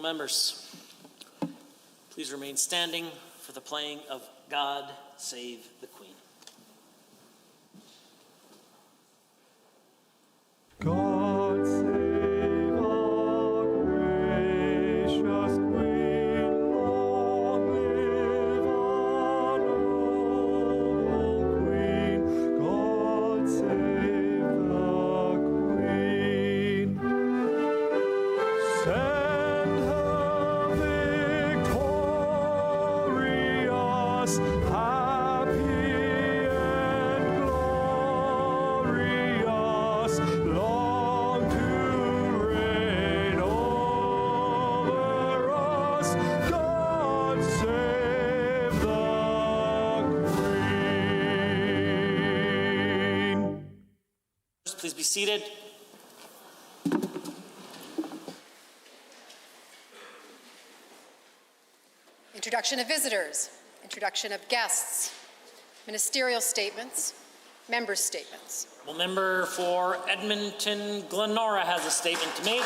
members, please remain standing for the playing of God Save the Queen. God save our gracious Queen, long live our noble Queen. God save the Queen. Send her victorious, happy and glorious, long to reign over us. God save the Queen. Please be seated. Introduction of visitors, introduction of guests, ministerial statements, members' statements. The member for Edmonton Glenora has a statement to make.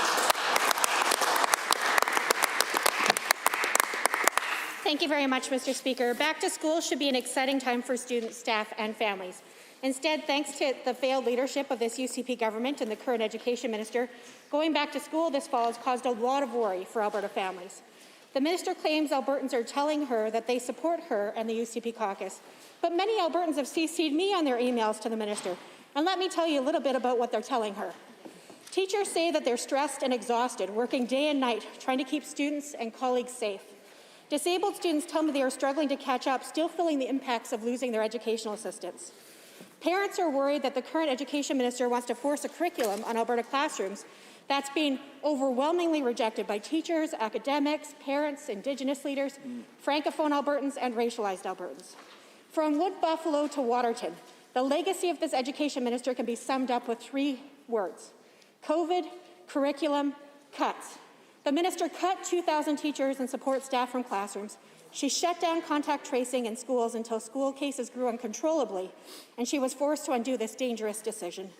Thank you very much, Mr. Speaker. Back to school should be an exciting time for students, staff, and families. Instead, thanks to the failed leadership of this UCP government and the current education minister, going back to school this fall has caused a lot of worry for Alberta families. The minister claims Albertans are telling her that they support her and the UCP caucus, but many Albertans have CC'd me on their emails to the minister, and let me tell you a little bit about what they're telling her. Teachers say that they're stressed and exhausted, working day and night, trying to keep students and colleagues safe. Disabled students tell me they are struggling to catch up, still feeling the impacts of losing their educational assistants. Parents are worried that the current education minister wants to force a curriculum on Alberta classrooms that's being overwhelmingly rejected by teachers, academics, parents, Indigenous leaders, Francophone Albertans, and racialized Albertans. From Wood Buffalo to Waterton, the legacy of this education minister can be summed up with 3 words: COVID, curriculum, cuts. The minister cut 2,000 teachers and support staff from classrooms. She shut down contact tracing in schools until school cases grew uncontrollably, and she was forced to undo this dangerous decision.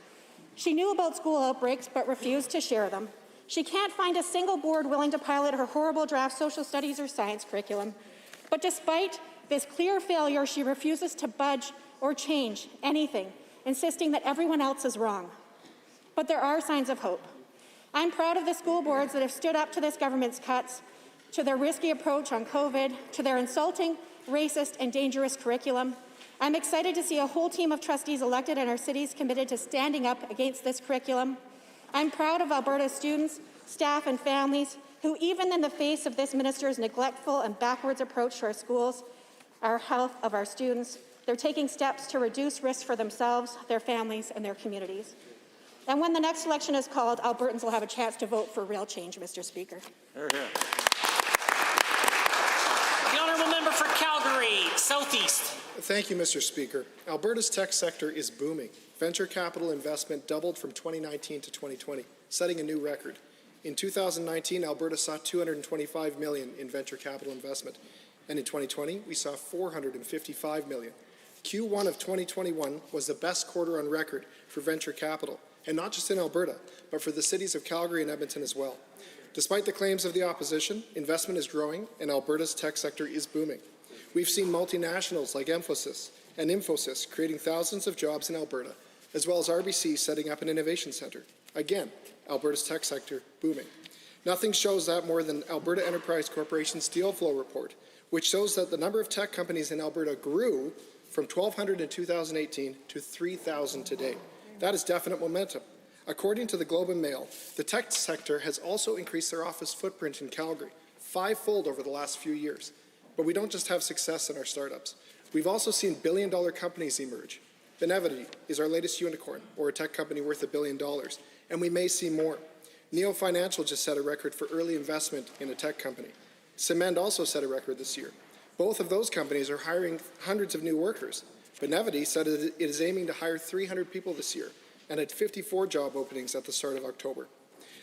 She knew about school outbreaks but refused to share them. She can't find a single board willing to pilot her horrible draft social studies or science curriculum. But despite this clear failure, she refuses to budge or change anything, insisting that everyone else is wrong. But there are signs of hope. I'm proud of the school boards that have stood up to this government's cuts, to their risky approach on COVID, to their insulting, racist, and dangerous curriculum. I'm excited to see a whole team of trustees elected in our cities committed to standing up against this curriculum. I'm proud of Alberta's students, staff, and families who, even in the face of this minister's neglectful and backwards approach to our schools, our health of our students, they're taking steps to reduce risk for themselves, their families, and their communities. And when the next election is called, Albertans will have a chance to vote for real change, Mr. Speaker. Hear, hear. The honourable member for Calgary Southeast. Thank you, Mr. Speaker. Alberta's tech sector is booming. Venture capital investment doubled from 2019 to 2020, setting a new record. In 2019, Alberta saw $225 million in venture capital investment, and in 2020, we saw $455 million. Q1 of 2021 was the best quarter on record for venture capital, and not just in Alberta, but for the cities of Calgary and Edmonton as well. Despite the claims of the opposition, investment is growing, and Alberta's tech sector is booming. We've seen multinationals like Emphasis and Infosys creating thousands of jobs in Alberta, as well as RBC setting up an innovation centre. Again, Alberta's tech sector booming. Nothing shows that more than Alberta Enterprise Corporation's deal flow report, which shows that the number of tech companies in Alberta grew from 1,200 in 2018 to 3,000 today. That is definite momentum. According to the Globe and Mail, the tech sector has also increased their office footprint in Calgary, 5-fold over the last few years. But we don't just have success in our startups. We've also seen billion-dollar companies emerge. Benevity is our latest unicorn, or a tech company worth $1 billion, and we may see more. Neo Financial just set a record for early investment in a tech company. Cement also set a record this year. Both of those companies are hiring hundreds of new workers. Benevity said it is aiming to hire 300 people this year, and had 54 job openings at the start of October.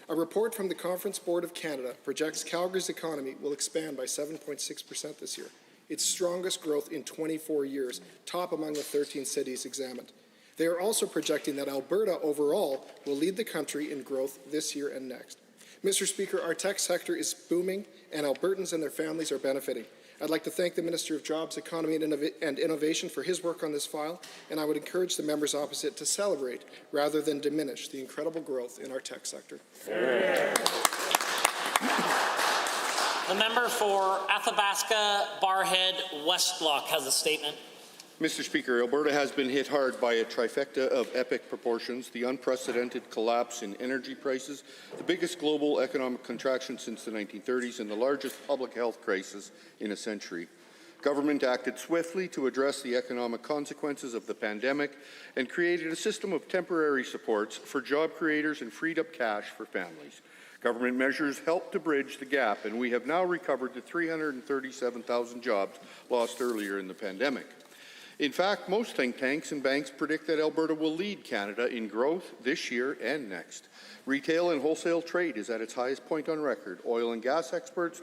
A report from the Conference Board of Canada projects Calgary's economy will expand by 7.6% this year, its strongest growth in 24 years, top among the 13 cities examined. They are also projecting that Alberta overall will lead the country in growth this year and next. Mr. Speaker, our tech sector is booming, and Albertans and their families are benefiting. I'd like to thank the Minister of Jobs, Economy and Innovation for his work on this file, and I would encourage the members opposite to celebrate rather than diminish the incredible growth in our tech sector. The member for Athabasca, Barhead, West Block has a statement. Mr. Speaker, Alberta has been hit hard by a trifecta of epic proportions: the unprecedented collapse in energy prices, the biggest global economic contraction since the 1930s, and the largest public health crisis in a century. Government acted swiftly to address the economic consequences of the pandemic and created a system of temporary supports for job creators and freed up cash for families. Government measures helped to bridge the gap, and we have now recovered the 337,000 jobs lost earlier in the pandemic. In fact, most think tanks and banks predict that Alberta will lead Canada in growth this year and next. Retail and wholesale trade is at its highest point on record. Oil and gas exports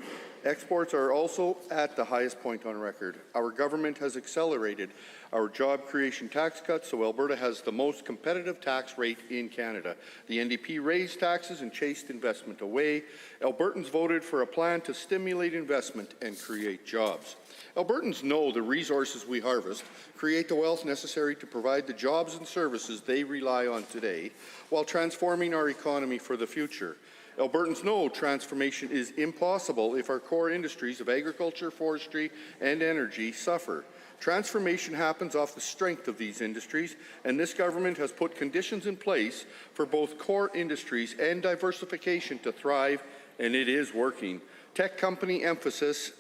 are also at the highest point on record. Our government has accelerated our job creation tax cuts, so Alberta has the most competitive tax rate in Canada. The NDP raised taxes and chased investment away. Albertans voted for a plan to stimulate investment and create jobs. Albertans know the resources we harvest create the wealth necessary to provide the jobs and services they rely on today while transforming our economy for the future. Albertans know transformation is impossible if our core industries of agriculture, forestry, and energy suffer. Transformation happens off the strength of these industries, and this government has put conditions in place for both core industries and diversification to thrive, and it is working. Tech company Emphasis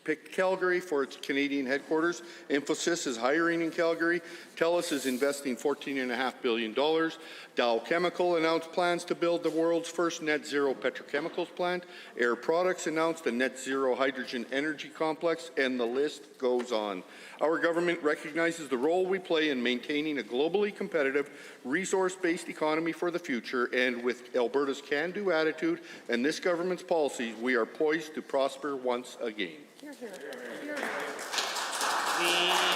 picked Calgary for its Canadian headquarters. Infosys is hiring in Calgary. TELUS is investing $14.5 billion. Dow Chemical announced plans to build the world's first net zero petrochemicals plant. Air Products announced a net zero hydrogen energy complex, and the list goes on. Our government recognizes the role we play in maintaining a globally competitive, resource-based economy for the future, and with Alberta's can-do attitude and this government's policies, we are poised to prosper once again. The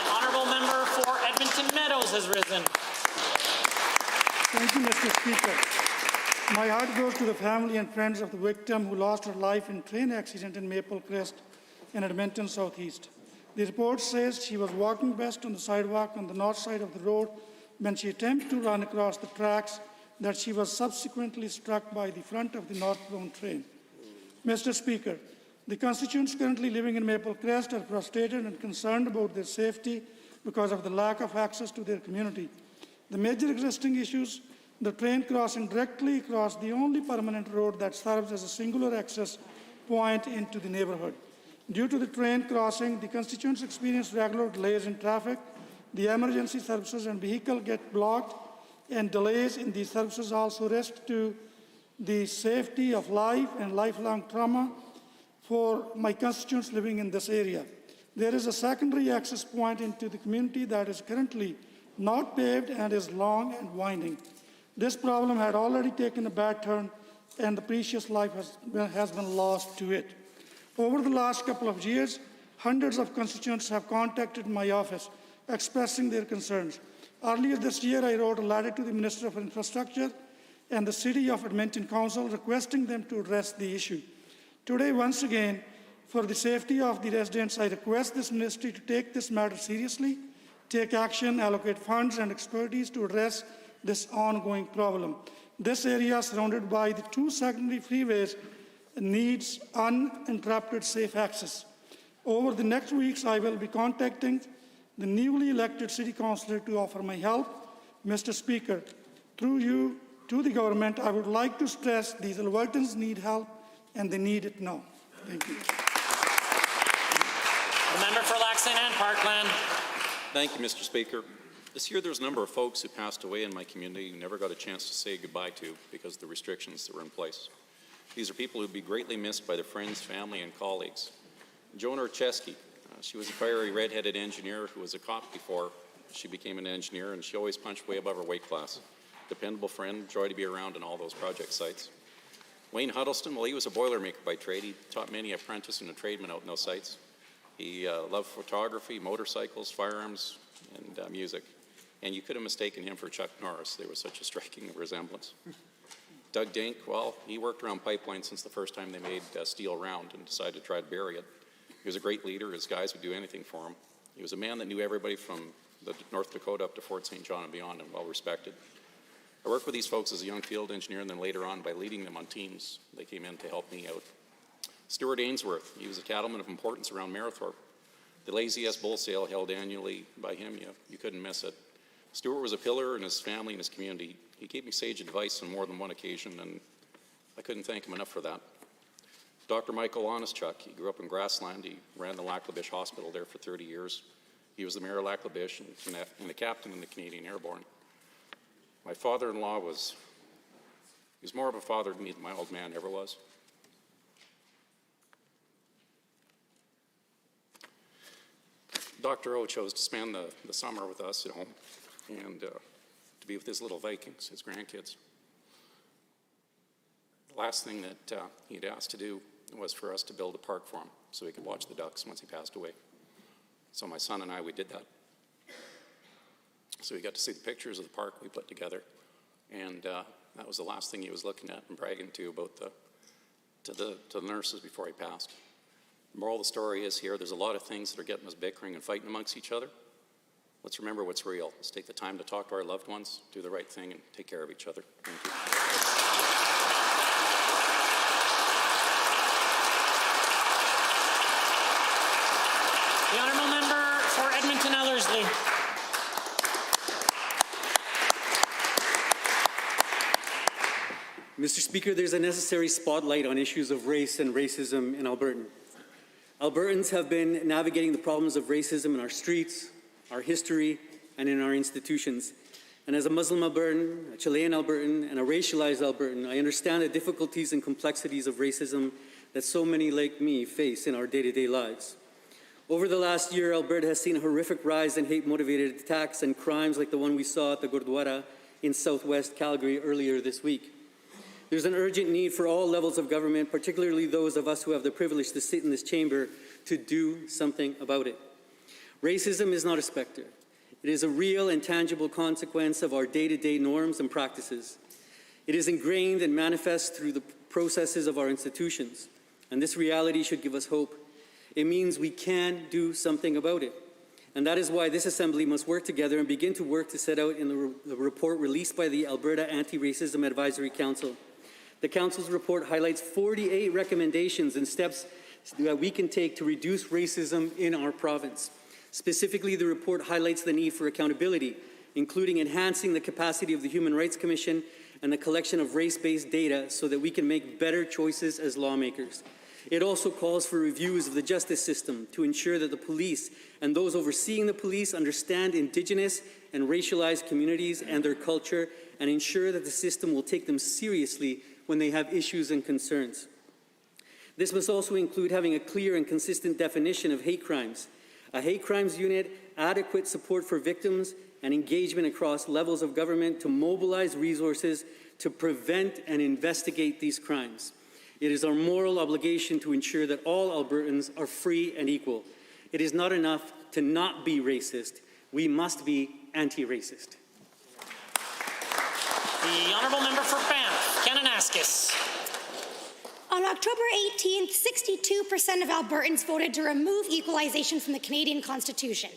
honourable member for Edmonton Meadows has risen. Thank you, Mr. Speaker. My heart goes to the family and friends of the victim who lost her life in a train accident in Maple Crest in Edmonton Southeast. The report says she was walking west on the sidewalk on the north side of the road when she attempted to run across the tracks, that she was subsequently struck by the front of the northbound train. Mr. Speaker, the constituents currently living in Maple Crest are frustrated and concerned about their safety because of the lack of access to their community. The major existing issues: the train crossing directly across the only permanent road that serves as a singular access point into the neighborhood. Due to the train crossing, the constituents experience regular delays in traffic. The emergency services and vehicles get blocked, and delays in these services also risk to the safety of life and lifelong trauma for my constituents living in this area. There is a secondary access point into the community that is currently not paved and is long and winding. This problem had already taken a bad turn, and the precious life has been lost to it. Over the last couple of years, hundreds of constituents have contacted my office expressing their concerns. Earlier this year, I wrote a letter to the Minister of Infrastructure and the City of Edmonton Council requesting them to address the issue. Today, once again, for the safety of the residents, I request this ministry to take this matter seriously, take action, allocate funds and expertise to address this ongoing problem. This area, surrounded by the two secondary freeways, needs uninterrupted safe access. Over the next weeks, I will be contacting the newly elected City Councillor to offer my help. Mr. Speaker, through you to the government, I would like to stress these Albertans need help, and they need it now. Thank you. The member for Laxton and Parkland. Thank you, Mr. Speaker. This year there's a number of folks who passed away in my community who never got a chance to say goodbye to because of the restrictions that were in place. These are people who'd be greatly missed by their friends, family, and colleagues. Joan Orcheski, she was a fiery red-headed engineer who was a cop before she became an engineer, and she always punched way above her weight class. Dependable friend, joy to be around on all those project sites. Wayne Huddleston, well, he was a boilermaker by trade. He taught many apprentices and a tradesman out in those sites. He loved photography, motorcycles, firearms, and music. And you could have mistaken him for Chuck Norris. There was such a striking resemblance. Doug Dink, well, he worked around pipelines since the first time they made steel round and decided to try to bury it. He was a great leader. His guys would do anything for him. He was a man that knew everybody from the North Dakota up to Fort St. John and beyond, and well respected. I worked with these folks as a young field engineer, and then later on by leading them on teams. They came in to help me out. Stuart Ainsworth, he was a cattleman of importance around Marathorpe. The laziest bull sale held annually by him, you couldn't miss it. Stuart was a pillar in his family and his community. He gave me sage advice on more than one occasion, and I couldn't thank him enough for that. Dr. Michael Honestchuk, he grew up in Grassland. He ran the Lac-La-Biche Hospital there for 30 years. He was the mayor of Lac-La-Biche and the captain in the Canadian Airborne. My father-in-law was more of a father to me than my old man ever was. Dr. O chose to spend the summer with us at home and to be with his little Vikings, his grandkids. The last thing that he'd asked to do was for us to build a park for him so he could watch the ducks once he passed away. So my son and I, we did that. So we got to see the pictures of the park we put together, and that was the last thing he was looking at and bragging to about to the nurses before he passed. The moral of the story is here, there's a lot of things that are getting us bickering and fighting amongst each other. Let's remember what's real. Let's take the time to talk to our loved ones, do the right thing, and take care of each other. Thank you. The honourable member for Edmonton Ellerslie. Mr. Speaker, there's a necessary spotlight on issues of race and racism in Alberta. Albertans have been navigating the problems of racism in our streets, our history, and in our institutions. And as a Muslim Albertan, a Chilean Albertan, and a racialized Albertan, I understand the difficulties and complexities of racism that so many like me face in our day-to-day lives. Over the last year, Alberta has seen a horrific rise in hate-motivated attacks and crimes like the one we saw at the Gurdwara in southwest Calgary earlier this week. There's an urgent need for all levels of government, particularly those of us who have the privilege to sit in this chamber, to do something about it. Racism is not a specter. It is a real and tangible consequence of our day-to-day norms and practices. It is ingrained and manifests through the processes of our institutions, and this reality should give us hope. It means we can do something about it. And that is why this Assembly must work together and begin to work to set out in the report released by the Alberta Anti-Racism Advisory Council. The Council's report highlights 48 recommendations and steps that we can take to reduce racism in our province. Specifically, the report highlights the need for accountability, including enhancing the capacity of the Human Rights Commission and the collection of race-based data so that we can make better choices as lawmakers. It also calls for reviews of the justice system to ensure that the police and those overseeing the police understand Indigenous and racialized communities and their culture and ensure that the system will take them seriously when they have issues and concerns. This must also include having a clear and consistent definition of hate crimes, a hate crimes unit, adequate support for victims, and engagement across levels of government to mobilize resources to prevent and investigate these crimes. It is our moral obligation to ensure that all Albertans are free and equal. It is not enough to not be racist. We must be anti-racist. The honourable member for Banff, Kananaskis. On October 18th, 62% of Albertans voted to remove equalization from the Canadian Constitution.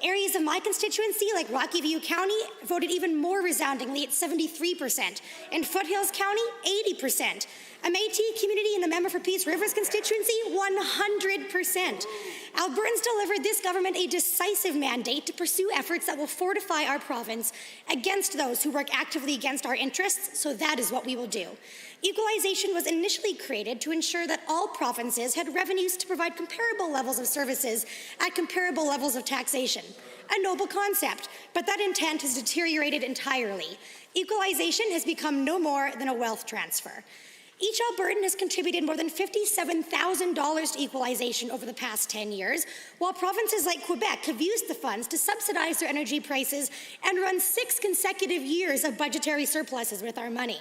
Areas of my constituency, like Rocky View County, voted even more resoundingly at 73%, and Foothills County, 80%. A Métis community in the member for Peace Rivers constituency, 100%. Albertans delivered this government a decisive mandate to pursue efforts that will fortify our province against those who work actively against our interests, so that is what we will do. Equalization was initially created to ensure that all provinces had revenues to provide comparable levels of services at comparable levels of taxation. A noble concept, but that intent has deteriorated entirely. Equalization has become no more than a wealth transfer. Each Albertan has contributed more than $57,000 to equalization over the past 10 years, while provinces like Quebec have used the funds to subsidize their energy prices and run 6 consecutive years of budgetary surpluses with our money.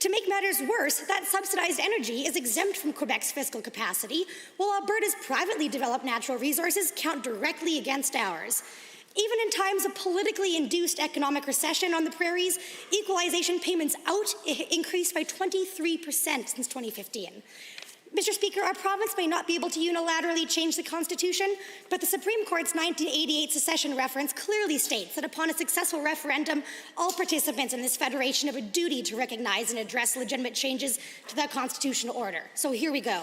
To make matters worse, that subsidized energy is exempt from Quebec's fiscal capacity, while Alberta's privately developed natural resources count directly against ours. Even in times of politically induced economic recession on the prairies, equalization payments out increased by 23% since 2015. Mr. Speaker, our province may not be able to unilaterally change the Constitution, but the Supreme Court's 1988 secession reference clearly states that upon a successful referendum, all participants in this federation have a duty to recognize and address legitimate changes to that constitutional order. So here we go.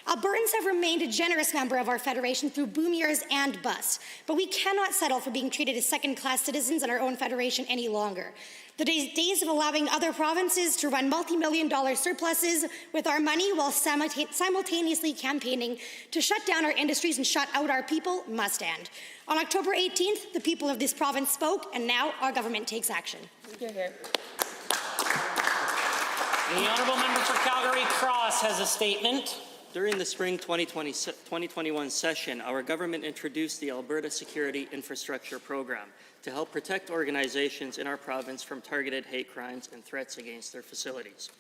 Albertans have remained a generous member of our federation through boom years and bust, but we cannot settle for being treated as second-class citizens in our own federation any longer. The days of allowing other provinces to run multi-million-dollar surpluses with our money while simultaneously campaigning to shut down our industries and shut out our people must end. On October 18th, the people of this province spoke, and now our government takes action. The honourable member for Calgary Cross has a statement. During the spring 2021 session, our government introduced the Alberta Security Infrastructure Program to help protect organizations in our province from targeted hate crimes and threats against their facilities.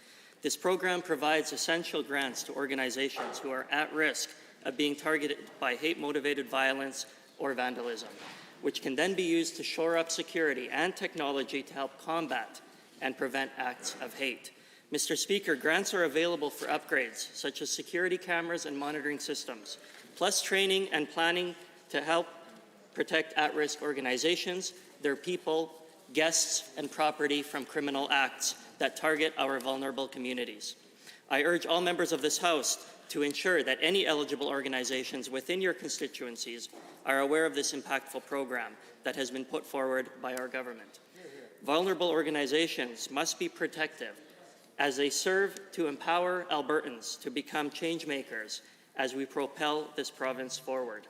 This program provides essential grants to organizations who are at risk of being targeted by hate-motivated violence or vandalism, which can then be used to shore up security and technology to help combat and prevent acts of hate. Mr. Speaker, grants are available for upgrades such as security cameras and monitoring systems, plus training and planning to help protect at-risk organizations, their people, guests, and property from criminal acts that target our vulnerable communities. I urge all members of this House to ensure that any eligible organizations within your constituencies are aware of this impactful program that has been put forward by our government. Vulnerable organizations must be protected as they serve to empower Albertans to become change makers as we propel this province forward.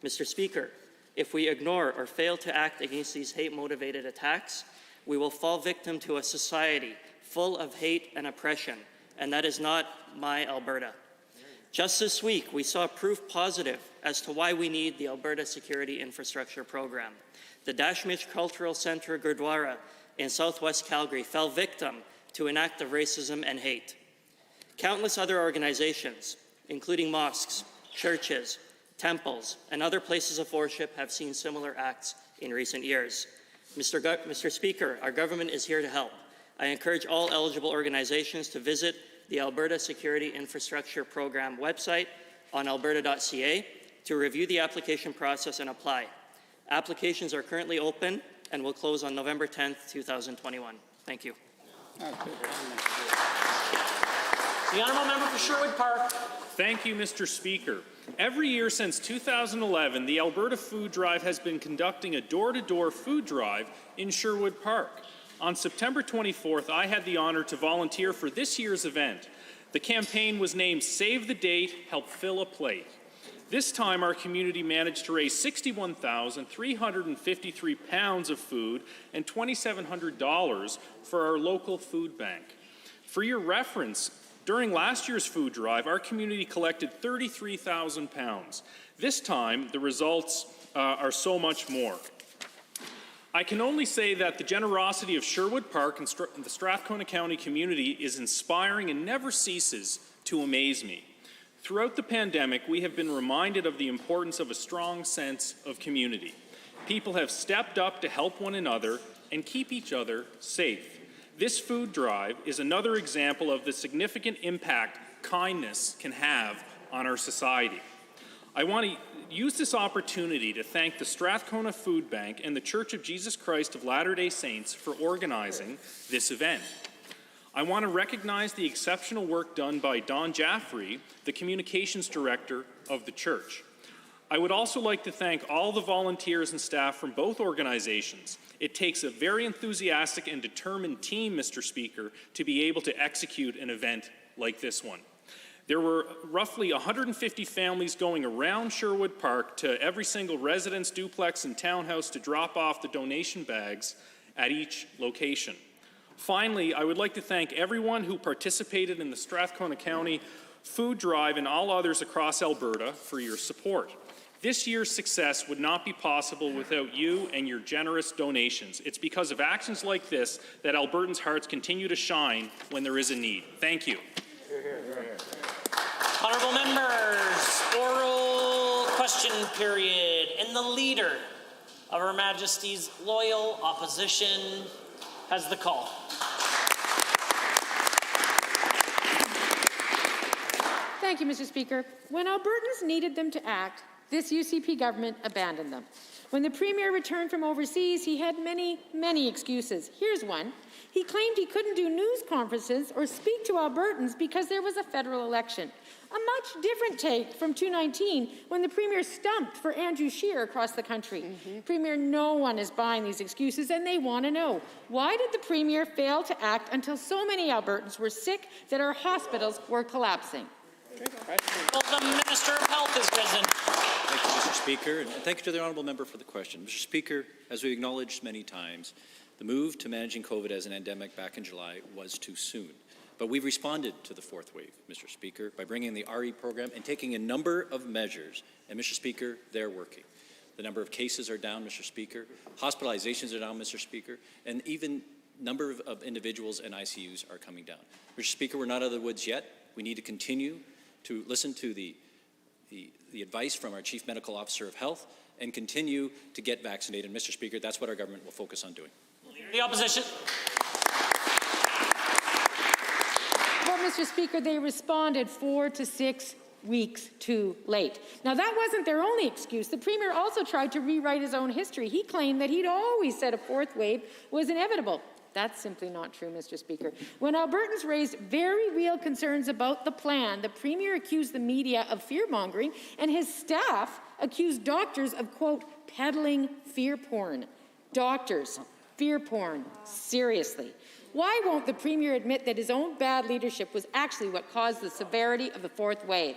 Mr. Speaker, if we ignore or fail to act against these hate-motivated attacks, we will fall victim to a society full of hate and oppression, and that is not my Alberta. Just this week, we saw proof positive as to why we need the Alberta Security Infrastructure Program. The Dashmish Cultural Centre Gurdwara in southwest Calgary fell victim to an act of racism and hate. Countless other organizations, including mosques, churches, temples, and other places of worship have seen similar acts in recent years. Mr. Speaker, our government is here to help. I encourage all eligible organizations to visit the Alberta Security Infrastructure Program website on alberta.ca to review the application process and apply. Applications are currently open and will close on November 10th, 2021. Thank you. The honourable member for Sherwood Park. Thank you, Mr. Speaker. Every year since 2011, the Alberta Food Drive has been conducting a door-to-door food drive in Sherwood Park. On September 24th, I had the honour to volunteer for this year's event. The campaign was named Save the Date, Help Fill a Plate. This time, our community managed to raise 61,353 pounds of food and $2,700 for our local food bank. For your reference, during last year's food drive, our community collected 33,000 pounds. This time, the results are so much more. I can only say that the generosity of Sherwood Park and the Strathcona County community is inspiring and never ceases to amaze me. Throughout the pandemic, we have been reminded of the importance of a strong sense of community. People have stepped up to help one another and keep each other safe. This food drive is another example of the significant impact kindness can have on our society. I want to use this opportunity to thank the Strathcona Food Bank and the Church of Jesus Christ of Latter-day Saints for organizing this event. I want to recognize the exceptional work done by Don Jaffrey, the Communications Director of the church. I would also like to thank all the volunteers and staff from both organizations. It takes a very enthusiastic and determined team, Mr. Speaker, to be able to execute an event like this one. There were roughly 150 families going around Sherwood Park to every single residence, duplex, and townhouse to drop off the donation bags at each location. Finally, I would like to thank everyone who participated in the Strathcona County Food Drive and all others across Alberta for your support. This year's success would not be possible without you and your generous donations. It's because of actions like this that Albertans' hearts continue to shine when there is a need. Thank you. Honourable members, oral question period. And the leader of Her Majesty's loyal opposition has the call. Thank you, Mr. Speaker. When Albertans needed them to act, this UCP government abandoned them. When the Premier returned from overseas, he had many, many excuses. Here's one. He claimed he couldn't do news conferences or speak to Albertans because there was a federal election. A much different take from 2019 when the Premier stumped for Andrew Scheer across the country. Premier, no one is buying these excuses, and they want to know, why did the Premier fail to act until so many Albertans were sick that our hospitals were collapsing? Well, the Minister of Health is risen. Thank you, Mr. Speaker, and thank you to the honourable member for the question. Mr. Speaker, as we acknowledged many times, the move to managing COVID as an endemic back in July was too soon. But we've responded to the fourth wave, Mr. Speaker, by bringing the RE program and taking a number of measures. And, Mr. Speaker, they're working. The number of cases are down, Mr. Speaker. Hospitalizations are down, Mr. Speaker. And even number of individuals in ICUs are coming down. Mr. Speaker, we're not out of the woods yet. We need to continue to listen to the advice from our Chief Medical Officer of Health and continue to get vaccinated. Mr. Speaker, that's what our government will focus on doing. The opposition. Well, Mr. Speaker, they responded 4 to 6 weeks too late. Now, that wasn't their only excuse. The Premier also tried to rewrite his own history. He claimed that he'd always said a fourth wave was inevitable. That's simply not true, Mr. Speaker. When Albertans raised very real concerns about the plan, the Premier accused the media of fear-mongering, and his staff accused doctors of, quote, peddling fear porn. Doctors, fear porn, seriously. Why won't the Premier admit that his own bad leadership was actually what caused the severity of the fourth wave?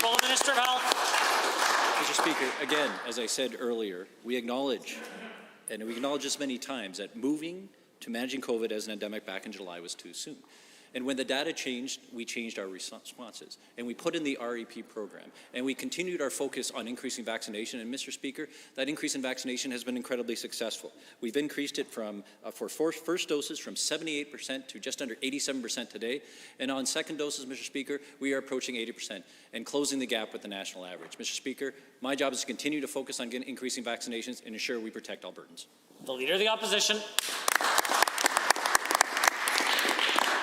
Well, Minister of Health. Mr. Speaker, again, as I said earlier, we acknowledge, and we acknowledge this many times, that moving to managing COVID as an endemic back in July was too soon. And when the data changed, we changed our responses. And we put in the REP program. And we continued our focus on increasing vaccination. And, Mr. Speaker, that increase in vaccination has been incredibly successful. We've increased it from, for first doses from 78% to just under 87% today. And on second doses, Mr. Speaker, we are approaching 80% and closing the gap with the national average. Mr. Speaker, my job is to continue to focus on increasing vaccinations and ensure we protect Albertans. The Leader of the Opposition.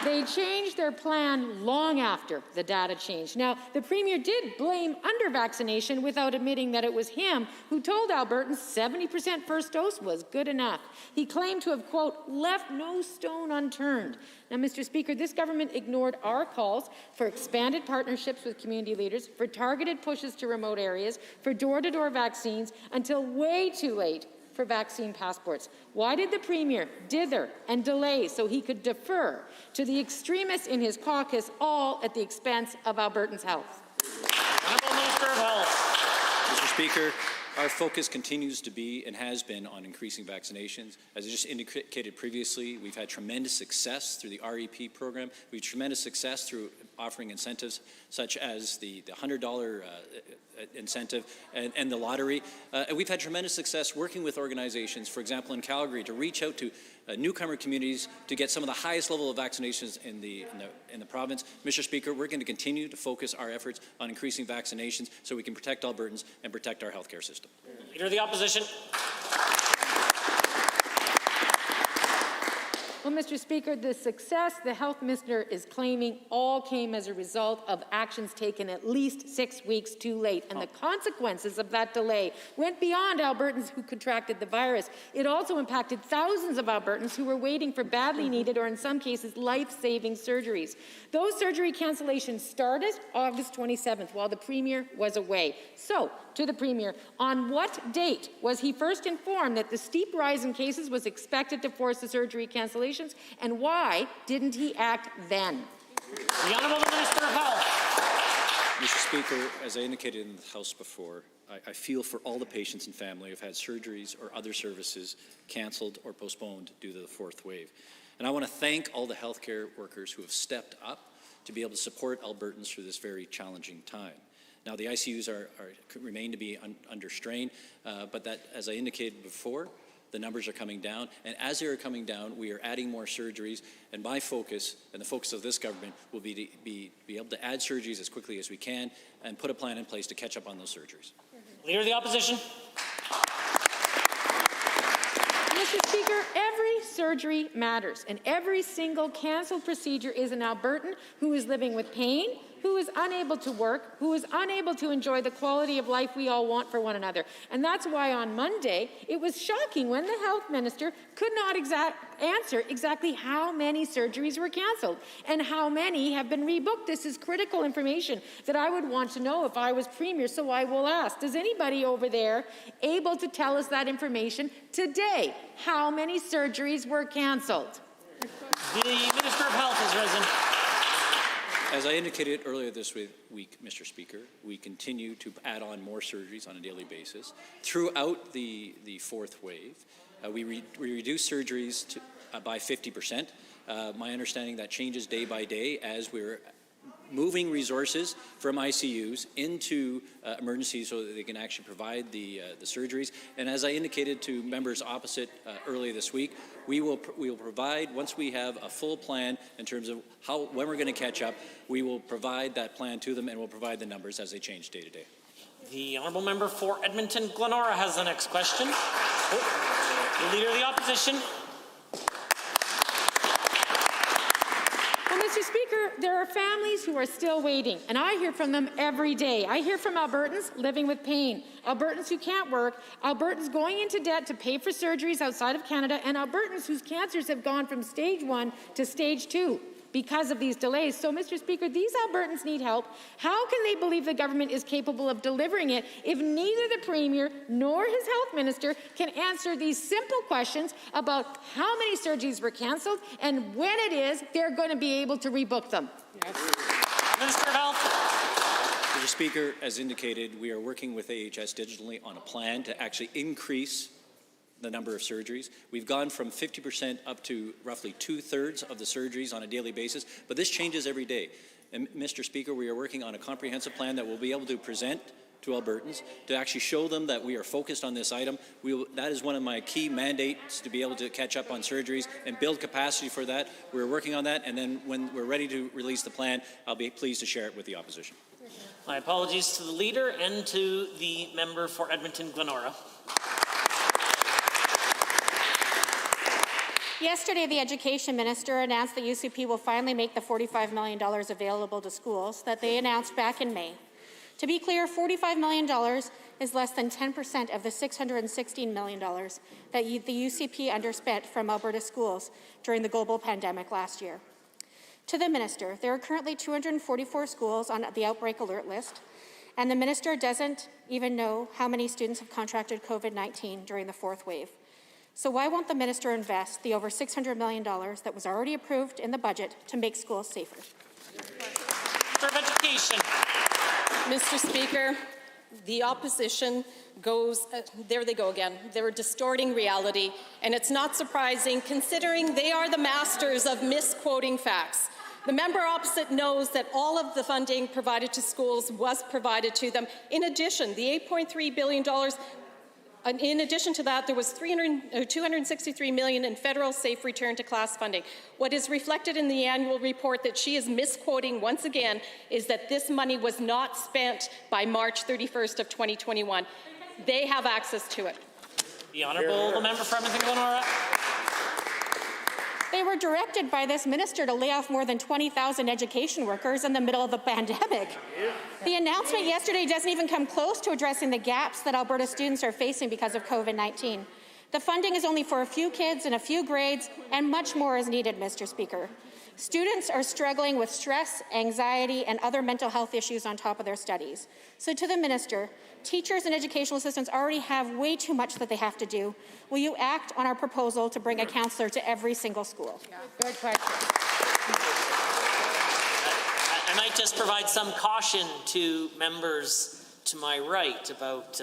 They changed their plan long after the data changed. Now, the Premier did blame under-vaccination without admitting that it was him who told Albertans 70% first dose was good enough. He claimed to have, quote, left no stone unturned. Now, Mr. Speaker, this government ignored our calls for expanded partnerships with community leaders, for targeted pushes to remote areas, for door-to-door vaccines, until way too late for vaccine passports. Why did the Premier dither and delay so he could defer to the extremists in his caucus, all at the expense of Albertans' health? Honourable Minister of Health. Mr. Speaker, our focus continues to be and has been on increasing vaccinations. As I just indicated previously, we've had tremendous success through the REP program. We've had tremendous success through offering incentives such as the $100 incentive and the lottery. And we've had tremendous success working with organizations, for example, in Calgary, to reach out to newcomer communities to get some of the highest level of vaccinations in the province. Mr. Speaker, we're going to continue to focus our efforts on increasing vaccinations so we can protect Albertans and protect our healthcare system. Leader of the Opposition. Well, Mr. Speaker, the success the Health Minister is claiming all came as a result of actions taken at least 6 weeks too late. And the consequences of that delay went beyond Albertans who contracted the virus. It also impacted thousands of Albertans who were waiting for badly needed or, in some cases, life-saving surgeries. Those surgery cancellations started August 27th while the Premier was away. So, to the Premier, on what date was he first informed that the steep rise in cases was expected to force the surgery cancellations, and why didn't he act then? The Honourable Minister of Health. Mr. Speaker, as I indicated in the House before, I feel for all the patients and family who have had surgeries or other services cancelled or postponed due to the fourth wave. And I want to thank all the healthcare workers who have stepped up to be able to support Albertans through this very challenging time. Now, the ICUs remain to be under strain, but that, as I indicated before, the numbers are coming down. And as they are coming down, we are adding more surgeries. And my focus, and the focus of this government, will be to be able to add surgeries as quickly as we can and put a plan in place to catch up on those surgeries. Leader of the Opposition. Mr. Speaker, every surgery matters, and every single cancelled procedure is an Albertan who is living with pain, who is unable to work, who is unable to enjoy the quality of life we all want for one another. And that's why on Monday, it was shocking when the health minister could not answer exactly how many surgeries were cancelled and how many have been rebooked. This is critical information that I would want to know if I was Premier, so I will ask, is anybody over there able to tell us that information today? How many surgeries were cancelled? The Minister of Health is risen. As I indicated earlier this week, Mr. Speaker, we continue to add on more surgeries on a daily basis. Throughout the fourth wave, we reduced surgeries by 50%. My understanding that changes day by day as we're moving resources from ICUs into emergencies so that they can actually provide the surgeries. And as I indicated to members opposite earlier this week, we will provide, once we have a full plan in terms of when we're going to catch up, we will provide that plan to them and we'll provide the numbers as they change day to day. The honourable member for Edmonton Glenora has the next question. The Leader of the Opposition. Well, Mr. Speaker, there are families who are still waiting, and I hear from them every day. I hear from Albertans living with pain, Albertans who can't work, Albertans going into debt to pay for surgeries outside of Canada, and Albertans whose cancers have gone from stage 1 to stage 2 because of these delays. So, Mr. Speaker, these Albertans need help. How can they believe the government is capable of delivering it if neither the Premier nor his health minister can answer these simple questions about how many surgeries were cancelled and when it is they're going to be able to rebook them? Yes. Minister of Health. Mr. Speaker, as indicated, we are working with AHS digitally on a plan to actually increase the number of surgeries. We've gone from 50% up to roughly 2/3 of the surgeries on a daily basis, but this changes every day. And Mr. Speaker, we are working on a comprehensive plan that we'll be able to present to Albertans to actually show them that we are focused on this item. That is one of my key mandates, to be able to catch up on surgeries and build capacity for that. We're working on that, and then when we're ready to release the plan, I'll be pleased to share it with the opposition. My apologies to the Leader and to the member for Edmonton Glenora. Yesterday, the Education Minister announced that UCP will finally make the $45 million available to schools that they announced back in May. To be clear, $45 million is less than 10% of the $616 million that the UCP underspent from Alberta schools during the global pandemic last year. To the Minister, there are currently 244 schools on the outbreak alert list, and the Minister doesn't even know how many students have contracted COVID-19 during the fourth wave. So why won't the Minister invest the over $600 million that was already approved in the budget to make schools safer? Minister of Education. Mr. Speaker, the opposition goes, there they go again. They're distorting reality, and it's not surprising considering they are the masters of misquoting facts. The member opposite knows that all of the funding provided to schools was provided to them. In addition, the $8.3 billion. In addition to that, there was $263 million in federal safe return to class funding. What is reflected in the annual report that she is misquoting once again is that this money was not spent by March 31st of 2021. They have access to it. The Honourable Member for Edmonton Glenora. They were directed by this minister to lay off more than 20,000 education workers in the middle of the pandemic. The announcement yesterday doesn't even come close to addressing the gaps that Alberta students are facing because of COVID-19. The funding is only for a few kids in a few grades, and much more is needed, Mr. Speaker. Students are struggling with stress, anxiety, and other mental health issues on top of their studies. So to the minister, teachers and educational assistants already have way too much that they have to do. Will you act on our proposal to bring a counsellor to every single school? Good question. I might just provide some caution to members to my right about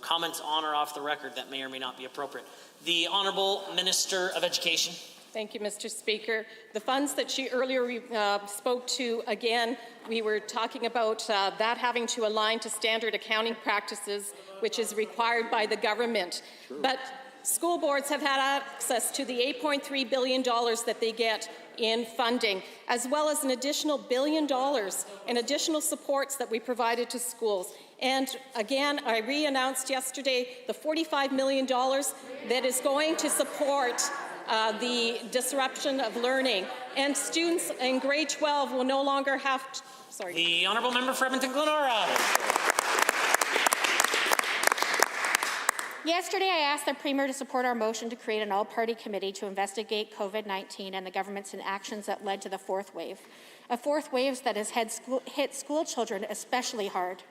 comments on or off the record that may or may not be appropriate. The Honourable Minister of Education. Thank you, Mr. Speaker. The funds that she earlier spoke to, again, we were talking about that having to align to standard accounting practices, which is required by the government. Sure. But school boards have had access to the $8.3 billion that they get in funding, as well as an additional $1 billion in additional supports that we provided to schools. And again, I re-announced yesterday the $45 million that is going to support the disruption of learning. And students in grade 12 will no longer have to, sorry. The honourable member for Edmonton-Glenora. Yesterday, I asked the Premier to support our motion to create an all-party committee to investigate COVID-19 and the government's inactions that led to the fourth wave, a fourth wave that has hit school children especially hard.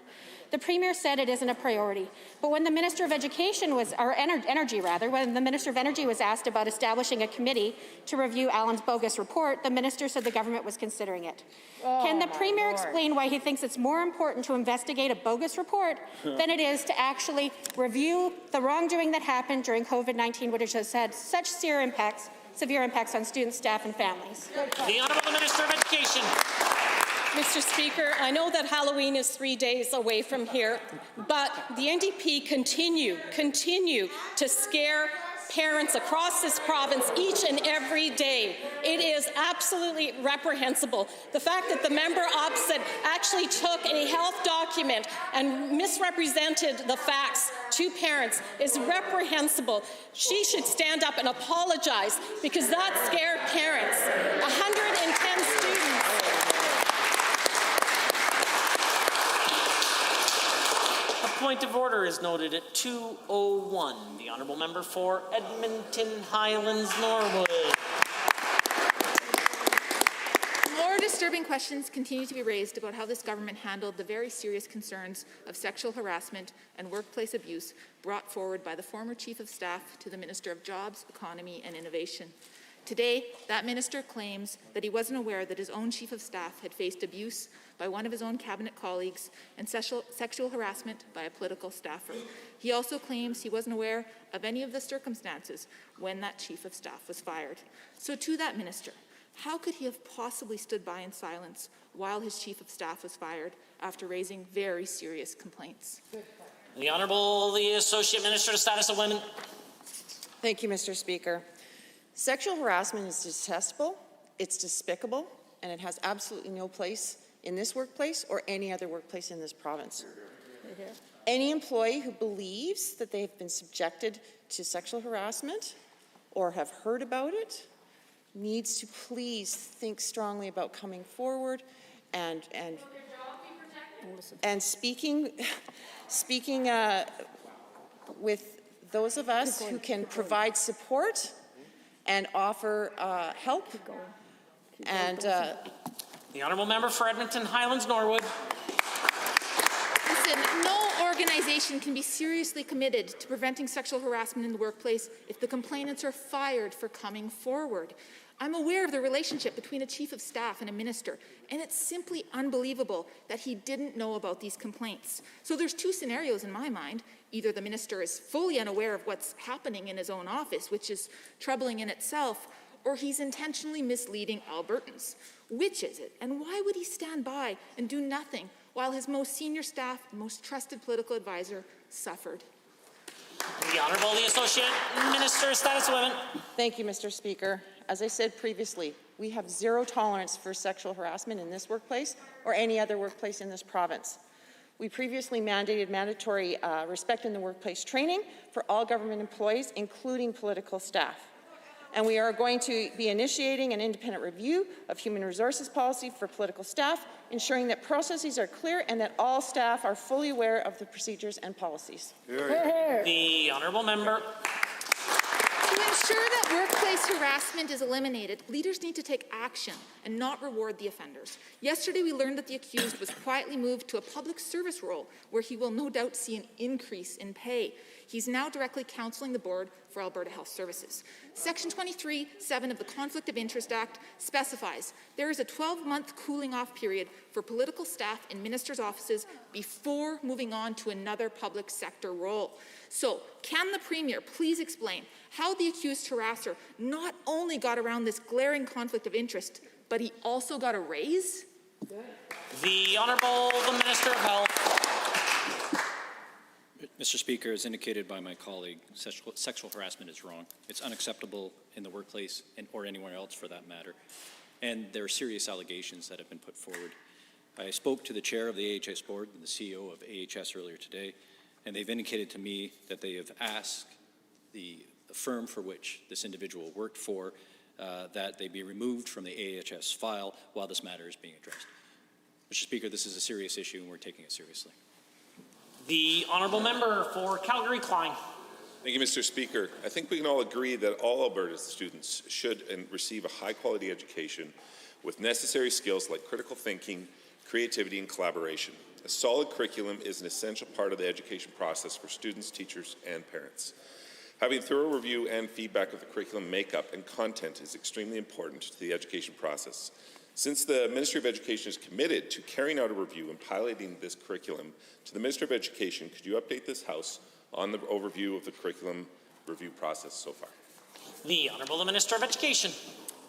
The Premier said it isn't a priority, but when the Minister of Education was, or Energy rather, when the Minister of Energy was asked about establishing a committee to review Allen's bogus report, the Minister said the government was considering it. Can the Premier explain why he thinks it's more important to investigate a bogus report than it is to actually review the wrongdoing that happened during COVID-19, which has had such severe impacts on students, staff, and families? The Honourable Minister of Education. Mr. Speaker, I know that Halloween is 3 days away from here, but the NDP continue to scare parents across this province each and every day. It is absolutely reprehensible. The fact that the member opposite actually took a health document and misrepresented the facts to parents is reprehensible. She should stand up and apologize because that scared parents. 110 students. Point of order is noted at 2:01. The honourable member for Edmonton Highlands Norwood. More disturbing questions continue to be raised about how this government handled the very serious concerns of sexual harassment and workplace abuse brought forward by the former Chief of Staff to the Minister of Jobs, Economy and Innovation. Today, that minister claims that he wasn't aware that his own Chief of Staff had faced abuse by one of his own cabinet colleagues and sexual harassment by a political staffer. He also claims he wasn't aware of any of the circumstances when that Chief of Staff was fired. So to that minister, how could he have possibly stood by in silence while his Chief of Staff was fired after raising very serious complaints? The Honourable, the Associate Minister to Status of Women. Thank you, Mr. Speaker. Sexual harassment is detestable, it's despicable, and it has absolutely no place in this workplace or any other workplace in this province. Any employee who believes that they've been subjected to sexual harassment or have heard about it needs to please think strongly about coming forward and speaking with those of us who can provide support and offer help. And the honourable member for Edmonton Highlands Norwood. Listen, no organization can be seriously committed to preventing sexual harassment in the workplace if the complainants are fired for coming forward. I'm aware of the relationship between a Chief of Staff and a minister, and it's simply unbelievable that he didn't know about these complaints. So there's two scenarios in my mind. Either the minister is fully unaware of what's happening in his own office, which is troubling in itself, or he's intentionally misleading Albertans. Which is it? And why would he stand by and do nothing while his most senior staff, most trusted political advisor, suffered? The Honourable, the Associate Minister of Status of Women. Thank you, Mr. Speaker. As I said previously, we have zero tolerance for sexual harassment in this workplace or any other workplace in this province. We previously mandated mandatory respect in the workplace training for all government employees, including political staff. And we are going to be initiating an independent review of human resources policy for political staff, ensuring that processes are clear and that all staff are fully aware of the procedures and policies. The honourable member. To ensure that workplace harassment is eliminated, leaders need to take action and not reward the offenders. Yesterday, we learned that the accused was quietly moved to a public service role where he will no doubt see an increase in pay. He's now directly counselling the board for Alberta Health Services. Section 23(7) of the Conflict of Interest Act specifies there is a 12-month cooling-off period for political staff in ministers' offices before moving on to another public sector role. So, can the Premier please explain how the accused harasser not only got around this glaring conflict of interest, but he also got a raise? The Honourable, the Minister of Health. Mr. Speaker, as indicated by my colleague, sexual harassment is wrong. It's unacceptable in the workplace or anywhere else for that matter. And there are serious allegations that have been put forward. I spoke to the chair of the AHS board and the CEO of AHS earlier today, and they've indicated to me that they have asked the firm for which this individual worked for that they be removed from the AHS file while this matter is being addressed. Mr. Speaker, this is a serious issue and we're taking it seriously. The honourable member for Calgary-Klein. Thank you, Mr. Speaker. I think we can all agree that all Alberta students should receive a high-quality education with necessary skills like critical thinking, creativity, and collaboration. A solid curriculum is an essential part of the education process for students, teachers, and parents. Having thorough review and feedback of the curriculum makeup and content is extremely important to the education process. Since the Ministry of Education is committed to carrying out a review and piloting this curriculum, to the Minister of Education, could you update this House on the overview of the curriculum review process so far? The Honourable Minister of Education.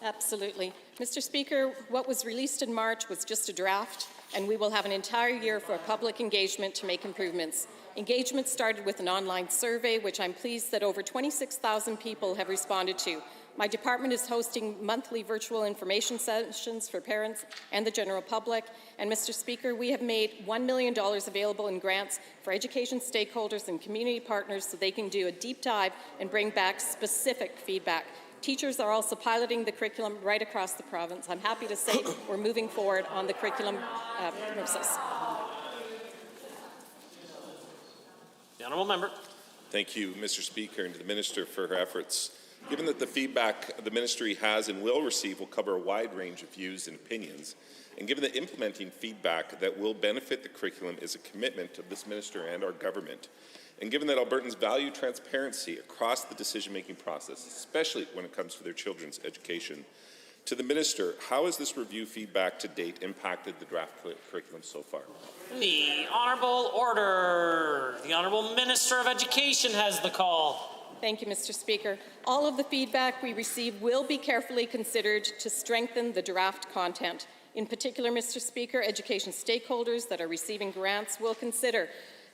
Absolutely. Mr. Speaker, what was released in March was just a draft, and we will have an entire year for public engagement to make improvements. Engagement started with an online survey, which I'm pleased that over 26,000 people have responded to. My department is hosting monthly virtual information sessions for parents and the general public. And Mr. Speaker, we have made $1 million available in grants for education stakeholders and community partners so they can do a deep dive and bring back specific feedback. Teachers are also piloting the curriculum right across the province. I'm happy to say we're moving forward on the curriculum process. The honourable member. Thank you, Mr. Speaker, and to the Minister for her efforts. Given that the feedback the Ministry has and will receive will cover a wide range of views and opinions, and given that implementing feedback that will benefit the curriculum is a commitment of this Minister and our government, and given that Albertans value transparency across the decision-making process, especially when it comes to their children's education, to the Minister, how has this review feedback to date impacted the draft curriculum so far? The Honourable Order. The Honourable Minister of Education has the call. Thank you, Mr. Speaker. All of the feedback we receive will be carefully considered to strengthen the draft content. In particular, Mr. Speaker, education stakeholders that are receiving grants will consider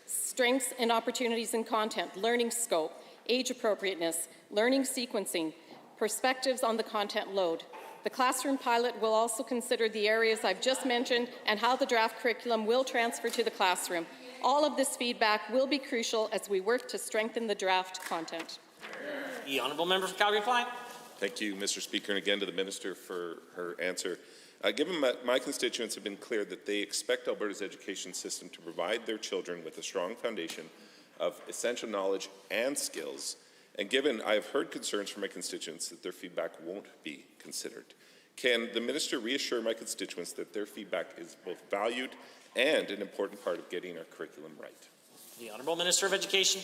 strengths and opportunities in content, learning scope, age appropriateness, learning sequencing, perspectives on the content load. The classroom pilot will also consider the areas I've just mentioned and how the draft curriculum will transfer to the classroom. All of this feedback will be crucial as we work to strengthen the draft content. The honourable member for Calgary-Klein. Thank you, Mr. Speaker, and again to the Minister for her answer. Given my constituents have been clear that they expect Alberta's education system to provide their children with a strong foundation of essential knowledge and skills, and given I have heard concerns from my constituents that their feedback won't be considered, can the Minister reassure my constituents that their feedback is both valued and an important part of getting our curriculum right? The Honourable Minister of Education.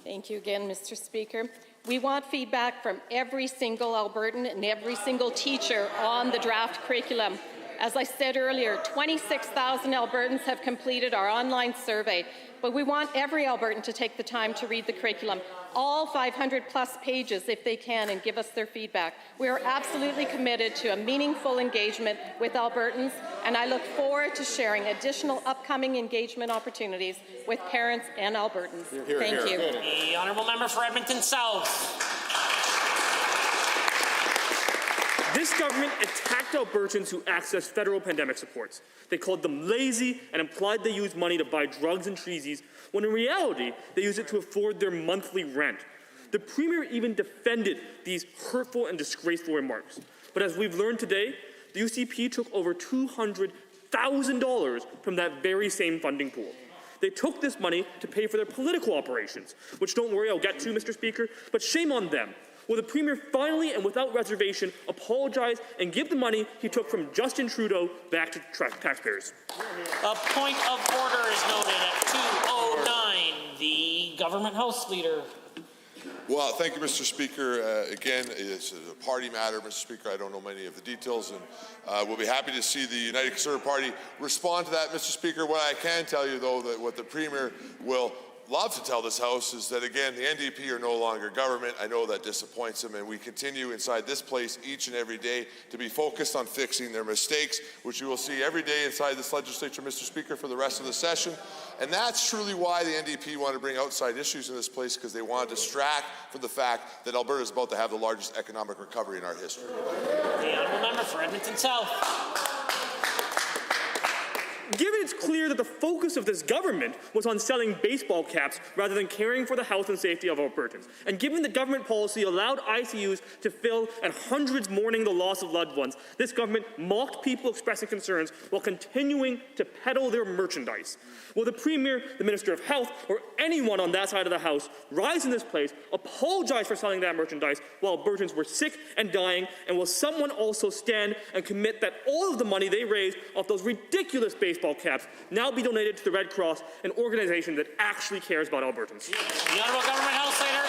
Thank you again, Mr. Speaker. We want feedback from every single Albertan and every single teacher on the draft curriculum. As I said earlier, 26,000 Albertans have completed our online survey, but we want every Albertan to take the time to read the curriculum, all 500+ pages if they can, and give us their feedback. We are absolutely committed to a meaningful engagement with Albertans, and I look forward to sharing additional upcoming engagement opportunities with parents and Albertans. Thank you. The honourable member for Edmonton South. This government attacked Albertans who accessed federal pandemic supports. They called them lazy and implied they used money to buy drugs and treaties, when in reality, they used it to afford their monthly rent. The Premier even defended these hurtful and disgraceful remarks. But as we've learned today, the UCP took over $200,000 from that very same funding pool. They took this money to pay for their political operations, which, don't worry, I'll get to, Mr. Speaker, but shame on them. Will the Premier finally and without reservation apologize and give the money he took from Justin Trudeau back to taxpayers? A point of order is noted at 2:09. The Government House Leader. Well, thank you, Mr. Speaker. Again, it's a party matter, Mr. Speaker. I don't know many of the details, and we'll be happy to see the United Conservative Party respond to that, Mr. Speaker. What I can tell you, though, that what the Premier will love to tell this House is that, again, the NDP are no longer government. I know that disappoints them, and we continue inside this place each and every day to be focused on fixing their mistakes, which you will see every day inside this legislature, Mr. Speaker, for the rest of the session. And that's truly why the NDP want to bring outside issues in this place, because they want to distract from the fact that Alberta is about to have the largest economic recovery in our history. The honourable member for Edmonton South. Given it's clear that the focus of this government was on selling baseball caps rather than caring for the health and safety of Albertans, and given that government policy allowed ICUs to fill and hundreds mourning the loss of loved ones, this government mocked people expressing concerns while continuing to peddle their merchandise. Will the Premier, the Minister of Health, or anyone on that side of the House rise in this place, apologize for selling that merchandise while Albertans were sick and dying, and will someone also stand and commit that all of the money they raised off those ridiculous baseball caps now be donated to the Red Cross, an organization that actually cares about Albertans? The Honourable Government House Leader.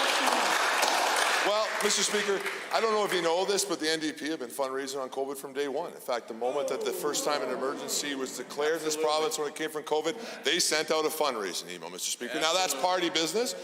Well, Mr. Speaker, I don't know if you know this, but the NDP have been fundraising on COVID from day one. In fact, the moment that the first time an emergency was declared in this province when it came from COVID, they sent out a fundraising email, Mr. Speaker. Now, that's party business,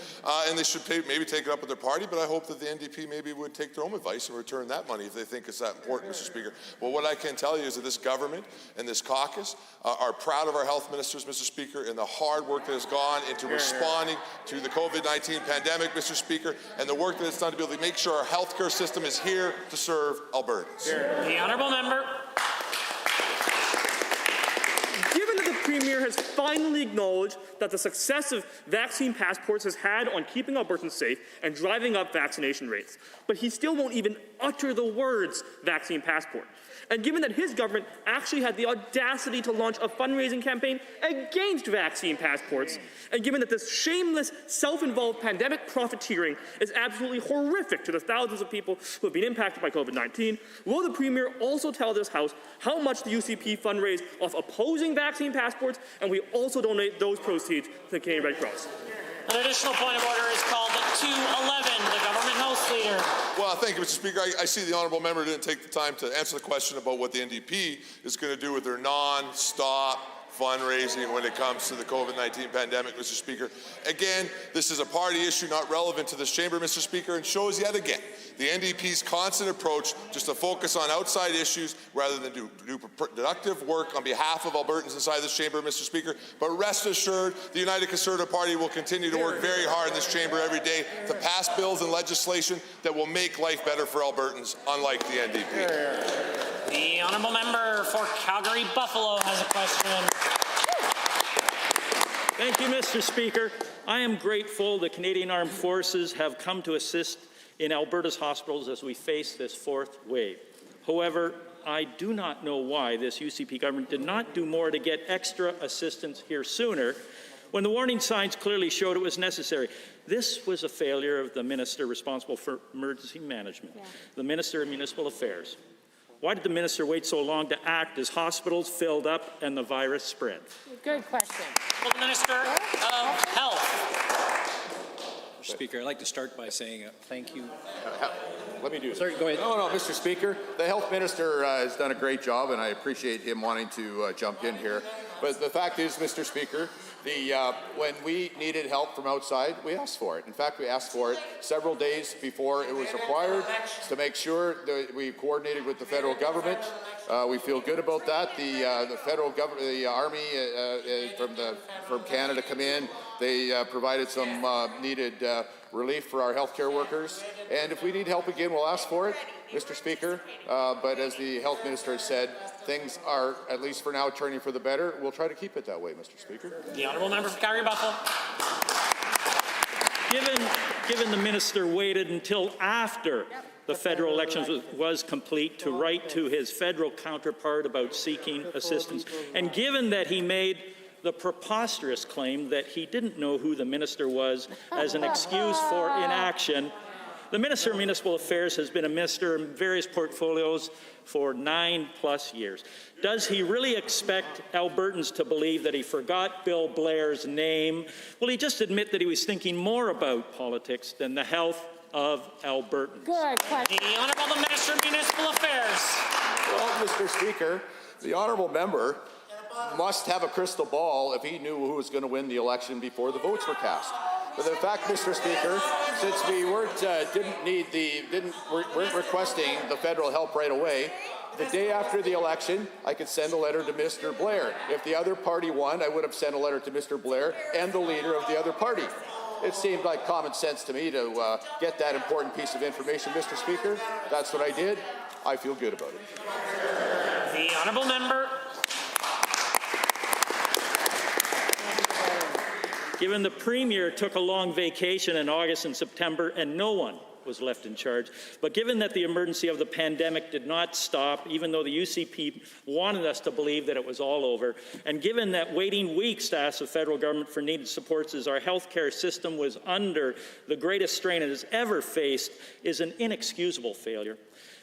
and they should maybe take it up with their party, but I hope that the NDP maybe would take their own advice and return that money if they think it's that important, Mr. Speaker. Well, what I can tell you is that this government and this caucus are proud of our health ministers, Mr. Speaker, and the hard work that has gone into responding to the COVID-19 pandemic, Mr. Speaker, and the work that it's done to be able to make sure our healthcare system is here to serve Albertans. The Honourable Member. Given that the Premier has finally acknowledged that the success of vaccine passports has had on keeping Albertans safe and driving up vaccination rates, but he still won't even utter the words vaccine passport. And given that his government actually had the audacity to launch a fundraising campaign against vaccine passports, and given that this shameless, self-involved pandemic profiteering is absolutely horrific to the thousands of people who have been impacted by COVID-19, will the Premier also tell this House how much the UCP fundraised off opposing vaccine passports, and we also donate those proceeds to the Canadian Red Cross? An additional point of order is called at 2:11. The Government House Leader. Well, thank you, Mr. Speaker. I see the honourable member didn't take the time to answer the question about what the NDP is going to do with their non-stop fundraising when it comes to the COVID-19 pandemic, Mr. Speaker. Again, this is a party issue not relevant to this chamber, Mr. Speaker, and shows yet again the NDP's constant approach just to focus on outside issues rather than do productive work on behalf of Albertans inside this chamber, Mr. Speaker. But rest assured, the United Conservative Party will continue to work very hard in this chamber every day to pass bills and legislation that will make life better for Albertans, unlike the NDP. The Honourable Member for Calgary Buffalo has a question. Thank you, Mr. Speaker. I am grateful the Canadian Armed Forces have come to assist in Alberta's hospitals as we face this fourth wave. However, I do not know why this UCP government did not do more to get extra assistance here sooner when the warning signs clearly showed it was necessary. This was a failure of the minister responsible for emergency management, the Minister of Municipal Affairs. Why did the minister wait so long to act as hospitals filled up and the virus spread? Good question. Well, the Minister of Health. Mr. Speaker, I'd like to start by saying thank you. Let me do it. Sorry, go ahead. No, Mr. Speaker. The health minister has done a great job, and I appreciate him wanting to jump in here. But the fact is, Mr. Speaker, when we needed help from outside, we asked for it. In fact, we asked for it several days before it was required to make sure that we coordinated with the federal government. We feel good about that. The federal government, the Army from Canada come in. They provided some needed relief for our healthcare workers. And if we need help again, we'll ask for it, Mr. Speaker. But as the health minister has said, things are, at least for now, turning for the better. We'll try to keep it that way, Mr. Speaker. The Honourable Member for Calgary Buffalo. Given the minister waited until after the federal elections was complete to write to his federal counterpart about seeking assistance, and given that he made the preposterous claim that he didn't know who the minister was as an excuse for inaction, the Minister of Municipal Affairs has been a minister in various portfolios for 9+ years. Does he really expect Albertans to believe that he forgot Bill Blair's name? Will he just admit that he was thinking more about politics than the health of Albertans? Good question. The Honourable Minister of Municipal Affairs. Well, Mr. Speaker, the honourable member must have a crystal ball if he knew who was going to win the election before the votes were cast. But in fact, Mr. Speaker, since we weren't requesting the federal help right away, the day after the election, I could send a letter to Mr. Blair. If the other party won, I would have sent a letter to Mr. Blair and the leader of the other party. It seemed like common sense to me to get that important piece of information, Mr. Speaker. That's what I did. I feel good about it. The Honourable Member. given the Premier took a long vacation in August and September and no one was left in charge, but given that the emergency of the pandemic did not stop, even though the UCP wanted us to believe that it was all over, and given that waiting weeks to ask the federal government for needed supports as our healthcare system was under the greatest strain it has ever faced, is an inexcusable failure.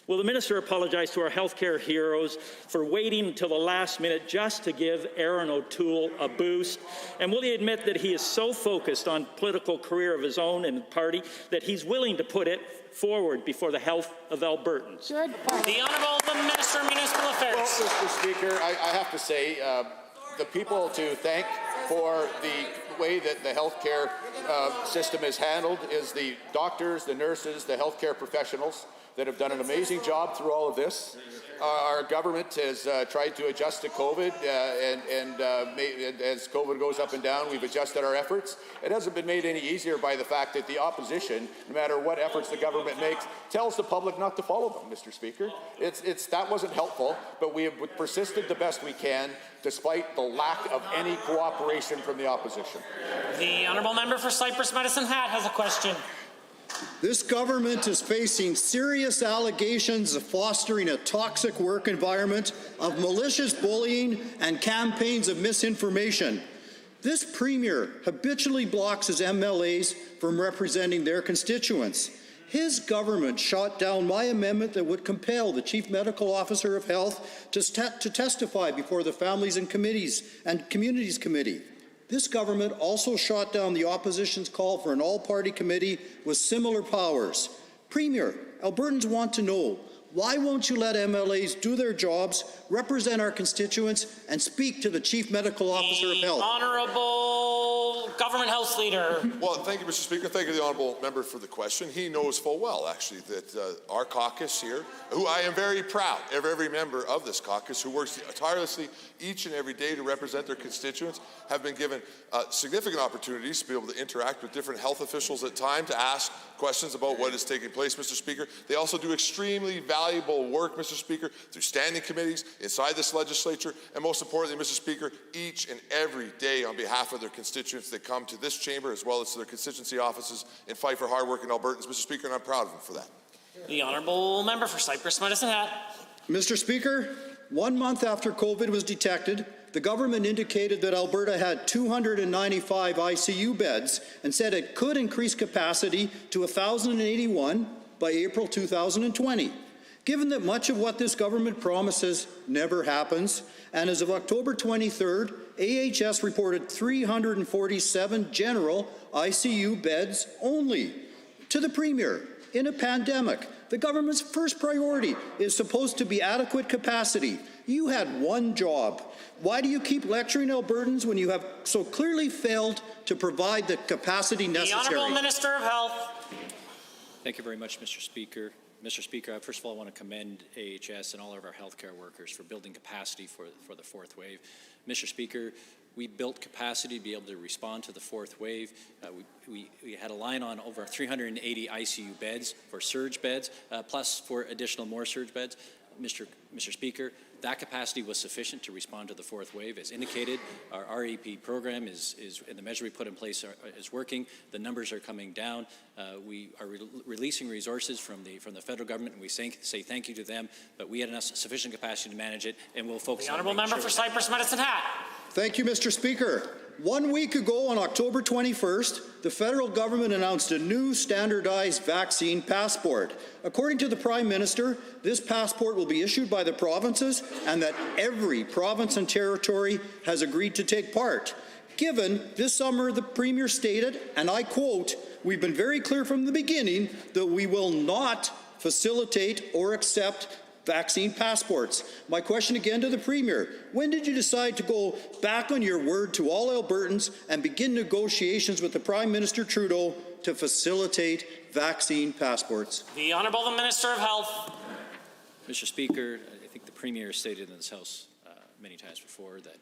Will the minister apologize to our healthcare heroes for waiting until the last minute just to give Aaron O'Toole a boost? And will he admit that he is so focused on political career of his own and party that he's willing to put it forward before the health of Albertans? The Honourable Minister of Municipal Affairs. Well, Mr. Speaker, I have to say, the people to thank for the way that the healthcare system is handled is the doctors, the nurses, the healthcare professionals that have done an amazing job through all of this. Our government has tried to adjust to COVID, and as COVID goes up and down, we've adjusted our efforts. It hasn't been made any easier by the fact that the opposition, no matter what efforts the government makes, tells the public not to follow them, Mr. Speaker. That wasn't helpful, but we have persisted the best we can, despite the lack of any cooperation from the opposition. The Honourable Member for Cypress Medicine Hat has a question. This government is facing serious allegations of fostering a toxic work environment, of malicious bullying, and campaigns of misinformation. This Premier habitually blocks his MLAs from representing their constituents. His government shot down my amendment that would compel the Chief Medical Officer of Health to testify before the Families and Communities Committee. This government also shot down the opposition's call for an all-party committee with similar powers. Premier, Albertans want to know, why won't you let MLAs do their jobs, represent our constituents, and speak to the Chief Medical Officer of Health? Honourable Government House Leader. Well, thank you, Mr. Speaker. Thank you, the Honourable Member, for the question. He knows full well, actually, that our caucus here, who I am very proud of every member of this caucus, who works tirelessly each and every day to represent their constituents, have been given significant opportunities to be able to interact with different health officials at time, to ask questions about what is taking place, Mr. Speaker. They also do extremely valuable work, Mr. Speaker, through standing committees inside this legislature, and most importantly, Mr. Speaker, each and every day on behalf of their constituents, they come to this chamber as well as to their constituency offices and fight for hard-working Albertans, Mr. Speaker, and I'm proud of them for that. The Honourable Member for Cypress Medicine Hat. Mr. Speaker, 1 month after COVID was detected, the government indicated that Alberta had 295 ICU beds and said it could increase capacity to 1,081 by April 2020. Given that much of what this government promises never happens, and as of October 23rd, AHS reported 347 general ICU beds only. To the Premier, in a pandemic, the government's first priority is supposed to be adequate capacity. You had one job. Why do you keep lecturing Albertans when you have so clearly failed to provide the capacity necessary? The Honourable Minister of Health. Thank you very much, Mr. Speaker. Mr. Speaker, first of all, I want to commend AHS and all of our healthcare workers for building capacity for the fourth wave. Mr. Speaker, we built capacity to be able to respond to the fourth wave. We had a line on over 380 ICU beds for surge beds, plus for additional more surge beds. Mr. Speaker, that capacity was sufficient to respond to the fourth wave. As indicated, our REP program is and the measure we put in place is working. The numbers are coming down. We are releasing resources from the federal government, and we say thank you to them. But we had enough sufficient capacity to manage it, and we'll focus. The Honourable Member for Cypress Medicine Hat. Thank you, Mr. Speaker. 1 week ago, on October 21st, the federal government announced a new standardized vaccine passport. According to the Prime Minister, this passport will be issued by the provinces and that every province and territory has agreed to take part. Given this summer, the Premier stated, and I quote, "We've been very clear from the beginning that we will not facilitate or accept vaccine passports." My question again to the Premier, when did you decide to go back on your word to all Albertans and begin negotiations with the Prime Minister Trudeau to facilitate vaccine passports? The Honourable Minister of Health. Mr. Speaker, I think the Premier stated in this House many times before that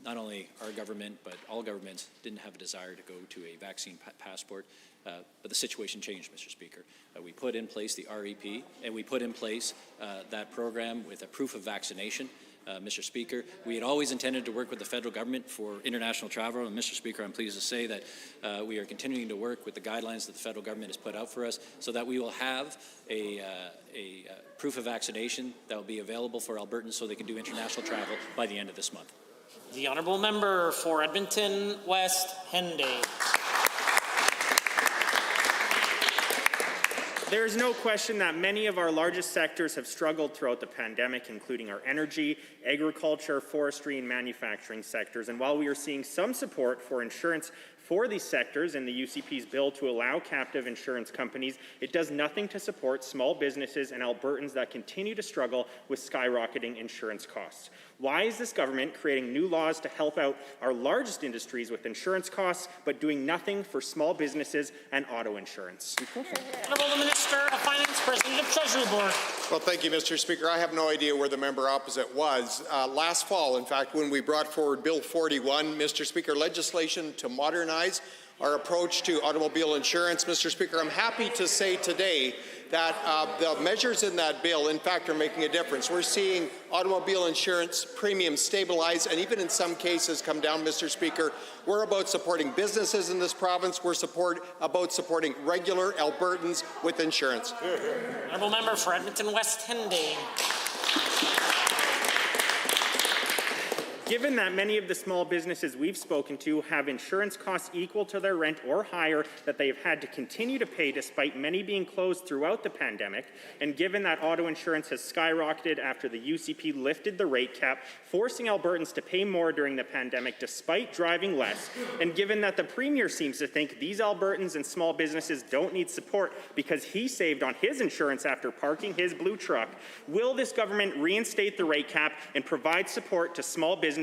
not only our government, but all governments didn't have a desire to go to a vaccine passport. But the situation changed, Mr. Speaker. We put in place the REP, and we put in place that program with a proof of vaccination. Mr. Speaker. We had always intended to work with the federal government for international travel, and Mr. Speaker, I'm pleased to say that we are continuing to work with the guidelines that the federal government has put out for us so that we will have a proof of vaccination that will be available for Albertans so they can do international travel by the end of this month. The honourable member for Edmonton West Henday. There is no question that many of our largest sectors have struggled throughout the pandemic, including our energy, agriculture, forestry, and manufacturing sectors. And while we are seeing some support for insurance for these sectors in the UCP's bill to allow captive insurance companies, it does nothing to support small businesses and Albertans that continue to struggle with skyrocketing insurance costs. Why is this government creating new laws to help out our largest industries with insurance costs, but doing nothing for small businesses and auto insurance? Honourable the Minister of Finance, President of Treasury Board. Well, thank you, Mr. Speaker. I have no idea where the member opposite was. Last fall, in fact, when we brought forward Bill 41, Mr. Speaker, legislation to modernize our approach to automobile insurance. Mr. Speaker, I'm happy to say today that the measures in that bill, in fact, are making a difference. We're seeing automobile insurance premiums stabilize and even in some cases come down, Mr. Speaker. We're about supporting businesses in this province. We're about supporting regular Albertans with insurance. Honourable member for Edmonton West Henday. Given that many of the small businesses we've spoken to have insurance costs equal to their rent or higher that they have had to continue to pay despite many being closed throughout the pandemic, and given that auto insurance has skyrocketed after the UCP lifted the rate cap, forcing Albertans to pay more during the pandemic despite driving less, and given that the Premier seems to think these Albertans and small businesses don't need support because he saved on his insurance after parking his blue truck, will this government reinstate the rate cap and provide support to small businesses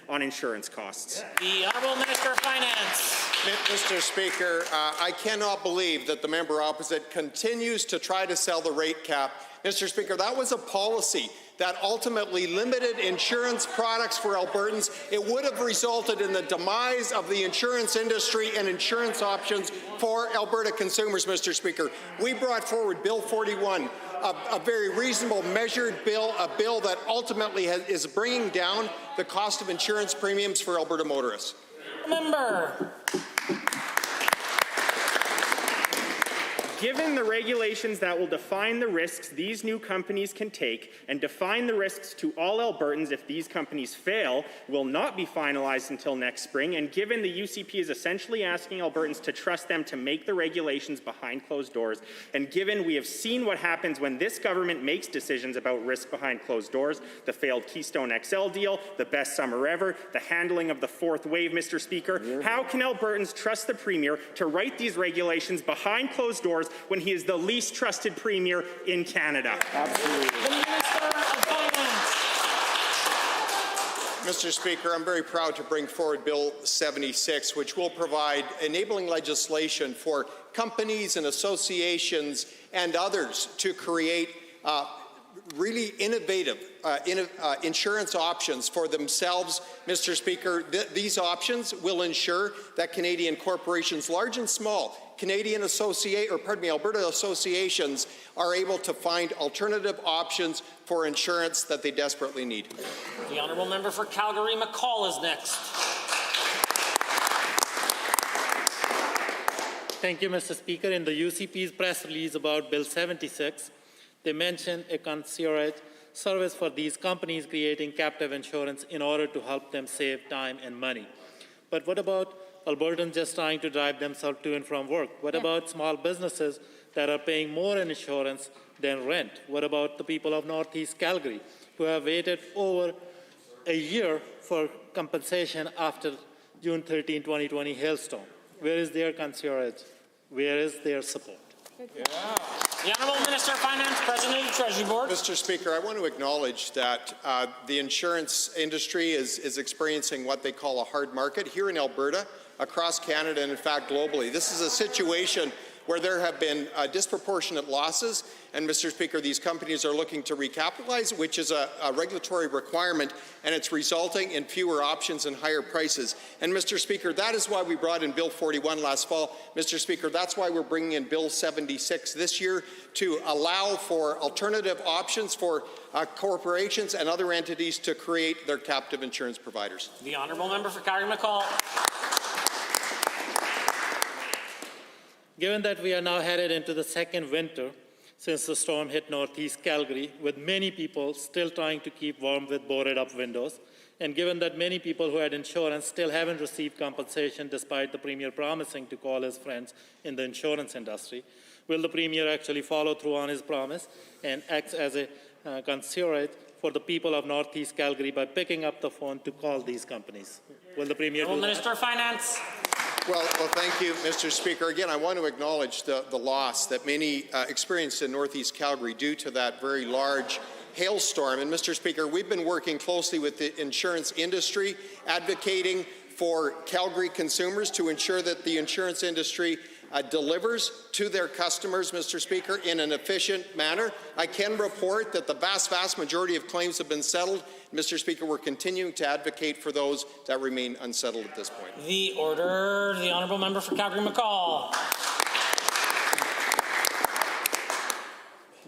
on insurance costs? The Honourable Minister of Finance. Mr. Speaker, I cannot believe that the member opposite continues to try to sell the rate cap. Mr. Speaker, that was a policy that ultimately limited insurance products for Albertans. It would have resulted in the demise of the insurance industry and insurance options for Alberta consumers, Mr. Speaker. We brought forward Bill 41, a very reasonable, measured bill, a bill that ultimately is bringing down the cost of insurance premiums for Alberta motorists. Member. Given the regulations that will define the risks these new companies can take and define the risks to all Albertans if these companies fail will not be finalized until next spring, and given the UCP is essentially asking Albertans to trust them to make the regulations behind closed doors, and given we have seen what happens when this government makes decisions about risk behind closed doors, the failed Keystone XL deal, the best summer ever, the handling of the fourth wave, Mr. Speaker, how can Albertans trust the Premier to write these regulations behind closed doors when he is the least trusted Premier in Canada? Absolutely. Mr. Speaker, I'm very proud to bring forward Bill 76, which will provide enabling legislation for companies and associations and others to create really innovative insurance options for themselves. Mr. Speaker, these options will ensure that Canadian corporations, large and small, Alberta associations are able to find alternative options for insurance that they desperately need. The honourable member for Calgary McCall is next. Thank you, Mr. Speaker. In the UCP's press release about Bill 76, they mentioned a concierge service for these companies creating captive insurance in order to help them save time and money. But what about Albertans just trying to drive themselves to and from work? What about small businesses that are paying more in insurance than rent? What about the people of Northeast Calgary who have waited over a year for compensation after June 13, 2020 hailstorm? Where is their concierge? Where is their support? The Honourable Minister of Finance, President of the Treasury Board. Mr. Speaker, I want to acknowledge that the insurance industry is experiencing what they call a hard market here in Alberta, across Canada, and in fact globally. This is a situation where there have been disproportionate losses. And, Mr. Speaker, these companies are looking to recapitalize, which is a regulatory requirement, and it's resulting in fewer options and higher prices. And, Mr. Speaker, that is why we brought in Bill 41 last fall. Mr. Speaker, that's why we're bringing in Bill 76 this year to allow for alternative options for corporations and other entities to create their captive insurance providers. The honourable member for Calgary-McCall. Given that we are now headed into the second winter since the storm hit northeast Calgary, with many people still trying to keep warm with boarded up windows, and given that many people who had insurance still haven't received compensation despite the Premier promising to call his friends in the insurance industry, will the Premier actually follow through on his promise and act as a considerate for the people of northeast Calgary by picking up the phone to call these companies? Will the Premier do that? Minister of Finance. Well, thank you, Mr. Speaker. Again, I want to acknowledge the loss that many experienced in northeast Calgary due to that very large hailstorm. And, Mr. Speaker, we've been working closely with the insurance industry, advocating for Calgary consumers to ensure that the insurance industry delivers to their customers, Mr. Speaker, in an efficient manner. I can report that the vast majority of claims have been settled. Mr. Speaker, we're continuing to advocate for those that remain unsettled at this point. The order, the honourable member for Calgary-McCall.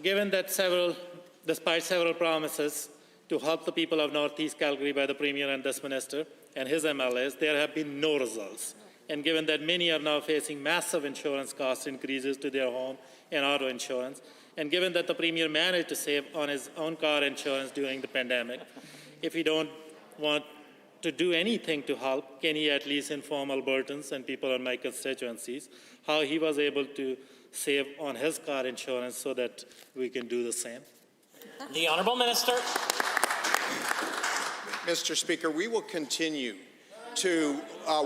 Given that despite several promises to help the people of northeast Calgary by the Premier and this Minister and his MLAs, there have been no results. And given that many are now facing massive insurance cost increases to their home and auto insurance, and given that the Premier managed to save on his own car insurance during the pandemic, if he don't want to do anything to help, can he at least inform Albertans and people in my constituencies how he was able to save on his car insurance so that we can do the same? The Honourable Minister. Mr. Speaker, we will continue to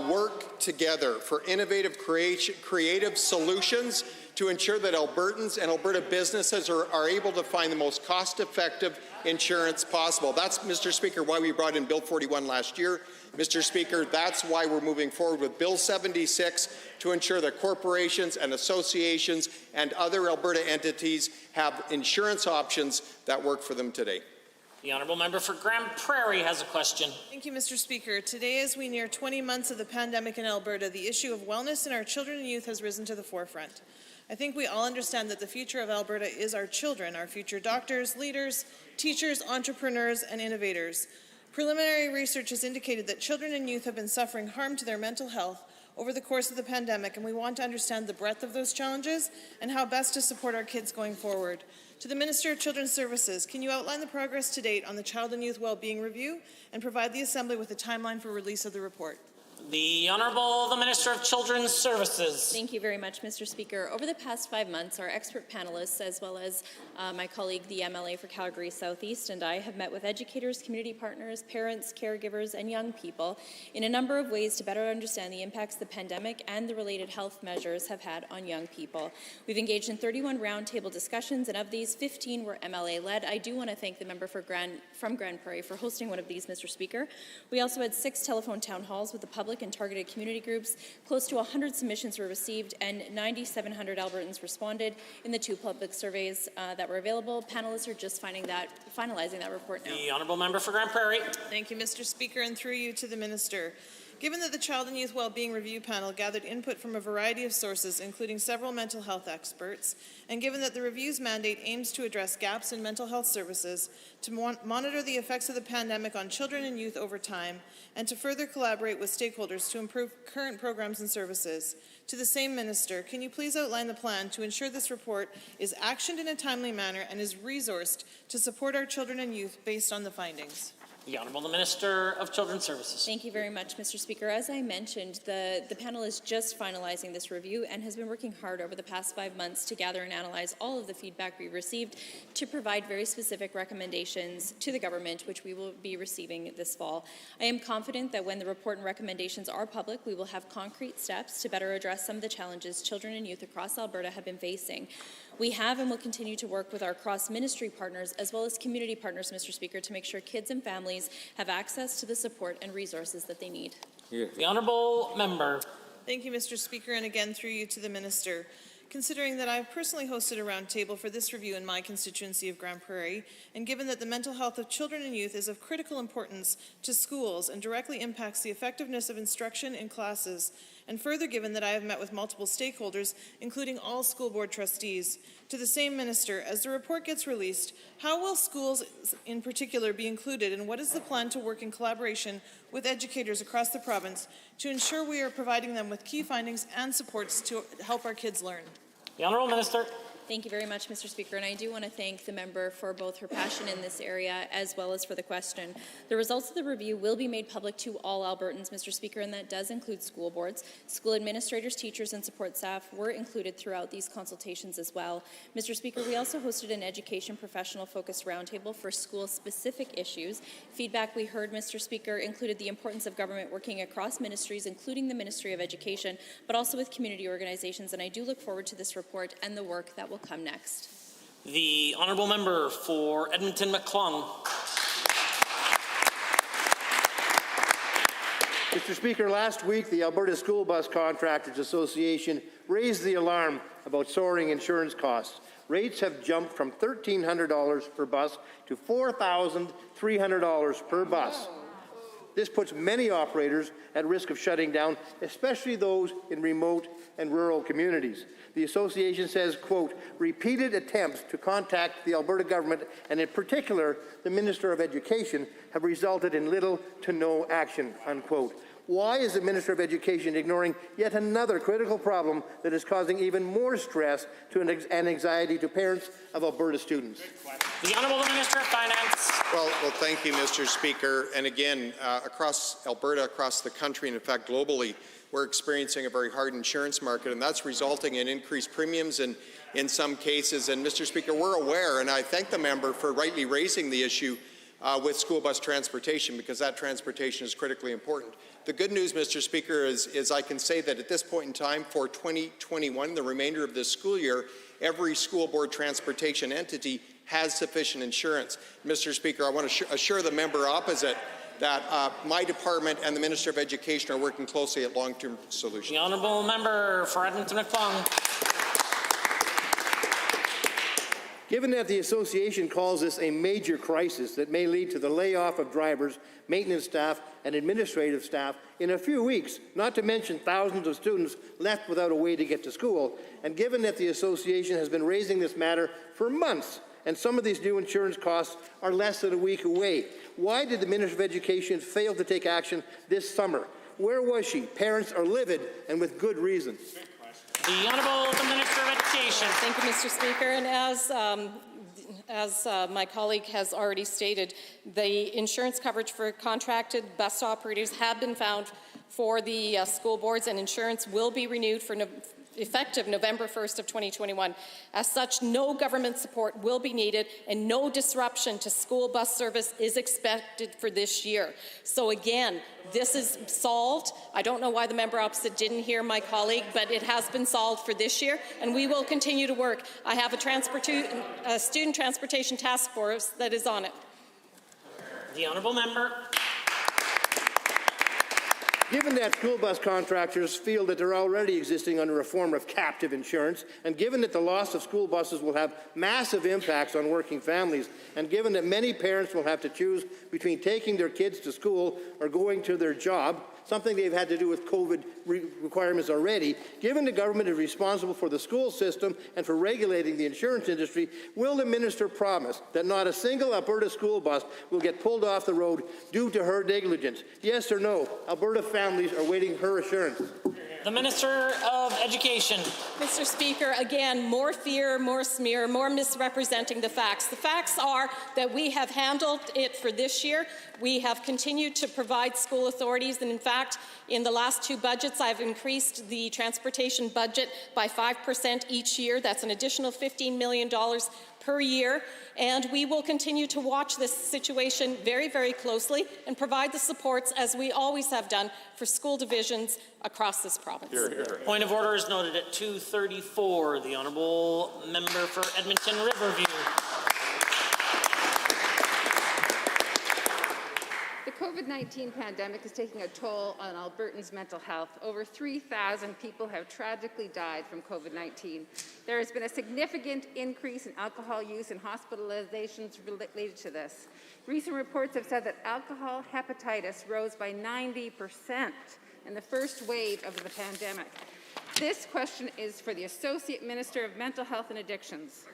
work together for innovative, creative solutions to ensure that Albertans and Alberta businesses are able to find the most cost-effective insurance possible. That's, Mr. Speaker, why we brought in Bill 41 last year. Mr. Speaker, that's why we're moving forward with Bill 76 to ensure that corporations and associations and other Alberta entities have insurance options that work for them today. The honourable member for Grand Prairie has a question. Thank you, Mr. Speaker. Today, as we near 20 months of the pandemic in Alberta, the issue of wellness in our children and youth has risen to the forefront. I think we all understand that the future of Alberta is our children, our future doctors, leaders, teachers, entrepreneurs, and innovators. Preliminary research has indicated that children and youth have been suffering harm to their mental health over the course of the pandemic, and we want to understand the breadth of those challenges and how best to support our kids going forward. To the Minister of Children's Services, can you outline the progress to date on the Child and Youth Wellbeing Review and provide the Assembly with a timeline for release of the report? The Honourable the Minister of Children's Services. Thank you very much, Mr. Speaker. Over the past 5 months, our expert panelists, as well as my colleague, the MLA for Calgary Southeast, and I have met with educators, community partners, parents, caregivers, and young people in a number of ways to better understand the impacts the pandemic and the related health measures have had on young people. We've engaged in 31 roundtable discussions, and of these, 15 were MLA-led. I do want to thank the member from Grand Prairie for hosting one of these, Mr. Speaker. We also had 6 telephone town halls with the public and targeted community groups. Close to 100 submissions were received and 9,700 Albertans responded in the 2 public surveys that were available. Panelists are just finalizing that report now. The honourable member for Grand Prairie. Thank you, Mr. Speaker, and through you to the Minister. Given that the Child and Youth Wellbeing Review Panel gathered input from a variety of sources, including several mental health experts, and given that the review's mandate aims to address gaps in mental health services, to monitor the effects of the pandemic on children and youth over time, and to further collaborate with stakeholders to improve current programs and services, to the same Minister, can you please outline the plan to ensure this report is actioned in a timely manner and is resourced to support our children and youth based on the findings? The Honourable the Minister of Children's Services. Thank you very much, Mr. Speaker. As I mentioned, the panel is just finalizing this review and has been working hard over the past 5 months to gather and analyze all of the feedback we received to provide very specific recommendations to the government, which we will be receiving this fall. I am confident that when the report and recommendations are public, we will have concrete steps to better address some of the challenges children and youth across Alberta have been facing. We have and will continue to work with our cross-ministry partners as well as community partners, Mr. Speaker, to make sure kids and families have access to the support and resources that they need. The honourable member. Thank you, Mr. Speaker, and again through you to the Minister. considering that I have personally hosted a roundtable for this review in my constituency of Grand Prairie, and given that the mental health of children and youth is of critical importance to schools and directly impacts the effectiveness of instruction in classes, and further given that I have met with multiple stakeholders, including all school board trustees, to the same minister, as the report gets released, how will schools in particular be included, and what is the plan to work in collaboration with educators across the province to ensure we are providing them with key findings and supports to help our kids learn? The Honourable Minister. Thank you very much, Mr. Speaker, and I do want to thank the member for both her passion in this area as well as for the question. The results of the review will be made public to all Albertans, Mr. Speaker, and that does include school boards. School administrators, teachers, and support staff were included throughout these consultations as well. Mr. Speaker, we also hosted an education professional-focused roundtable for school-specific issues. Feedback we heard, Mr. Speaker, included the importance of government working across ministries, including the Ministry of Education, but also with community organizations, and I do look forward to this report and the work that will come next. The Honourable Member for Edmonton McClung. Mr. Speaker, last week the Alberta School Bus Contractors Association raised the alarm about soaring insurance costs. Rates have jumped from $1,300 per bus to $4,300 per bus. This puts many operators at risk of shutting down, especially those in remote and rural communities. The association says, quote, repeated attempts to contact the Alberta government, and in particular the Minister of Education, have resulted in little to no action, unquote. Why is the Minister of Education ignoring yet another critical problem that is causing even more stress and anxiety to parents of Alberta students? The Honourable Minister of Finance. Well, thank you, Mr. Speaker. And again, across Alberta, across the country, and in fact globally, we're experiencing a very hard insurance market, and that's resulting in increased premiums in some cases. And Mr. Speaker, we're aware, and I thank the member for rightly raising the issue with school bus transportation, because that transportation is critically important. The good news, Mr. Speaker, is I can say that at this point in time for 2021, the remainder of this school year, every school board transportation entity has sufficient insurance. Mr. Speaker, I want to assure the member opposite that my department and the Minister of Education are working closely at long-term solutions. The Honourable Member for Edmonton McClung. Given that the association calls this a major crisis that may lead to the layoff of drivers, maintenance staff, and administrative staff in a few weeks, not to mention thousands of students left without a way to get to school, and given that the association has been raising this matter for months, and some of these new insurance costs are less than a week away, why did the Minister of Education fail to take action this summer? Where was she? Parents are livid, and with good reason. The Honourable Minister of Education. Thank you, Mr. Speaker. And as my colleague has already stated, the insurance coverage for contracted bus operators have been found for the school boards, and insurance will be renewed for effective November 1st of 2021. As such, no government support will be needed, and no disruption to school bus service is expected for this year. So again, this is solved. I don't know why the member opposite didn't hear my colleague, but it has been solved for this year, and we will continue to work. I have a student transportation task force that is on it. The Honourable Member. Given that school bus contractors feel that they're already existing under a form of captive insurance, and given that the loss of school buses will have massive impacts on working families, and given that many parents will have to choose between taking their kids to school or going to their job, something they've had to do with COVID requirements already, given the government is responsible for the school system and for regulating the insurance industry, will the minister promise that not a single Alberta school bus will get pulled off the road due to her negligence? Yes or no? Alberta families are waiting her assurance. The Minister of Education. Mr. Speaker, again, more fear, more smear, more misrepresenting the facts. The facts are that we have handled it for this year. We have continued to provide school authorities, and in fact, in the last two budgets, I've increased the transportation budget by 5% each year. That's an additional $15 million per year, and we will continue to watch this situation very, very closely and provide the supports, as we always have done, for school divisions across this province. Hear, hear. Point of order is noted at 2:34. The Honourable Member for Edmonton Riverview. The COVID-19 pandemic is taking a toll on Albertans' mental health. Over 3,000 people have tragically died from COVID-19. There has been a significant increase in alcohol use and hospitalizations related to this. Recent reports have said that alcohol hepatitis rose by 90% in the first wave of the pandemic. This question is for the Associate Minister of Mental Health and Addictions.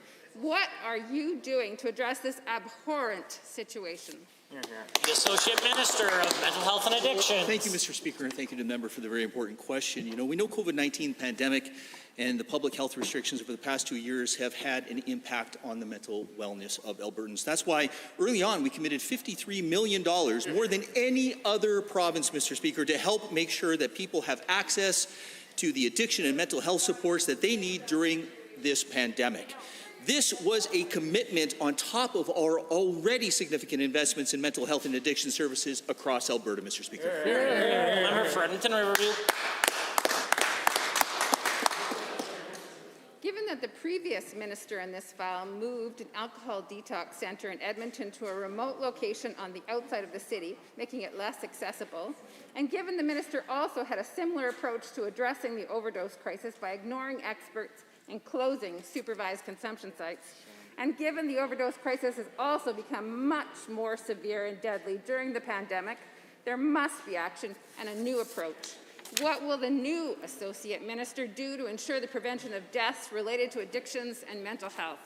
What are you doing to address this abhorrent situation? The Associate Minister of Mental Health and Addiction. Thank you, Mr. Speaker, and thank you to the member for the very important question. You know, we know COVID-19 pandemic and the public health restrictions over the past 2 years have had an impact on the mental wellness of Albertans. That's why early on we committed $53 million, more than any other province, Mr. Speaker, to help make sure that people have access to the addiction and mental health supports that they need during this pandemic. This was a commitment on top of our already significant investments in mental health and addiction services across Alberta, Mr. Speaker. Member for Edmonton Riverview. Given that the previous minister in this file moved an alcohol detox center in Edmonton to a remote location on the outside of the city, making it less accessible, and given the minister also had a similar approach to addressing the overdose crisis by ignoring experts and closing supervised consumption sites, and given the overdose crisis has also become much more severe and deadly during the pandemic, there must be action and a new approach. What will the new Associate Minister do to ensure the prevention of deaths related to addictions and mental health?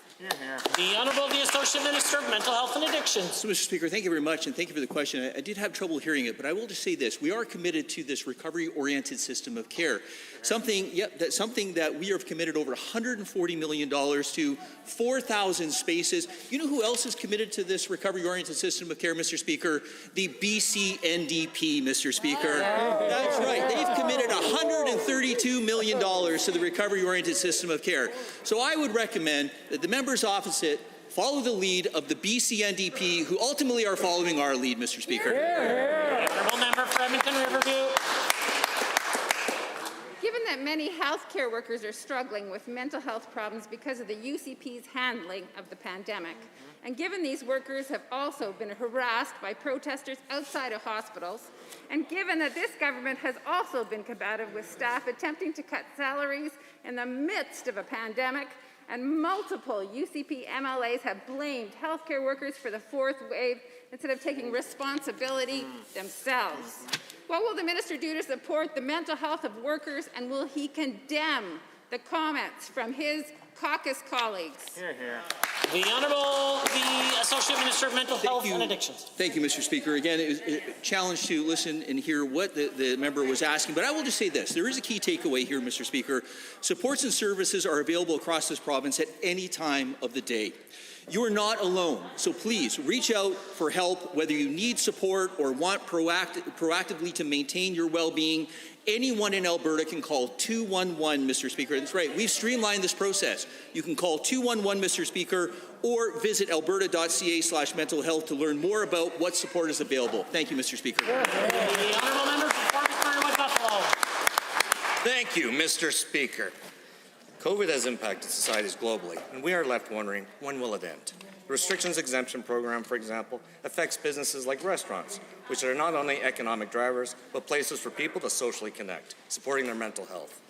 The Honourable the Associate Minister of Mental Health and Addictions. So, Mr. Speaker, thank you very much, and thank you for the question. I did have trouble hearing it, but I will just say this. We are committed to this recovery-oriented system of care, something that we have committed over $140 million to, 4,000 spaces. You know who else is committed to this recovery-oriented system of care, Mr. Speaker? The BC NDP, Mr. Speaker. That's right. They've committed $132 million to the recovery-oriented system of care. So I would recommend that the members opposite follow the lead of the BC NDP, who ultimately are following our lead, Mr. Speaker. Honourable member for Edmonton Riverview. Given that many healthcare workers are struggling with mental health problems because of the UCP's handling of the pandemic, and given these workers have also been harassed by protesters outside of hospitals, and given that this government has also been combative with staff attempting to cut salaries in the midst of a pandemic, and multiple UCP MLAs have blamed healthcare workers for the fourth wave instead of taking responsibility themselves. What will the minister do to support the mental health of workers, and will he condemn the comments from his caucus colleagues? The Honourable the Associate Minister of Mental Health and Addictions. Thank you, Mr. Speaker. Again, it was a challenge to listen and hear what the member was asking, but I will just say this. There is a key takeaway here, Mr. Speaker. Supports and services are available across this province at any time of the day. You are not alone, so please reach out for help, whether you need support or want proactively to maintain your well-being. Anyone in Alberta can call 211, Mr. Speaker. That's right, we've streamlined this process. You can call 211, Mr. Speaker, or visit alberta.ca/mental health to learn more about what support is available. Thank you, Mr. Speaker. The Honourable member for Fort McMurray, Buffalo. Thank you, Mr. Speaker. COVID has impacted societies globally, and we are left wondering, when will it end? The restrictions exemption program, for example, affects businesses like restaurants, which are not only economic drivers, but places for people to socially connect, supporting their mental health.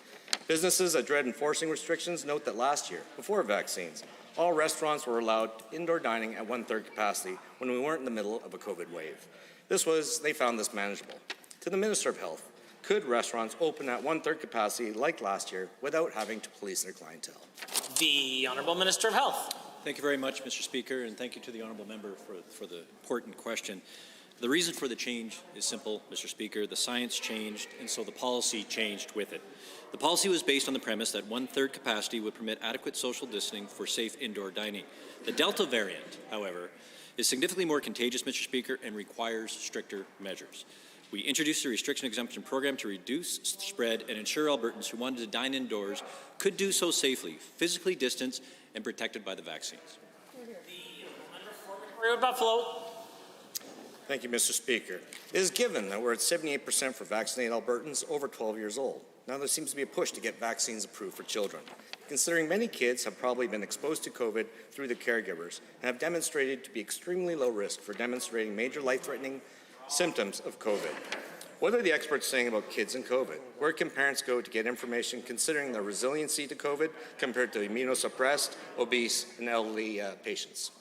Businesses that dread enforcing restrictions note that last year, before vaccines, all restaurants were allowed indoor dining at 1/3 capacity when we weren't in the middle of a COVID wave. They found this manageable. To the Minister of Health, could restaurants open at 1/3 capacity like last year without having to police their clientele? The Honourable Minister of Health. Thank you very much, Mr. Speaker, and thank you to the Honourable Member for the important question. The reason for the change is simple, Mr. Speaker. The science changed, and so the policy changed with it. The policy was based on the premise that 1/3 capacity would permit adequate social distancing for safe indoor dining. The Delta variant, however, is significantly more contagious, Mr. Speaker, and requires stricter measures. We introduced a restriction exemption program to reduce spread and ensure Albertans who wanted to dine indoors could do so safely, physically distanced, and protected by the vaccines. Buffalo. Thank you, Mr. Speaker. It is given that we're at 78% for vaccinated Albertans over 12 years old. Now there seems to be a push to get vaccines approved for children. Considering many kids have probably been exposed to COVID through their caregivers and have demonstrated to be extremely low risk for demonstrating major life-threatening Symptoms of COVID. What are the experts saying about kids and COVID? Where can parents go to get information considering their resiliency to COVID compared to immunosuppressed, obese, and elderly patients?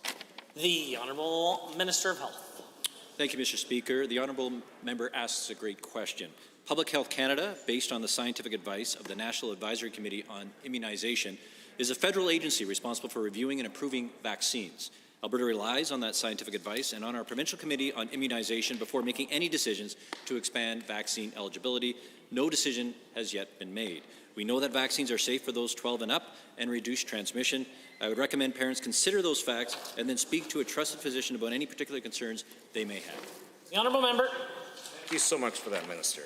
The Honourable Minister of Health. Thank you, Mr. Speaker. The honourable member asks a great question. Public Health Canada, based on the scientific advice of the National Advisory Committee on Immunization, is a federal agency responsible for reviewing and approving vaccines. Alberta relies on that scientific advice and on our Provincial Committee on Immunization before making any decisions to expand vaccine eligibility. No decision has yet been made. We know that vaccines are safe for those 12 and up and reduce transmission. I would recommend parents consider those facts and then speak to a trusted physician about any particular concerns they may have. The Honourable Member. Thank you so much for that, Minister.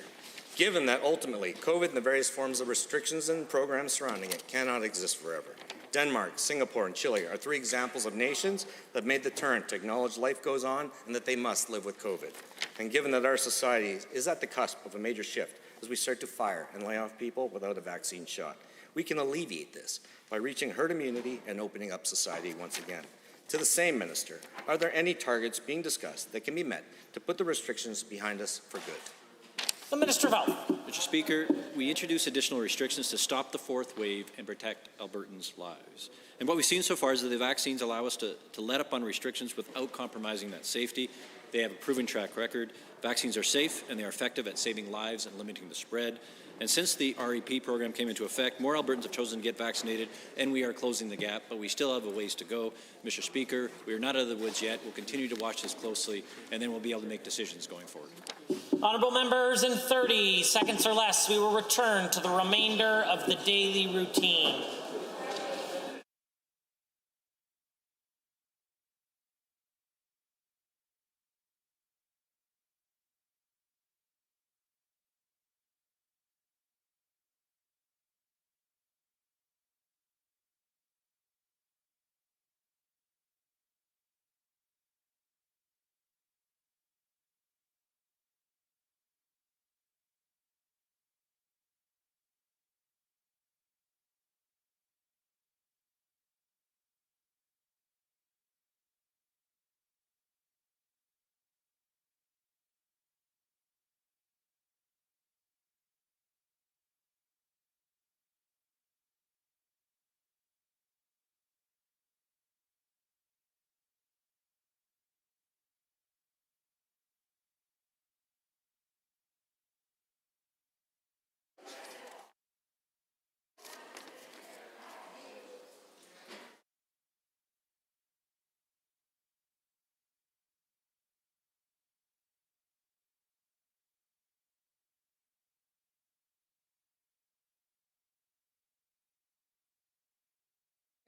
Given that ultimately COVID and the various forms of restrictions and programs surrounding it cannot exist forever. Denmark, Singapore, and Chile are 3 examples of nations that made the turn to acknowledge life goes on and that they must live with COVID. And given that our society is at the cusp of a major shift as we start to fire and lay off people without a vaccine shot, we can alleviate this by reaching herd immunity and opening up society once again. To the same minister, are there any targets being discussed that can be met to put the restrictions behind us for good? The Minister of Health. Mr. Speaker, we introduce additional restrictions to stop the 4th wave and protect Albertans' lives. And what we've seen so far is that the vaccines allow us to let up on restrictions without compromising that safety. They have a proven track record. Vaccines are safe and they are effective at saving lives and limiting the spread. And since the REP program came into effect, more Albertans have chosen to get vaccinated, and we are closing the gap, but we still have a ways to go. Mr. Speaker, we are not out of the woods yet. We'll continue to watch this closely, and then we'll be able to make decisions going forward. Honourable members, in 30 seconds or less, we will return to the remainder of the daily routine.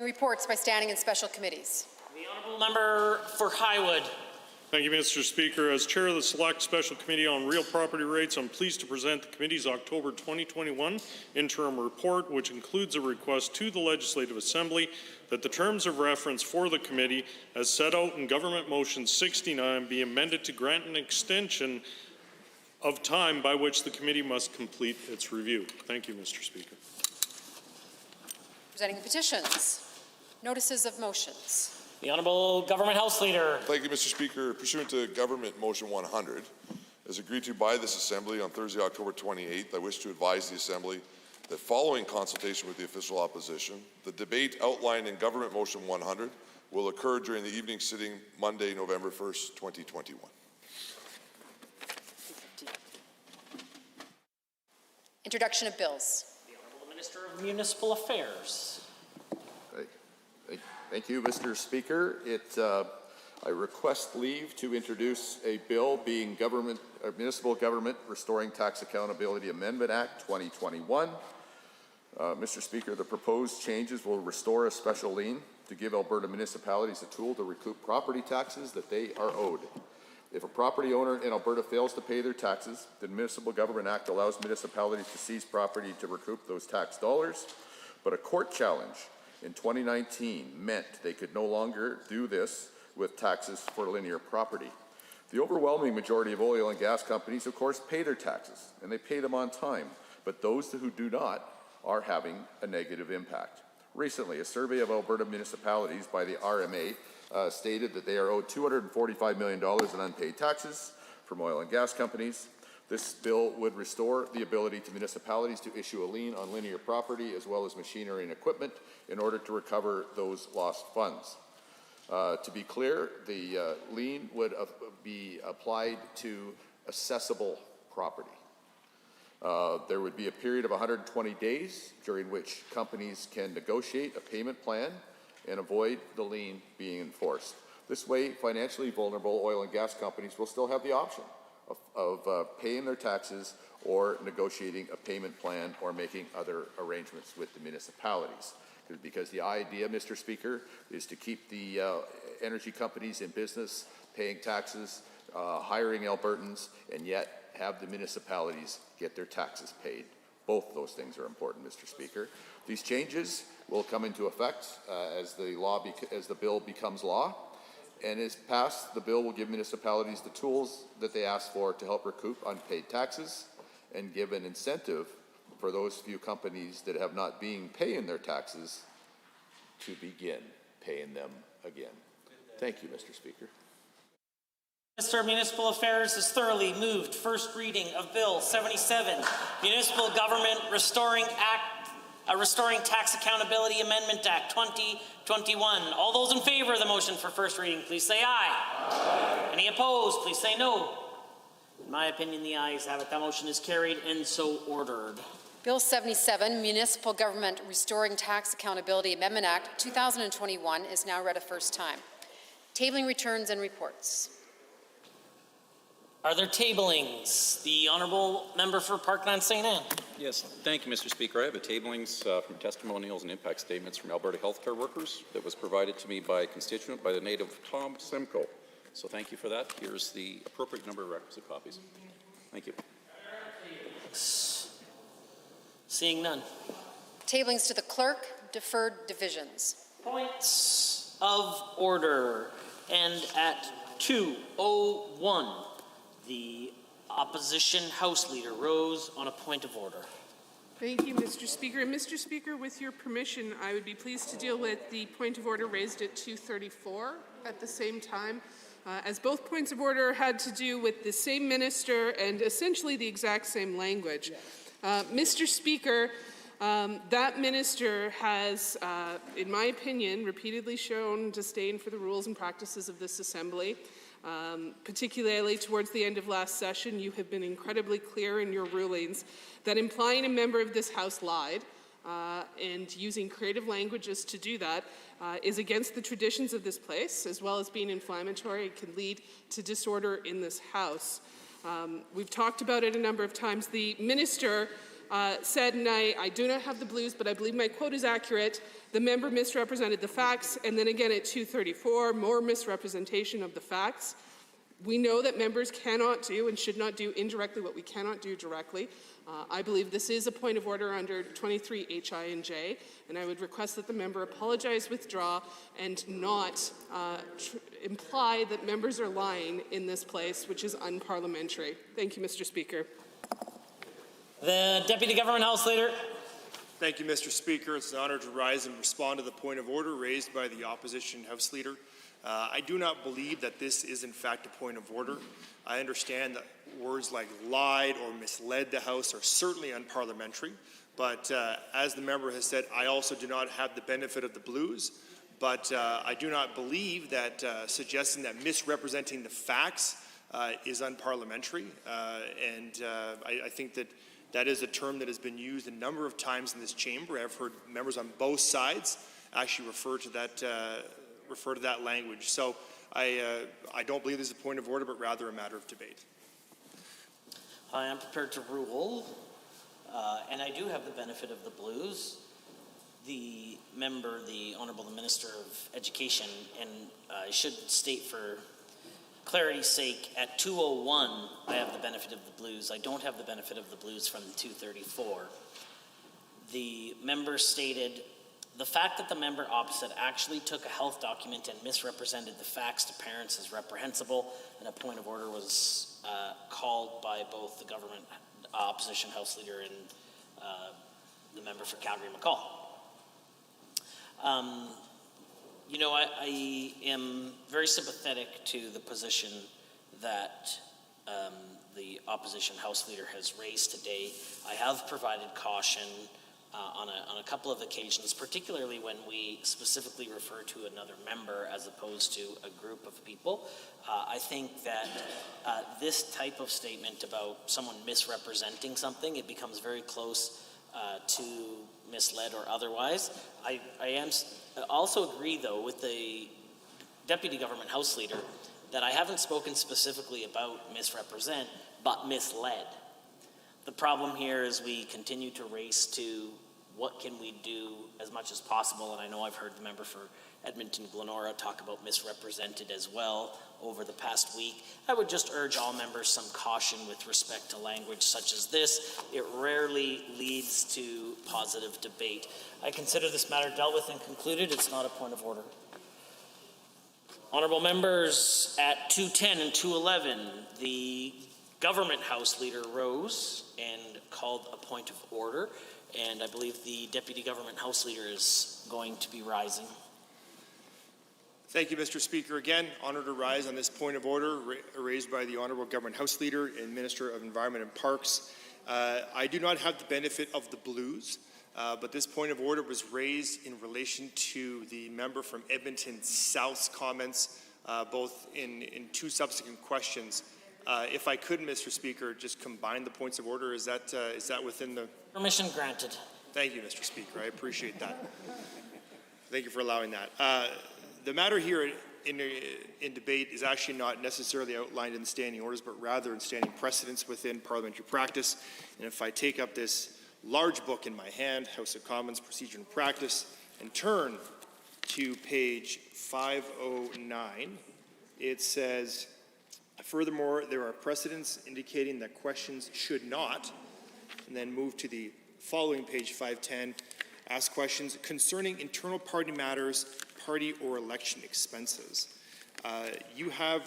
Reports by standing and special committees. The Honourable Member for Highwood. Thank you, Mr. Speaker. As Chair of the Select Special Committee on Real Property Rates, I'm pleased to present the committee's October 2021 interim report, which includes a request to the Legislative Assembly that the terms of reference for the committee, as set out in Government Motion 69, be amended to grant an extension of time by which the committee must complete its review. Thank you, Mr. Speaker. Presenting the petitions. Notices of motions. The Honourable Government House Leader. Thank you, Mr. Speaker. Pursuant to Government Motion 100, as agreed to by this Assembly on Thursday, October 28th, I wish to advise the Assembly that following consultation with the official opposition, the debate outlined in Government Motion 100 will occur during the evening sitting Monday, November 1st, 2021. Introduction of bills. The Honourable Minister of Municipal Affairs. Thank you, Mr. Speaker. I request leave to introduce a bill being Municipal Government Restoring Tax Accountability Amendment Act 2021. Mr. Speaker, the proposed changes will restore a special lien to give Alberta municipalities a tool to recoup property taxes that they are owed. If a property owner in Alberta fails to pay their taxes, the Municipal Government Act allows municipalities to seize property to recoup those tax dollars, but a court challenge in 2019 meant they could no longer do this with taxes for linear property. The overwhelming majority of oil and gas companies, of course, pay their taxes, and they pay them on time, but those who do not are having a negative impact. Recently, a survey of Alberta municipalities by the RMA stated that they are owed $245 million in unpaid taxes from oil and gas companies. This bill would restore the ability to municipalities to issue a lien on linear property as well as machinery and equipment in order to recover those lost funds. To be clear, the lien would be applied to assessable property. There would be a period of 120 days during which companies can negotiate a payment plan and avoid the lien being enforced. This way, financially vulnerable oil and gas companies will still have the option of paying their taxes or negotiating a payment plan or making other arrangements with the municipalities. Because the idea, Mr. Speaker, is to keep the energy companies in business, paying taxes, hiring Albertans, and yet have the municipalities get their taxes paid. Both those things are important, Mr. Speaker. These changes will come into effect as the bill becomes law. And as passed, the bill will give municipalities the tools that they ask for to help recoup unpaid taxes and give an incentive for those few companies that have not been paying their taxes to begin paying them again. Thank you, Mr. Speaker. Minister of Municipal Affairs has thoroughly moved first reading of Bill 77, Municipal Government Restoring Tax Accountability Amendment Act 2021. All those in favor of the motion for first reading, please say aye. Aye. Any opposed, please say no. In my opinion, the ayes have it. That motion is carried and so ordered. Bill 77, Municipal Government Restoring Tax Accountability Amendment Act 2021 is now read a first time. Tabling returns and reports. Are there tablings? The Honourable Member for Parkland St. Anne. Yes, thank you, Mr. Speaker. I have a tablings from testimonials and impact statements from Alberta healthcare workers that was provided to me by a constituent by the name of Tom Simcoe. So thank you for that. Here's the appropriate number of requisite copies. Thank you. Seeing none. Tablings to the clerk, deferred divisions. Points of order. And at 2:01, the opposition House Leader rose on a point of order. Thank you, Mr. Speaker. And Mr. Speaker, with your permission, I would be pleased to deal with the point of order raised at 2:34 at the same time, as both points of order had to do with the same minister and essentially the exact same language. Mr. Speaker, that minister has, in my opinion, repeatedly shown disdain for the rules and practices of this Assembly. Particularly towards the end of last session, you have been incredibly clear in your rulings that implying a member of this House lied and using creative languages to do that is against the traditions of this place, as well as being inflammatory. It can lead to disorder in this House. We've talked about it a number of times. The minister said, and I do not have the blues, but I believe my quote is accurate, the member misrepresented the facts, and then again at 2:34, more misrepresentation of the facts. We know that members cannot do and should not do indirectly what we cannot do directly. I believe this is a point of order under 23 HI and J, and I would request that the member apologize, withdraw, and not imply that members are lying in this place, which is unparliamentary. Thank you, Mr. Speaker. The Deputy Government House Leader. Thank you, Mr. Speaker. It's an honor to rise and respond to the point of order raised by the opposition House Leader. I do not believe that this is in fact a point of order. I understand that words like lied or misled the House are certainly unparliamentary, but as the member has said, I also do not have the benefit of the blues, but I do not believe that suggesting that misrepresenting the facts is unparliamentary, and I think that that is a term that has been used a number of times in this chamber. I've heard members on both sides actually refer to that language. So I don't believe this is a point of order, but rather a matter of debate. I am prepared to rule, and I do have the benefit of the blues. The member, the Honourable Minister of Education, and I should state for clarity's sake, at 2:01, I have the benefit of the blues. I don't have the benefit of the blues from 2:34. The member stated, the fact that the member opposite actually took a health document and misrepresented the facts to parents is reprehensible, and a point of order was called by both the government opposition House Leader and the member for Calgary-McCall. You know, I am very sympathetic to the position that the opposition House Leader has raised today. I have provided caution on a couple of occasions, particularly when we specifically refer to another member as opposed to a group of people. I think that this type of statement about someone misrepresenting something, it becomes very close to misled or otherwise. I also agree, though, with the Deputy Government House Leader that I haven't spoken specifically about misrepresent, but misled. The problem here is we continue to race to what can we do as much as possible, and I know I've heard the member for Edmonton Glenora talk about misrepresented as well over the past week. I would just urge all members some caution with respect to language such as this. It rarely leads to positive debate. I consider this matter dealt with and concluded. It's not a point of order. Honourable members, at 2:10 and 2:11, the Government House Leader rose and called a point of order, and I believe the Deputy Government House Leader is going to be rising. Thank you, Mr. Speaker. Again, honored to rise on this point of order raised by the Honourable Government House Leader and Minister of Environment and Parks. I do not have the benefit of the blues, but this point of order was raised in relation to the member from Edmonton South's comments, both in two subsequent questions. If I could, Mr. Speaker, just combine the points of order, is that within the... Permission granted. Thank you, Mr. Speaker. I appreciate that. Thank you for allowing that. The matter here in debate is actually not necessarily outlined in standing orders, but rather in standing precedents within parliamentary practice. And if I take up this large book in my hand, House of Commons Procedure and Practice, and turn to page 509, it says, furthermore, there are precedents indicating that questions should not, and then move to the following page 510, ask questions concerning internal party matters, party or election expenses. You have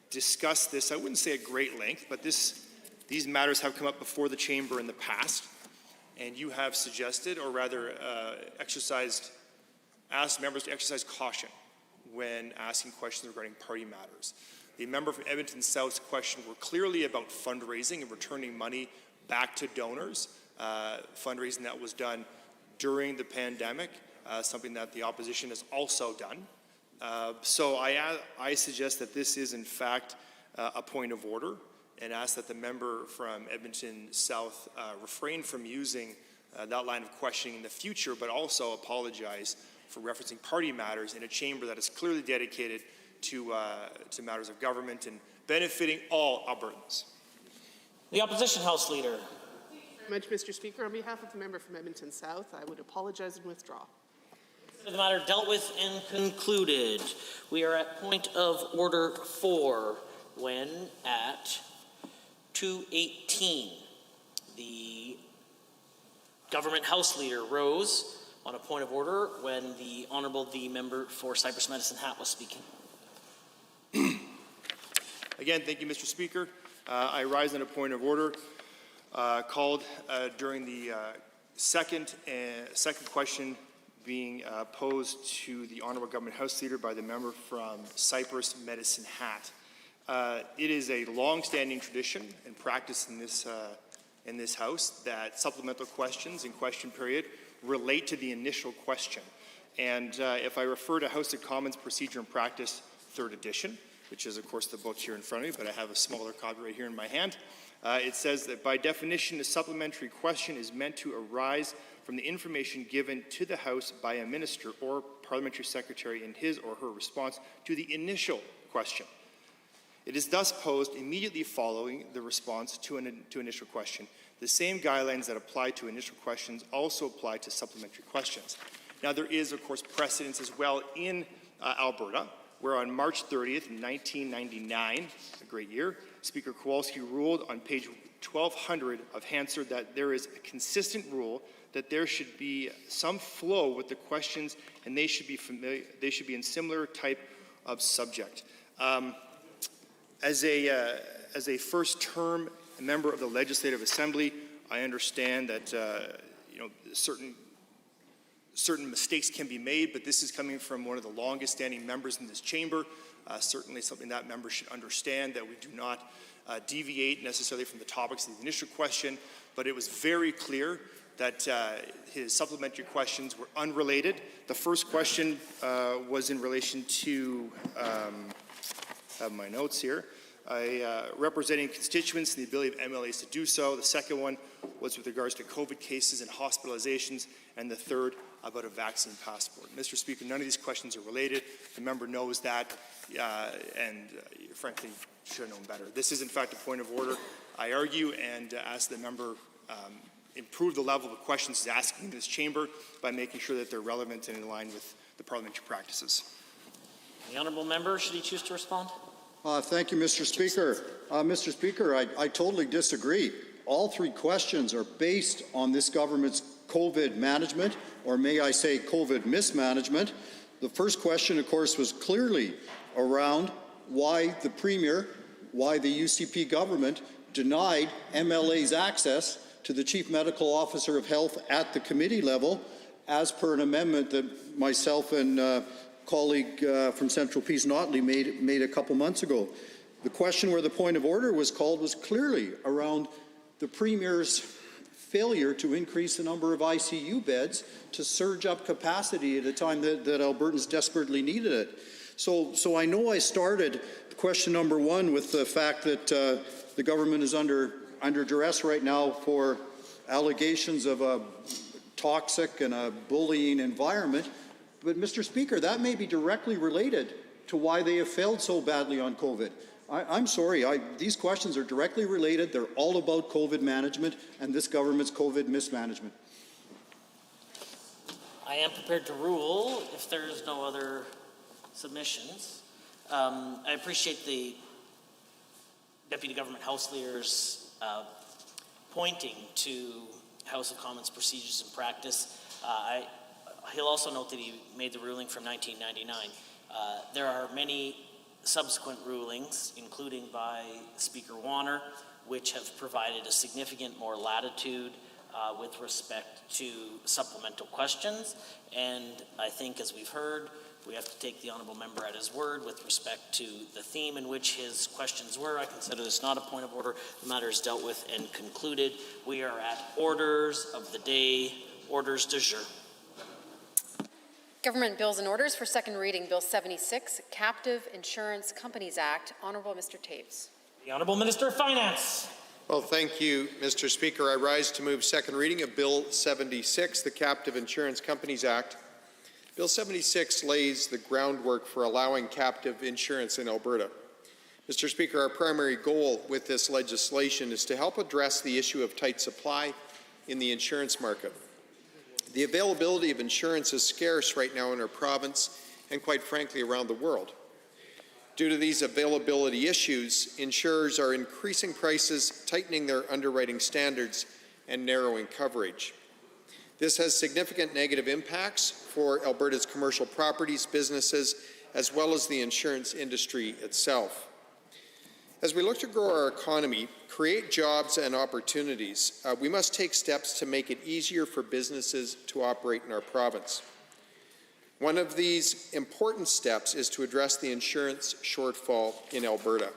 discussed this, I wouldn't say at great length, but these matters have come up before the chamber in the past, and you have suggested, or rather asked members to exercise caution when asking questions regarding party matters. The member from Edmonton South's questions were clearly about fundraising and returning money back to donors, fundraising that was done during the pandemic, something that the opposition has also done. So I suggest that this is in fact a point of order, and ask that the member from Edmonton South refrain from using that line of questioning in the future, but also apologize for referencing party matters in a chamber that is clearly dedicated to matters of government and benefiting all Albertans. The Opposition House Leader. Thank you very much, Mr. Speaker. On behalf of the member from Edmonton South, I would apologize and withdraw. The matter dealt with and concluded. We are at point of order 4 when at 2:18 the Government House Leader rose on a point of order when the Honourable member for Cypress Medicine Hat was speaking. Again, thank you, Mr. Speaker. I rise on a point of order called during the second question being posed to the Honourable Government House Leader by the member from Cypress Medicine Hat. It is a long-standing tradition and practice in this House that supplemental questions in question period relate to the initial question. And if I refer to House of Commons Procedure and Practice, 3rd edition, which is, of course, the book here in front of me, but I have a smaller copy right here in my hand, it says that by definition, a supplementary question is meant to arise from the information given to the House by a minister or parliamentary secretary in his or her response to the initial question. It is thus posed immediately following the response to initial question. The same guidelines that apply to initial questions also apply to supplementary questions. Now, there is, of course, precedence as well in Alberta, where on March 30th, 1999, a great year, Speaker Kowalski ruled on page 1200 of Hansard that there is a consistent rule that there should be some flow with the questions, and they should be in similar type of subject. As a first-term member of the Legislative Assembly, I understand that certain certain mistakes can be made, but this is coming from one of the longest standing members in this chamber. Certainly something that members should understand, that we do not deviate necessarily from the topics of the initial question, but it was very clear that his supplementary questions were unrelated. The first question was in relation to, I have my notes here, representing constituents and the ability of MLAs to do so. The second one was with regards to COVID cases and hospitalizations, and the third about a vaccine passport. Mr. Speaker, none of these questions are related. The member knows that, and frankly, should have known better. This is in fact a point of order. I argue and ask the member improve the level of questions he's asking in this chamber by making sure that they're relevant and in line with the parliamentary practices. The honourable member, should he choose to respond? Thank you, Mr. Speaker. Mr. Speaker, I totally disagree. All three questions are based on this government's COVID management, or may I say COVID mismanagement. The first question, of course, was clearly around why the Premier, why the UCP government denied MLAs access to the Chief Medical Officer of Health at the committee level, as per an amendment that myself and colleague from Central Peace Notley made a couple months ago. The question where the point of order was called was clearly around the Premier's failure to increase the number of ICU beds to surge up capacity at a time that Albertans desperately needed it. So I know I started question number one with the fact that the government is under duress right now for allegations of a toxic and a bullying environment. But, Mr. Speaker, that may be directly related to why they have failed so badly on COVID. I'm sorry, these questions are directly related. They're all about COVID management and this government's COVID mismanagement. I am prepared to rule if there's no other submissions. I appreciate the Deputy Government House Leader's pointing to House of Commons procedures and practice. He'll also note that he made the ruling from 1999. There are many subsequent rulings, including by Speaker Wanner, which have provided a significant more latitude with respect to supplemental questions. And I think, as we've heard, we have to take the honourable member at his word with respect to the theme in which his questions were. I consider this not a point of order. The matter is dealt with and concluded. We are at orders of the day, orders du jour. Government Bills and Orders for second reading. Bill 76, Captive Insurance Companies Act. Honourable Mr. Taves. The Honourable Minister of Finance. Well, thank you, Mr. Speaker. I rise to move second reading of Bill 76, the Captive Insurance Companies Act. Bill 76 lays the groundwork for allowing captive insurance in Alberta. Mr. Speaker, our primary goal with this legislation is to help address the issue of tight supply in the insurance market. The availability of insurance is scarce right now in our province and, quite frankly, around the world. Due to these availability issues, insurers are increasing prices, tightening their underwriting standards, and narrowing coverage. This has significant negative impacts for Alberta's commercial properties, businesses, as well as the insurance industry itself. As we look to grow our economy, create jobs and opportunities, we must take steps to make it easier for businesses to operate in our province. One of these important steps is to address the insurance shortfall in Alberta.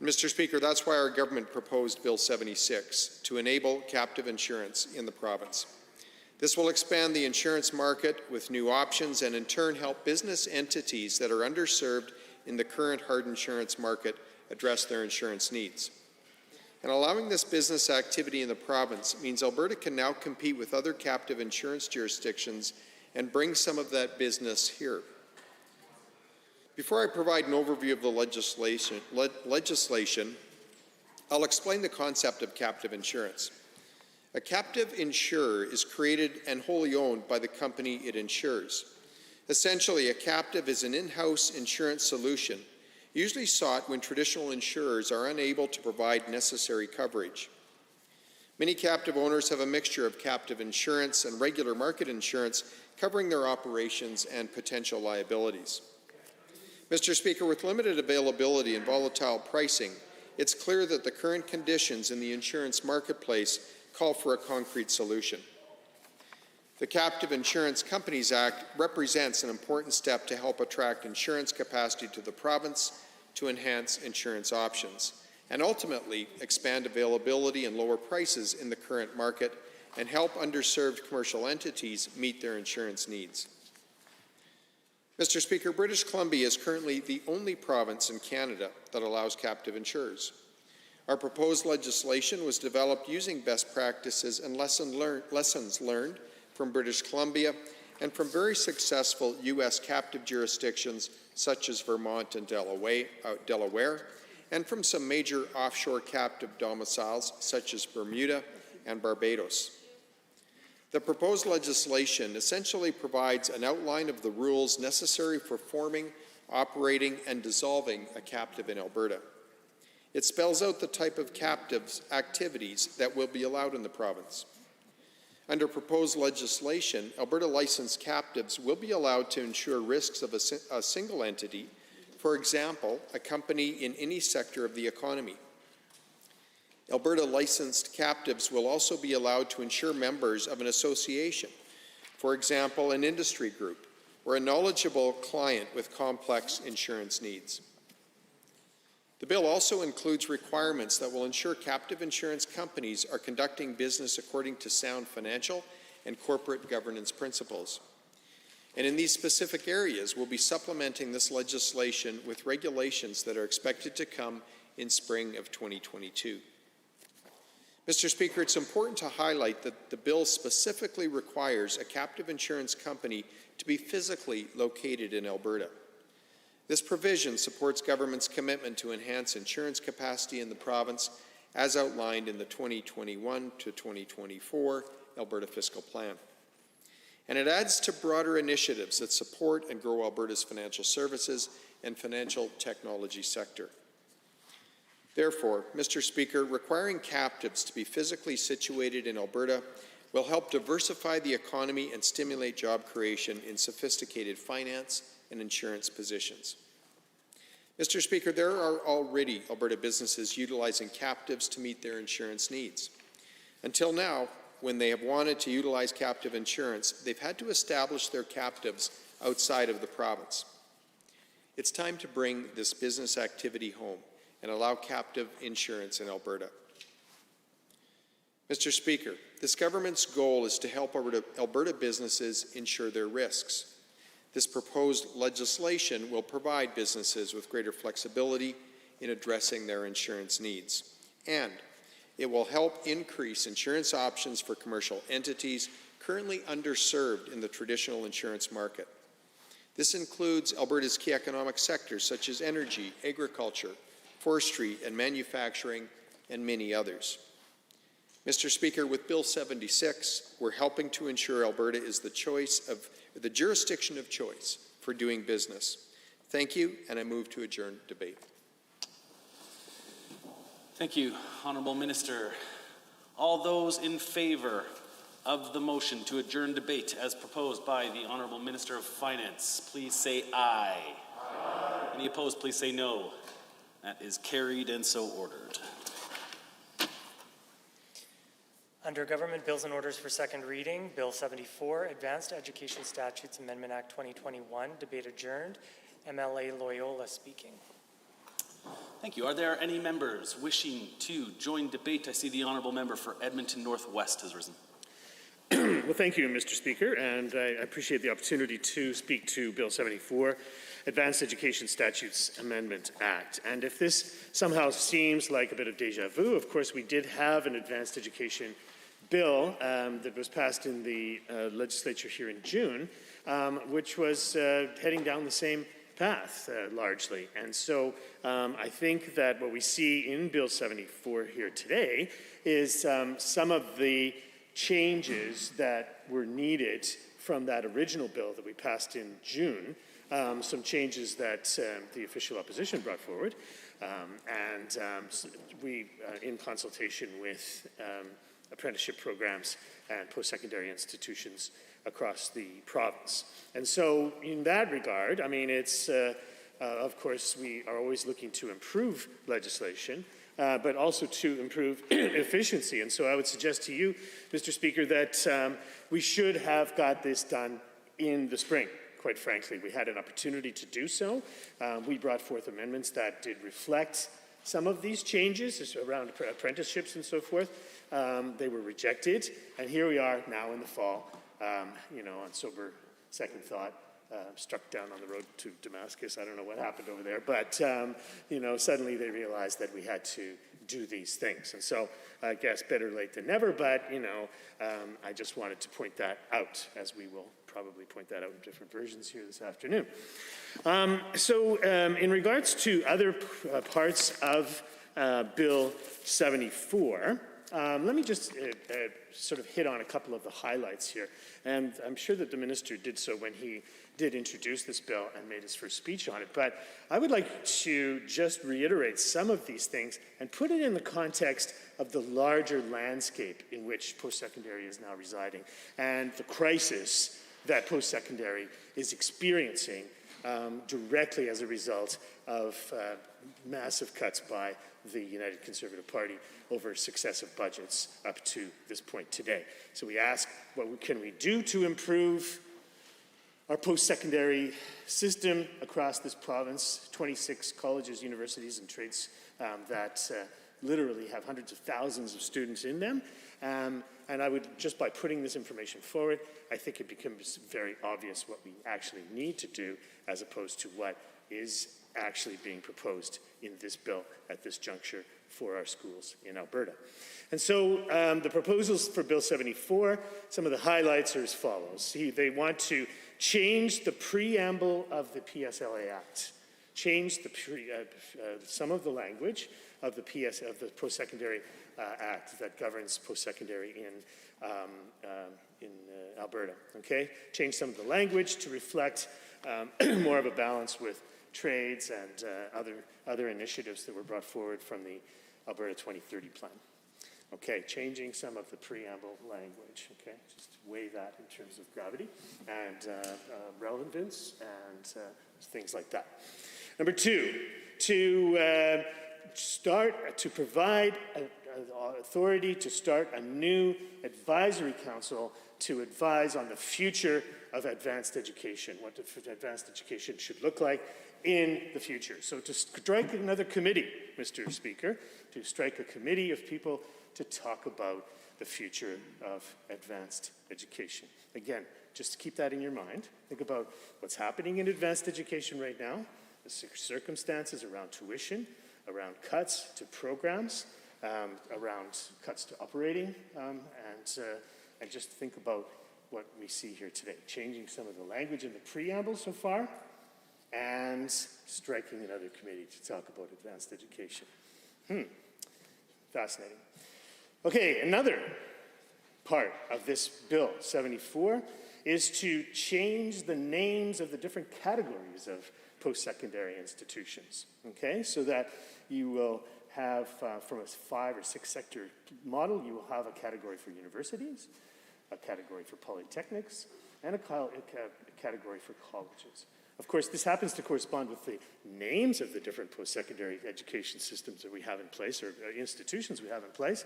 Mr. Speaker, that's why our government proposed Bill 76, to enable captive insurance in the province. This will expand the insurance market with new options and in turn help business entities that are underserved in the current hard insurance market address their insurance needs. And allowing this business activity in the province means Alberta can now compete with other captive insurance jurisdictions and bring some of that business here. Before I provide an overview of the legislation, I'll explain the concept of captive insurance. A captive insurer is created and wholly owned by the company it insures. Essentially, a captive is an in-house insurance solution, usually sought when traditional insurers are unable to provide necessary coverage. Many captive owners have a mixture of captive insurance and regular market insurance covering their operations and potential liabilities. Mr. Speaker, with limited availability and volatile pricing, it's clear that the current conditions in the insurance marketplace call for a concrete solution. The Captive Insurance Companies Act represents an important step to help attract insurance capacity to the province to enhance insurance options and ultimately expand availability and lower prices in the current market and help underserved commercial entities meet their insurance needs. Mr. Speaker, British Columbia is currently the only province in Canada that allows captive insurers. Our proposed legislation was developed using best practices and lessons learned from British Columbia and from very successful U.S. captive jurisdictions such as Vermont and Delaware, and from some major offshore captive domiciles such as Bermuda and Barbados. The proposed legislation essentially provides an outline of the rules necessary for forming, operating, and dissolving a captive in Alberta. It spells out the type of captives activities that will be allowed in the province. Under proposed legislation, Alberta licensed captives will be allowed to insure risks of a single entity, for example, a company in any sector of the economy. Alberta licensed captives will also be allowed to insure members of an association, for example, an industry group or a knowledgeable client with complex insurance needs. The bill also includes requirements that will ensure captive insurance companies are conducting business according to sound financial and corporate governance principles. And in these specific areas, we'll be supplementing this legislation with regulations that are expected to come in spring of 2022. Mr. Speaker, it's important to highlight that the bill specifically requires a captive insurance company to be physically located in Alberta. This provision supports government's commitment to enhance insurance capacity in the province as outlined in the 2021 to 2024 Alberta Fiscal Plan. And it adds to broader initiatives that support and grow Alberta's financial services and financial technology sector. Therefore, Mr. Speaker, requiring captives to be physically situated in Alberta will help diversify the economy and stimulate job creation in sophisticated finance and insurance positions. Mr. Speaker, there are already Alberta businesses utilizing captives to meet their insurance needs. Until now, when they have wanted to utilize captive insurance, they've had to establish their captives outside of the province. It's time to bring this business activity home and allow captive insurance in Alberta. Mr. Speaker, this government's goal is to help Alberta businesses insure their risks. This proposed legislation will provide businesses with greater flexibility in addressing their insurance needs, and it will help increase insurance options for commercial entities currently underserved in the traditional insurance market. This includes Alberta's key economic sectors such as energy, agriculture, forestry and manufacturing, and many others. Mr. Speaker, with Bill 76, we're helping to ensure Alberta is the jurisdiction of choice for doing business. Thank you, and I move to adjourn debate. Thank you, Honourable Minister. All those in favour of the motion to adjourn debate as proposed by the Honourable Minister of Finance, please say aye. Aye. Any opposed, please say no. That is carried and so ordered. Under Government Bills and Orders for second reading, Bill 74, Advanced Education Statutes Amendment Act 2021, debate adjourned. MLA Loyola speaking. Thank you. Are there any members wishing to join debate? I see the Honourable Member for Edmonton Northwest has risen. Well, thank you, Mr. Speaker, and I appreciate the opportunity to speak to Bill 74, Advanced Education Statutes Amendment Act. And if this somehow seems like a bit of deja vu, of course, we did have an advanced education bill that was passed in the legislature here in June, which was heading down the same path, largely. And so I think that what we see in Bill 74 here today is some of the changes that were needed from that original bill that we passed in June, some changes that the official opposition brought forward, and we, in consultation with apprenticeship programs and post-secondary institutions across the province. And so in that regard, I mean, it's, of course, we are always looking to improve legislation, but also to improve efficiency. And so I would suggest to you, Mr. Speaker, that we should have got this done in the spring. Quite frankly, we had an opportunity to do so. We brought forth amendments that did reflect some of these changes around apprenticeships and so forth. They were rejected, and here we are now in the fall, on sober second thought, struck down on the road to Damascus. I don't know what happened over there, but, suddenly they realized that we had to do these things. And so I guess better late than never, but, I just wanted to point that out, as we will probably point that out in different versions here this afternoon. In regards to other parts of Bill 74, let me just sort of hit on a couple of the highlights here. And I'm sure that the minister did so when he did introduce this bill and made his first speech on it. But I would like to just reiterate some of these things and put it in the context of the larger landscape in which post-secondary is now residing and the crisis that post-secondary is experiencing directly as a result of massive cuts by the United Conservative Party over successive budgets up to this point today. So we ask, what can we do to improve our post-secondary system across this province? 26 colleges, universities, and trades that literally have hundreds of thousands of students in them. And I would, just by putting this information forward, I think it becomes very obvious what we actually need to do as opposed to what is actually being proposed in this bill at this juncture for our schools in Alberta. And so the proposals for Bill 74, some of the highlights are as follows. They want to change the preamble of the PSLA Act, change the some of the language of the Post-Secondary Act that governs post-secondary in Alberta. Okay, change some of the language to reflect more of a balance with trades and other initiatives that were brought forward from the Alberta 2030 plan. Okay, changing some of the preamble language. Okay, just weigh that in terms of gravity and relevance and things like that. Number two, to provide authority to start a new advisory council to advise on the future of advanced education, what advanced education should look like in the future. So to strike another committee, Mr. Speaker, to strike a committee of people to talk about the future of advanced education. Again, just keep that in your mind. Think about what's happening in advanced education right now, the circumstances around tuition, around cuts to programs, around cuts to operating, and just think about what we see here today, changing some of the language in the preamble so far, and striking another committee to talk about advanced education. Fascinating. Okay, another part of this Bill 74 is to change the names of the different categories of post-secondary institutions, okay? So that you will have, from a 5 or 6 sector model, you will have a category for universities, a category for polytechnics, and a category for colleges. Of course, this happens to correspond with the names of the different post-secondary education systems that we have in place, or institutions we have in place.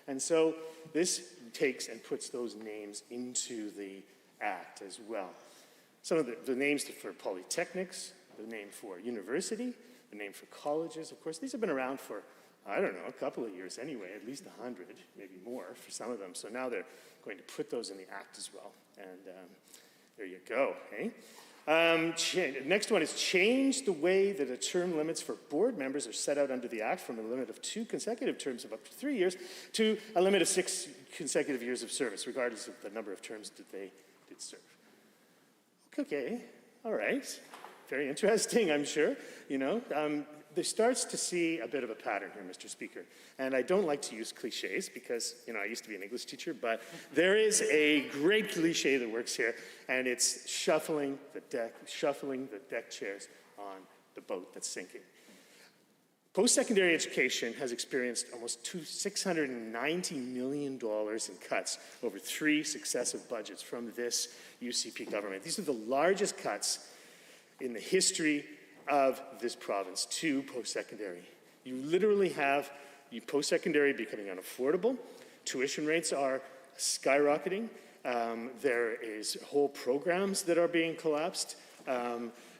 And so this takes and puts those names into the Act as well. Some of the names for polytechnics, the name for university, the name for colleges. Of course, these have been around for, I don't know, a couple of years anyway, at least 100, maybe more for some of them. So now they're going to put those in the Act as well. And there you go, eh? Next one is change the way that the term limits for board members are set out under the Act from a limit of 2 consecutive terms of up to 3 years to a limit of 6 consecutive years of service, regardless of the number of terms that they did serve. Okay, all right. Very interesting, I'm sure. There starts to see a bit of a pattern here, Mr. Speaker. And I don't like to use cliches because, I used to be an English teacher, but there is a great cliche that works here, and it's shuffling the deck chairs on the boat that's sinking. Post-secondary education has experienced almost $690 million in cuts over 3 successive budgets from this UCP government. These are the largest cuts in the history of this province to post-secondary. You literally have post-secondary becoming unaffordable. Tuition rates are skyrocketing. There is whole programs that are being collapsed.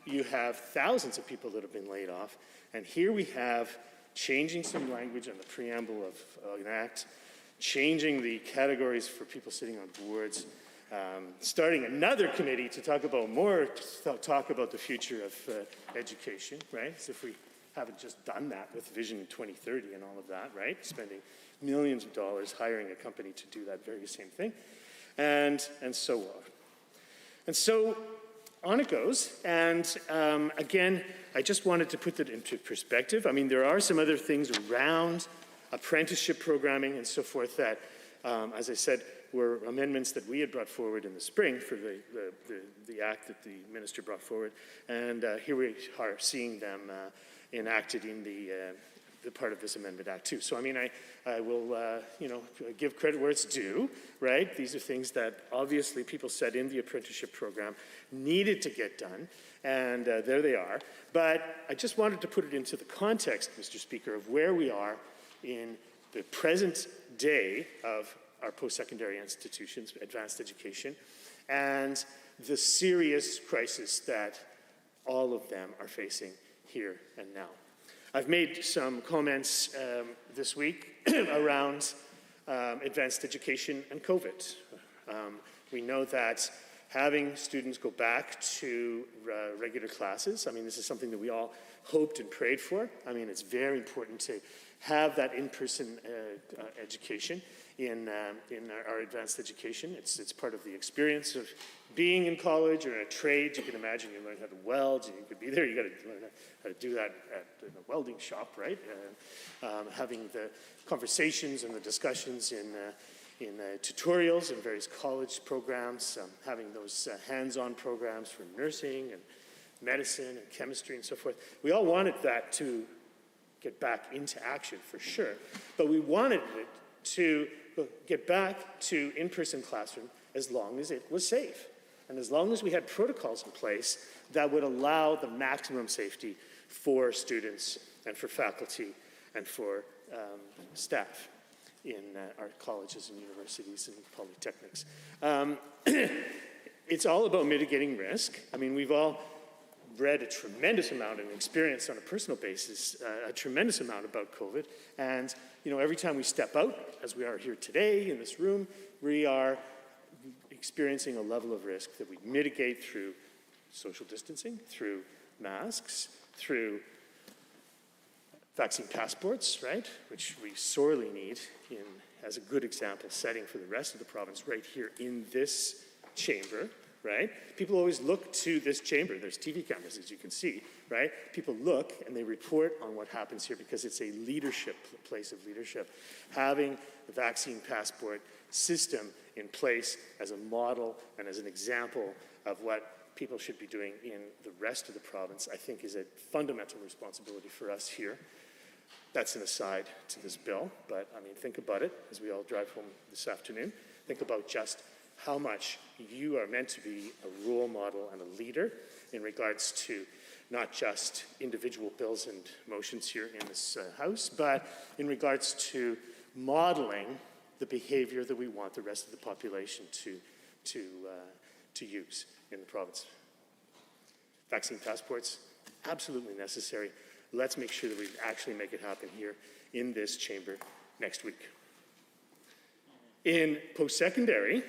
You have thousands of people that have been laid off. And here we have changing some language on the preamble of an act, changing the categories for people sitting on boards, starting another committee to talk about the future of education, right? As if we haven't just done that with Vision 2030 and all of that, right? Spending millions of dollars hiring a company to do that very same thing, and so on. And so on it goes, and again, I just wanted to put that into perspective. I mean, there are some other things around apprenticeship programming and so forth that, as I said, were amendments that we had brought forward in the spring for the act that the minister brought forward, and here we are seeing them enacted in the part of this Amendment Act too. So I mean, I will give credit where it's due, right? These are things that obviously people said in the apprenticeship program needed to get done, and there they are. But I just wanted to put it into the context, Mr. Speaker, of where we are in the present day of our post-secondary institutions, advanced education, and the serious crisis that all of them are facing here and now. I've made some comments this week around advanced education and COVID. We know that having students go back to regular classes, I mean, this is something that we all hoped and prayed for. I mean, it's very important to have that in-person education in our advanced education. It's part of the experience of being in college or in a trade. You can imagine you learn how to weld, and you could be there. You got to learn how to do that in a welding shop, right? Having the conversations and the discussions in tutorials in various college programs, having those hands-on programs for nursing and medicine and chemistry and so forth. We all wanted that to get back into action for sure, but we wanted it to get back to in-person classroom as long as it was safe and as long as we had protocols in place that would allow the maximum safety for students and for faculty and for staff in our colleges and universities and polytechnics. It's all about mitigating risk. I mean, we've all read a tremendous amount and experienced on a personal basis a tremendous amount about COVID. And, every time we step out, as we are here today in this room, we are experiencing a level of risk that we mitigate through social distancing, through masks, through vaccine passports, right, which we sorely need as a good example setting for the rest of the province right here in this chamber, right? People always look to this chamber. There's TV cameras, as you can see, right? People look and they report on what happens here because it's a place of leadership. Having the vaccine passport system in place as a model and as an example of what people should be doing in the rest of the province, I think is a fundamental responsibility for us here. That's an aside to this bill, but I mean, think about it as we all drive home this afternoon. Think about just how much you are meant to be a role model and a leader in regards to not just individual bills and motions here in this House, but in regards to modeling the behavior that we want the rest of the population to use in the province. Vaccine passports, absolutely necessary. Let's make sure that we actually make it happen here in this chamber next week. In post-secondary,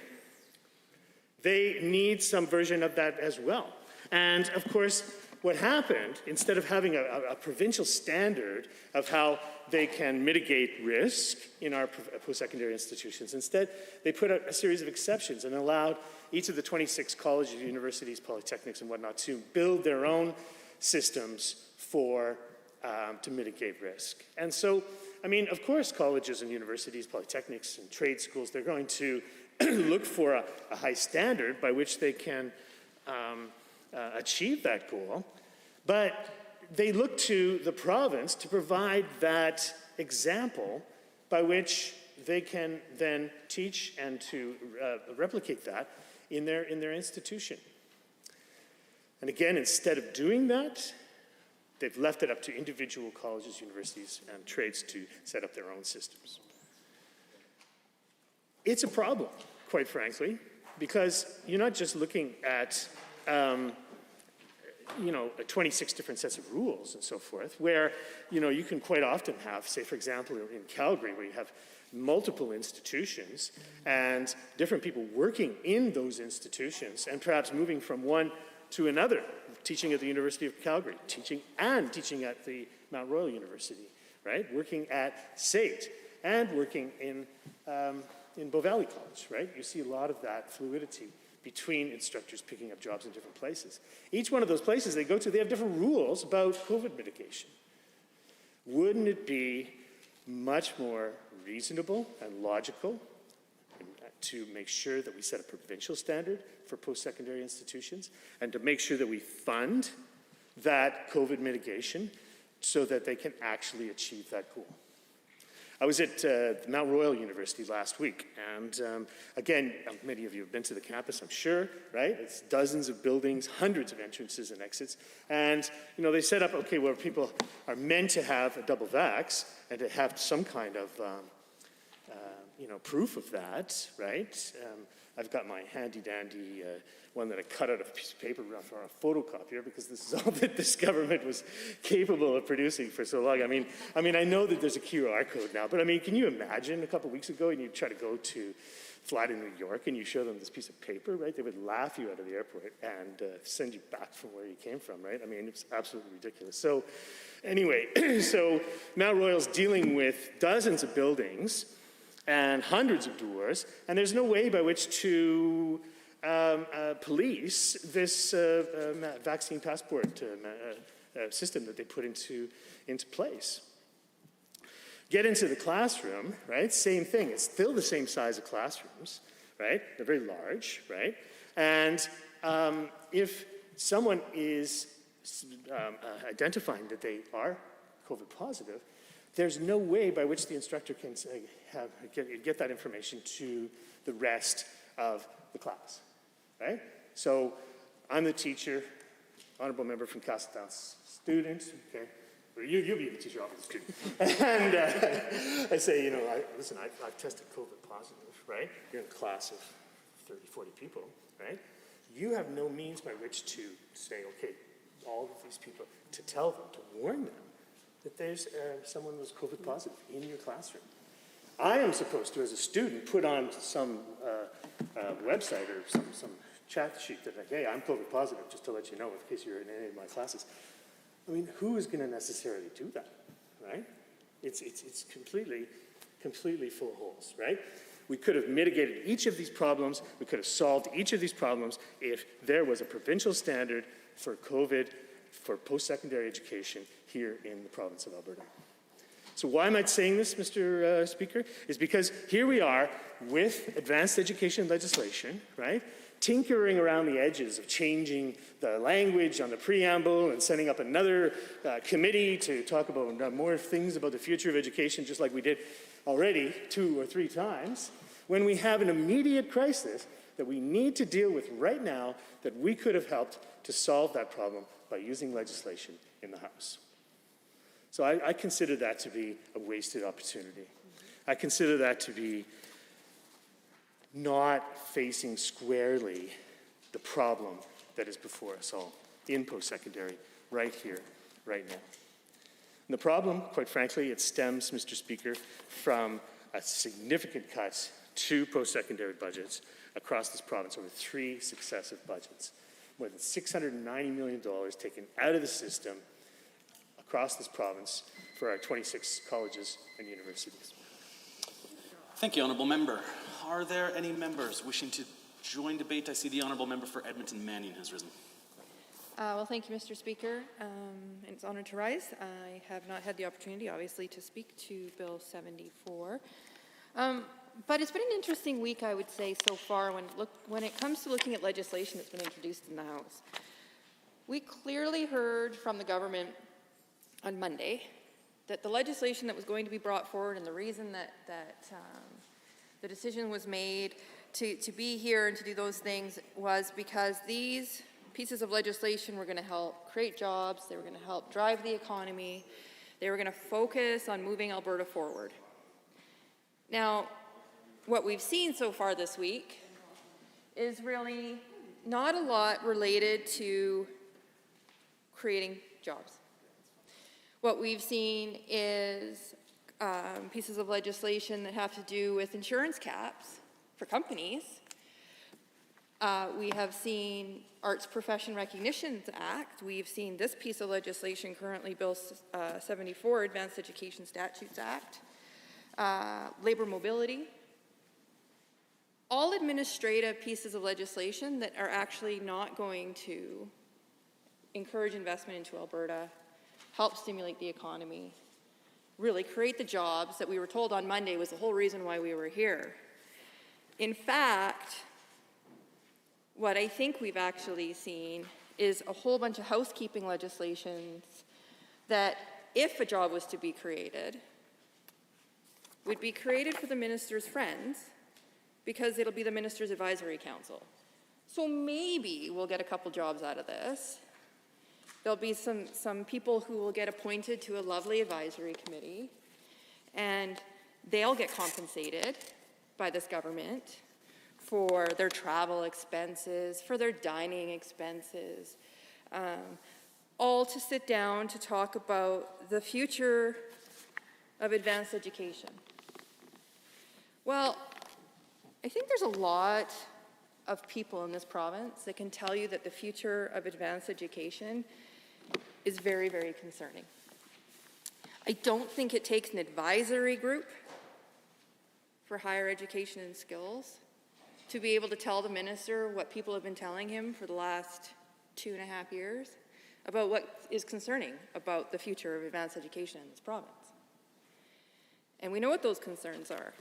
they need some version of that as well. And of course, what happened, instead of having a provincial standard of how they can mitigate risk in our post-secondary institutions, instead they put out a series of exceptions and allowed each of the 26 colleges, universities, polytechnics, and whatnot to build their own systems to mitigate risk. And so, I mean, of course, colleges and universities, polytechnics, and trade schools, they're going to look for a high standard by which they can achieve that goal, but they look to the province to provide that example by which they can then teach and to replicate that in their institution. And again, instead of doing that, They've left it up to individual colleges, universities, and trades to set up their own systems. It's a problem, quite frankly, because you're not just looking at 26 different sets of rules and so forth, where you can quite often have, say for example in Calgary, where you have multiple institutions and different people working in those institutions and perhaps moving from one to another, teaching at the University of Calgary, teaching at the Mount Royal University, right? Working at SAIT and working in Bow Valley College, right? You see a lot of that fluidity between instructors picking up jobs in different places. Each one of those places they go to, they have different rules about COVID mitigation. Wouldn't it be much more reasonable and logical to make sure that we set a provincial standard for post-secondary institutions and to make sure that we fund that COVID mitigation so that they can actually achieve that goal? I was at Mount Royal University last week, and again, many of you have been to the campus, I'm sure, right? It's dozens of buildings, hundreds of entrances and exits, and they set up, okay, where people are meant to have a double vax and to have some kind of proof of that, right? I've got my handy-dandy one that I cut out of a piece of paper for a photocopier because this is all that this government was capable of producing for so long. I mean, I know that there's a QR code now, but can you imagine a couple weeks ago and you try to go to fly to New York and you show them this piece of paper, right? They would laugh you out of the airport and send you back from where you came from, right? It's absolutely ridiculous. So anyway, so Mount Royal's dealing with dozens of buildings and hundreds of doors, and there's no way by which to police this vaccine passport system that they put into place. Get into the classroom, right? Same thing. It's still the same size of classrooms, right? They're very large, right? And if someone is identifying that they are COVID positive, there's no way by which the instructor can get that information to the rest of the class, right? So I'm the teacher, honorable member from Castletown, student, okay? You'll be the teacher, I'll be the student. And I say, listen, I've tested COVID positive, right? You're in a class of 30, 40 people, right? You have no means by which to say, okay, all of these people, to tell them, to warn them that there's someone who's COVID positive in your classroom. I am supposed to, as a student, put on some website or some chat sheet that, like, hey, I'm COVID positive, just to let you know in case you're in any of my classes. Who is going to necessarily do that, right? It's completely full of holes, right? We could have mitigated each of these problems. We could have solved each of these problems if there was a provincial standard for COVID for post-secondary education here in the province of Alberta. So why am I saying this, Mr. Speaker? Is because here we are with advanced education legislation, right? Tinkering around the edges of changing the language on the preamble and setting up another committee to talk about more things about the future of education, just like we did already 2 or 3 times, when we have an immediate crisis that we need to deal with right now that we could have helped to solve that problem by using legislation in the House. So I consider that to be a wasted opportunity. I consider that to be not facing squarely the problem that is before us all in post-secondary, right here, right now. And the problem, quite frankly, it stems, Mr. Speaker, from a significant cut to post-secondary budgets across this province over 3 successive budgets. More than $690 million taken out of the system across this province for our 26 colleges and universities. Thank you, Honourable Member. Are there any members wishing to join debate? I see the Honourable Member for Edmonton Manning has risen. Well, thank you, Mr. Speaker. It's an honour to rise. I have not had the opportunity, obviously, to speak to Bill 74. But it's been an interesting week, I would say, so far when it comes to looking at legislation that's been introduced in the House. We clearly heard from the government on Monday that the legislation that was going to be brought forward and the reason that the decision was made to be here and to do those things was because these pieces of legislation were going to help create jobs, they were going to help drive the economy, they were going to focus on moving Alberta forward. Now, what we've seen so far this week is really not a lot related to creating jobs. What we've seen is pieces of legislation that have to do with insurance caps for companies. We have seen Arts Profession Recognitions Act. We've seen this piece of legislation currently, Bill 74, Advanced Education Statutes Act, labor mobility. All administrative pieces of legislation that are actually not going to encourage investment into Alberta, help stimulate the economy, really create the jobs that we were told on Monday was the whole reason why we were here. In fact, what I think we've actually seen is a whole bunch of housekeeping legislations that, if a job was to be created, would be created for the minister's friends because it'll be the minister's advisory council. So maybe we'll get a couple jobs out of this. There'll be some people who will get appointed to a lovely advisory committee, and they'll get compensated by this government for their travel expenses, for their dining expenses, all to sit down to talk about the future of advanced education. Well, I think there's a lot of people in this province that can tell you that the future of advanced education is very, very concerning. I don't think it takes an advisory group for higher education and skills to be able to tell the minister what people have been telling him for the last 2.5 years about what is concerning about the future of advanced education in this province. And we know what those concerns are.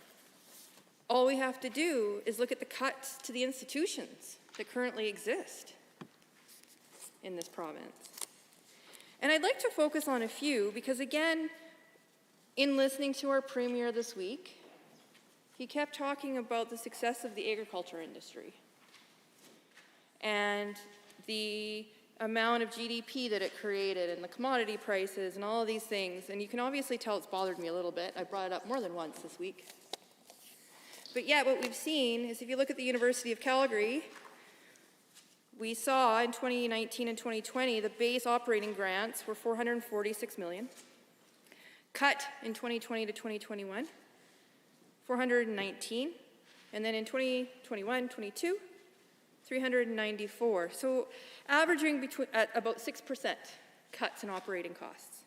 All we have to do is look at the cuts to the institutions that currently exist in this province. And I'd like to focus on a few because, again, in listening to our premier this week, he kept talking about the success of the agriculture industry and the amount of GDP that it created and the commodity prices and all of these things. And you can obviously tell it's bothered me a little bit. I brought it up more than once this week. But yet what we've seen is if you look at the University of Calgary, we saw in 2019 and 2020 the base operating grants were $446 million. Cut in 2020 to 2021, 419, and then in 2021, 22, 394. So averaging at about 6% cuts in operating costs.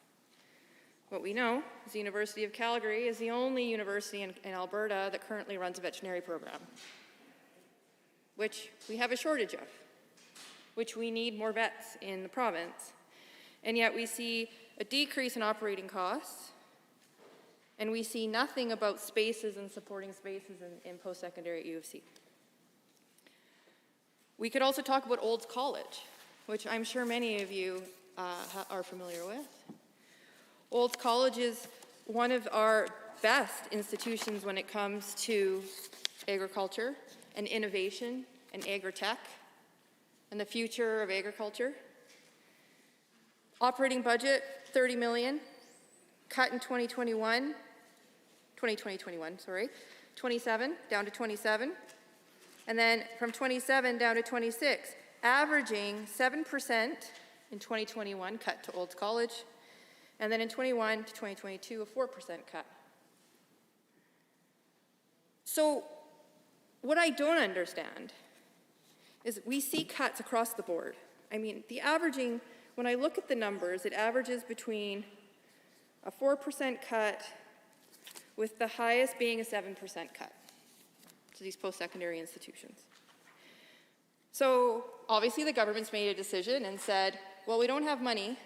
What we know is the University of Calgary is the only university in Alberta that currently runs a veterinary program, which we have a shortage of, which we need more vets in the province. And yet we see a decrease in operating costs, and we see nothing about spaces and supporting spaces in post-secondary at U of C. We could also talk about Olds College, which I'm sure many of you are familiar with. Olds College is one of our best institutions when it comes to agriculture and innovation and agri-tech and the future of agriculture. Operating budget, $30 million, cut in 2021, 27, down to 27, and then from 27 down to 26, averaging 7% in 2021, cut to Olds College, and then in 21 to 2022, a 4% cut. So what I don't understand is we see cuts across the board. I mean, the averaging, when I look at the numbers, it averages between a 4% cut with the highest being a 7% cut to these post-secondary institutions. So obviously the government's made a decision and said, well, we don't have money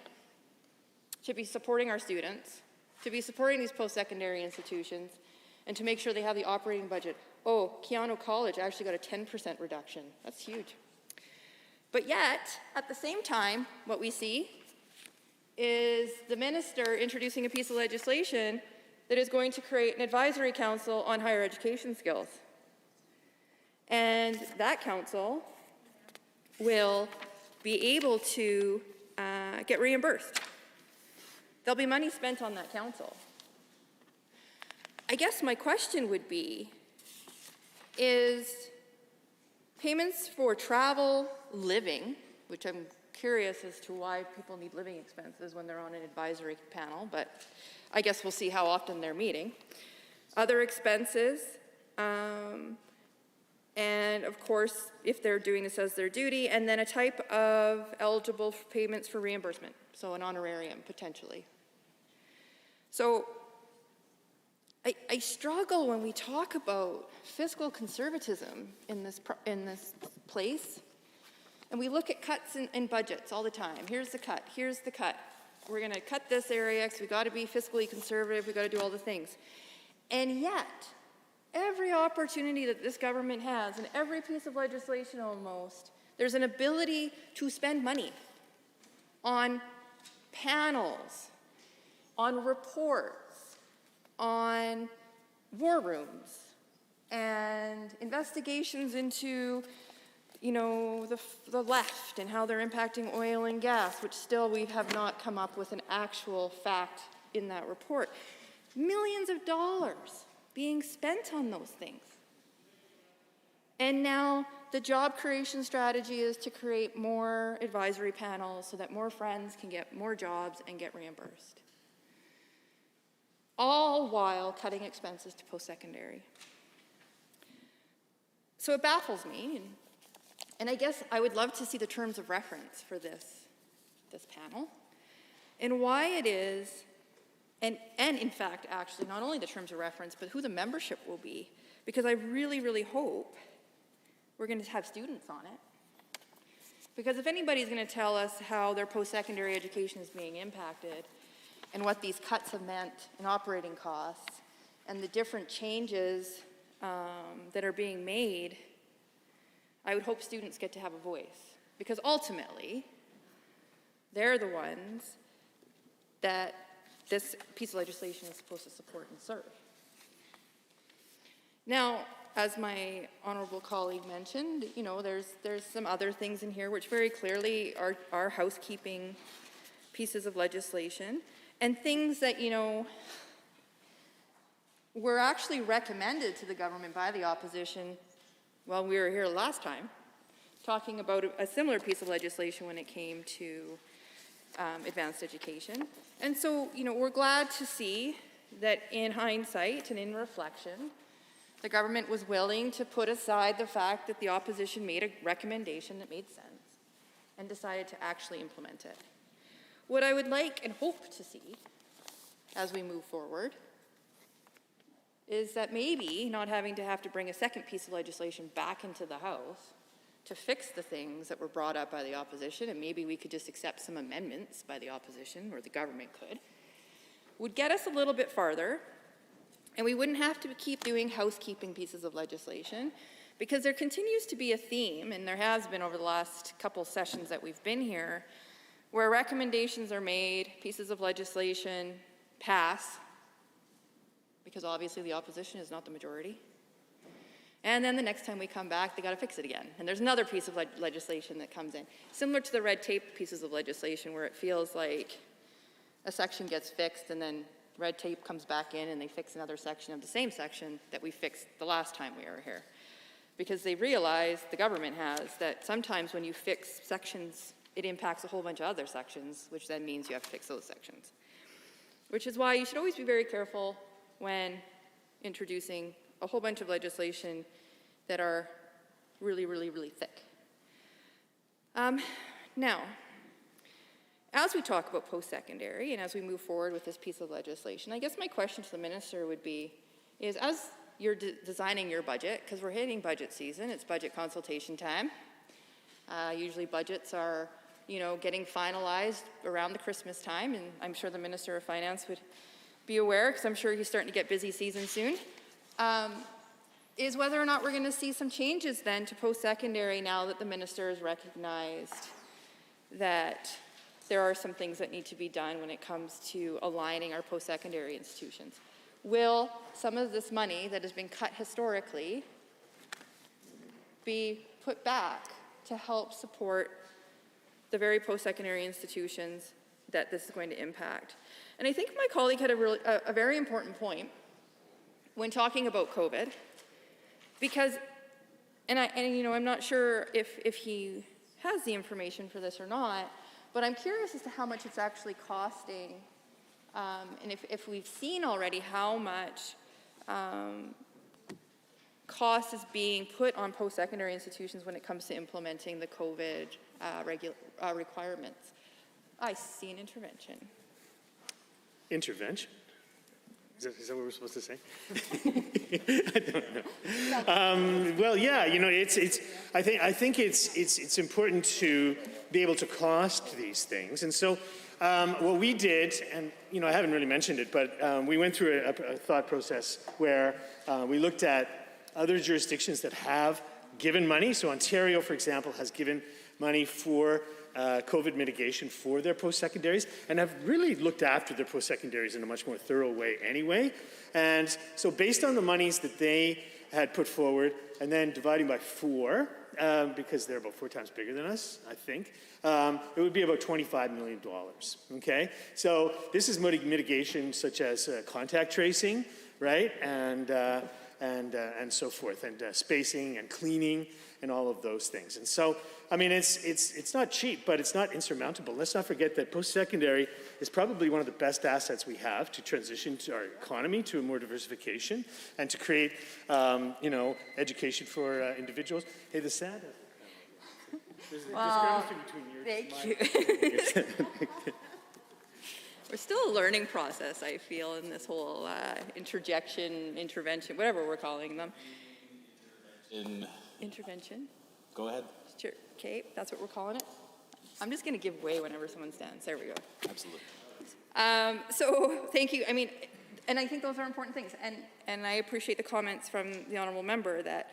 to be supporting our students, to be supporting these post-secondary institutions, and to make sure they have the operating budget. Oh, Keanu College actually got a 10% reduction. That's huge. But yet, at the same time, what we see is the minister introducing a piece of legislation that is going to create an advisory council on higher education skills. And that council will be able to get reimbursed. There'll be money spent on that council. I guess my question would be, is payments for travel, living, which I'm curious as to why people need living expenses when they're on an advisory panel, but I guess we'll see how often they're meeting. Other expenses, and of course, if they're doing this as their duty, and then a type of eligible payments for reimbursement, so an honorarium potentially. So I struggle when we talk about fiscal conservatism in this place, and we look at cuts in budgets all the time. Here's the cut, here's the cut. We're gonna cut this area because we've got to be fiscally conservative, we've got to do all the things. And yet, every opportunity that this government has, and every piece of legislation almost, there's an ability to spend money on panels, on reports, on war rooms, and investigations into, you know, the left and how they're impacting oil and gas, which still we have not come up with an actual fact in that report. Millions of dollars being spent on those things. And now the job creation strategy is to create more advisory panels so that more friends can get more jobs and get reimbursed. All while cutting expenses to post-secondary. So it baffles me, and I guess I would love to see the terms of reference for this panel, and why it is, and in fact, actually, not only the terms of reference, but who the membership will be, because I really, really hope we're going to have students on it. Because if anybody's going to tell us how their post-secondary education is being impacted, and what these cuts have meant in operating costs, and the different changes that are being made, I would hope students get to have a voice. Because ultimately, they're the ones that this piece of legislation is supposed to support and serve. Now, as my honorable colleague mentioned, you know, there's some other things in here which very clearly are housekeeping pieces of legislation, and things that, you know, were actually recommended to the government by the opposition while we were here last time, talking about a similar piece of legislation when it came to advanced education. And so, you know, we're glad to see that in hindsight and in reflection, the government was willing to put aside the fact that the opposition made a recommendation that made sense and decided to actually implement it. What I would like and hope to see as we move forward is that maybe not having to have to bring a second piece of legislation back into the House to fix the things that were brought up by the opposition, and maybe we could just accept some amendments by the opposition, or the government could, would get us a little bit farther, and we wouldn't have to keep doing housekeeping pieces of legislation, because there continues to be a theme, and there has been over the last couple sessions that we've been here, where recommendations are made, pieces of legislation pass, because obviously the opposition is not the majority. And then the next time we come back, they got to fix it again. And there's another piece of legislation that comes in. Similar to the red tape pieces of legislation, where it feels like a section gets fixed and then red tape comes back in and they fix another section of the same section that we fixed the last time we were here. Because they realize, the government has, that sometimes when you fix sections, it impacts a whole bunch of other sections, which then means you have to fix those sections. Which is why you should always be very careful when introducing a whole bunch of legislation that are really, really, really thick. Now, as we talk about post-secondary and as we move forward with this piece of legislation, I guess my question to the minister would be, is as you're designing your budget, because we're hitting budget season, it's budget consultation time. Usually budgets are, you know, getting finalized around the Christmas time, and I'm sure the Minister of Finance would be aware, because I'm sure he's starting to get busy season soon, is whether or not we're going to see some changes then to post-secondary now that the minister has recognized that there are some things that need to be done when it comes to aligning our post-secondary institutions. Will some of this money that has been cut historically be put back to help support the very post-secondary institutions that this is going to impact. And I think my colleague had a very important point when talking about COVID, because, and I'm not sure if he has the information for this or not, but I'm curious as to how much it's actually costing, and if we've seen already how much cost is being put on post-secondary institutions when it comes to implementing the COVID requirements. I see an intervention. Intervention? Is that what we're supposed to say? I don't know. Well, yeah, I think it's important to be able to cost these things. And so what we did, and I haven't really mentioned it, but we went through a thought process where we looked at other jurisdictions that have given money. So Ontario, for example, has given money for COVID mitigation for their post-secondaries and have really looked after their post-secondaries in a much more thorough way anyway. And so based on the monies that they had put forward and then dividing by 4, because they're about 4 times bigger than us, I think, it would be about $25 million, okay? So this is mitigation such as contact tracing, right? And so forth, and spacing and cleaning and all of those things. And so, I mean, it's not cheap, but it's not insurmountable. Let's not forget that post-secondary is probably one of the best assets we have to transition to our economy to a more diversification and to create, education for individuals. Hey, the sad. There's a discrepancy between yours and mine. Thank you. We're still a learning process, I feel, in this whole intervention, whatever we're calling them. Intervention? Go ahead. Sure. Okay, that's what we're calling it. I'm just going to give way whenever someone stands. There we go. Absolutely. So thank you. I mean, and I think those are important things. And I appreciate the comments from the honourable member that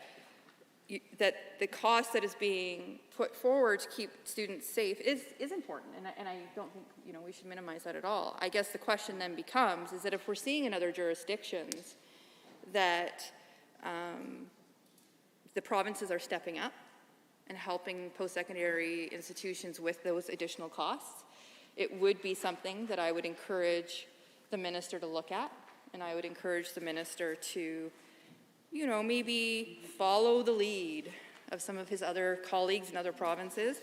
the cost that is being put forward to keep students safe is important, and I don't think we should minimize that at all. I guess the question then becomes is that if we're seeing in other jurisdictions that the provinces are stepping up and helping post-secondary institutions with those additional costs, it would be something that I would encourage the minister to look at, and I would encourage the minister to maybe follow the lead of some of his other colleagues in other provinces.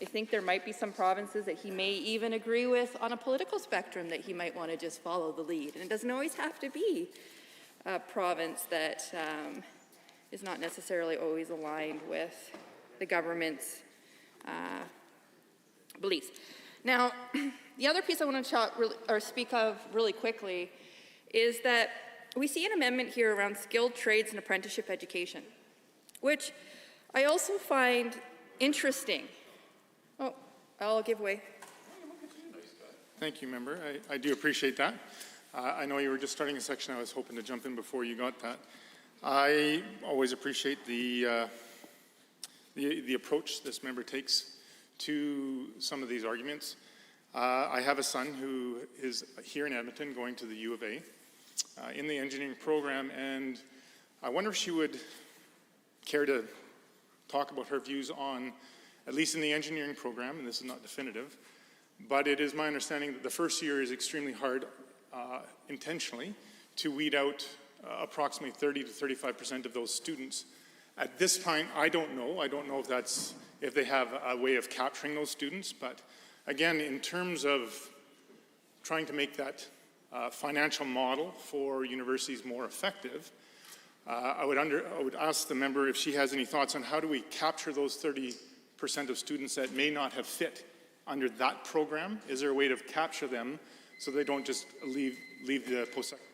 I think there might be some provinces that he may even agree with on a political spectrum that he might want to just follow the lead. And it doesn't always have to be a province that is not necessarily always aligned with the government's beliefs. Now, the other piece I want to speak of really quickly is that we see an amendment here around skilled trades and apprenticeship education, which I also find interesting. Oh, I'll give way. Thank you, member. I do appreciate that. I know you were just starting a section. I was hoping to jump in before you got that. I always appreciate the approach this member takes to some of these arguments. I have a son who is here in Edmonton going to the U of A. In the engineering program, and I wonder if she would care to talk about her views on, at least in the engineering program, and this is not definitive, but it is my understanding that the first year is extremely hard, intentionally, to weed out approximately 30 to 35% of those students. At this point, I don't know if they have a way of capturing those students, but again, in terms of trying to make that financial model for universities more effective, I would ask the member if she has any thoughts on how do we capture those 30% of students that may not have fit under that program. Is there a way to capture them so they don't just leave the post-secondary?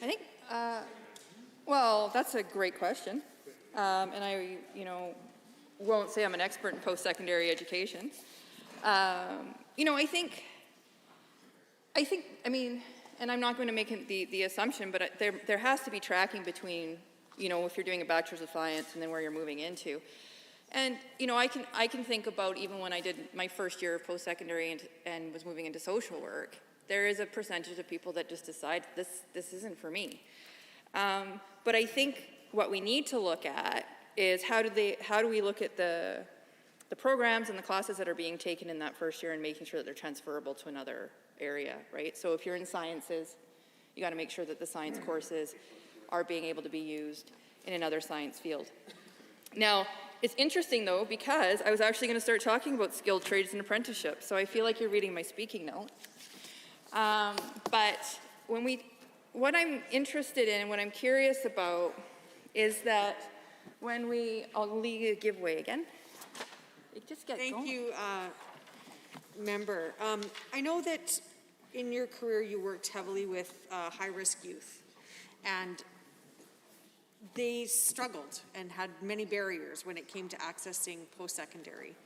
I think, well, that's a great question. And I, won't say I'm an expert in post-secondary education. I mean, and I'm not going to make the assumption, but there has to be tracking between, if you're doing a bachelor's of science and then where you're moving into. And, I can think about even when I did my first year of post-secondary and was moving into social work, there is a percentage of people that just decide this isn't for me. But I think what we need to look at is how do we look at the programs and the classes that are being taken in that first year and making sure that they're transferable to another area, right? So if you're in sciences, you got to make sure that the science courses are being able to be used in another science field. Now, it's interesting though, because I was actually going to start talking about skilled trades and apprenticeships, so I feel like you're reading my speaking note. But what I'm interested in and what I'm curious about is that I'll give way again. Just get Thank going. you, Member. I know that in your career you worked heavily with high-risk youth, and they struggled and had many barriers when it came to accessing post-secondary.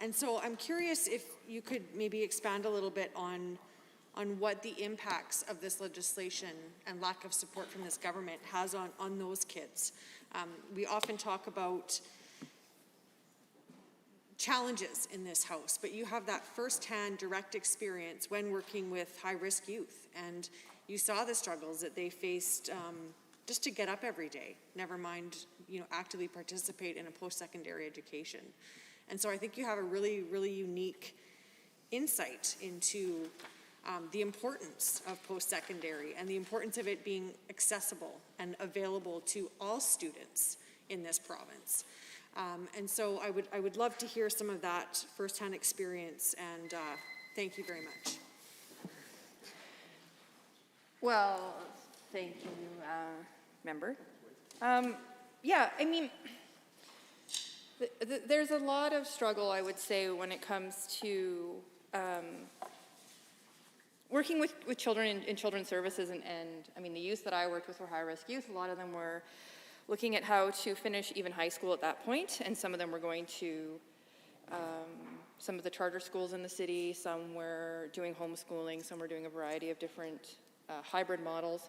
And so I'm curious if you could maybe expand a little bit on what the impacts of this legislation and lack of support from this government has on those kids. We often talk about challenges in this House, but you have that firsthand direct experience when working with high-risk youth, and you saw the struggles that they faced just to get up every day, never mind, actively participate in a post-secondary education. And so I think you have a really, really unique insight into the importance of post-secondary and the importance of it being accessible and available to all students in this province. And so I would love to hear some of that firsthand experience, and thank you very much. Well, thank you, Member. Yeah, I mean, there's a lot of struggle, I would say, when it comes to working with children in children's services, and I mean, the youth that I worked with were high-risk youth. A lot of them were looking at how to finish even high school at that point, and some of them were going to some of the charter schools in the city, some were doing homeschooling, some were doing a variety of different hybrid models.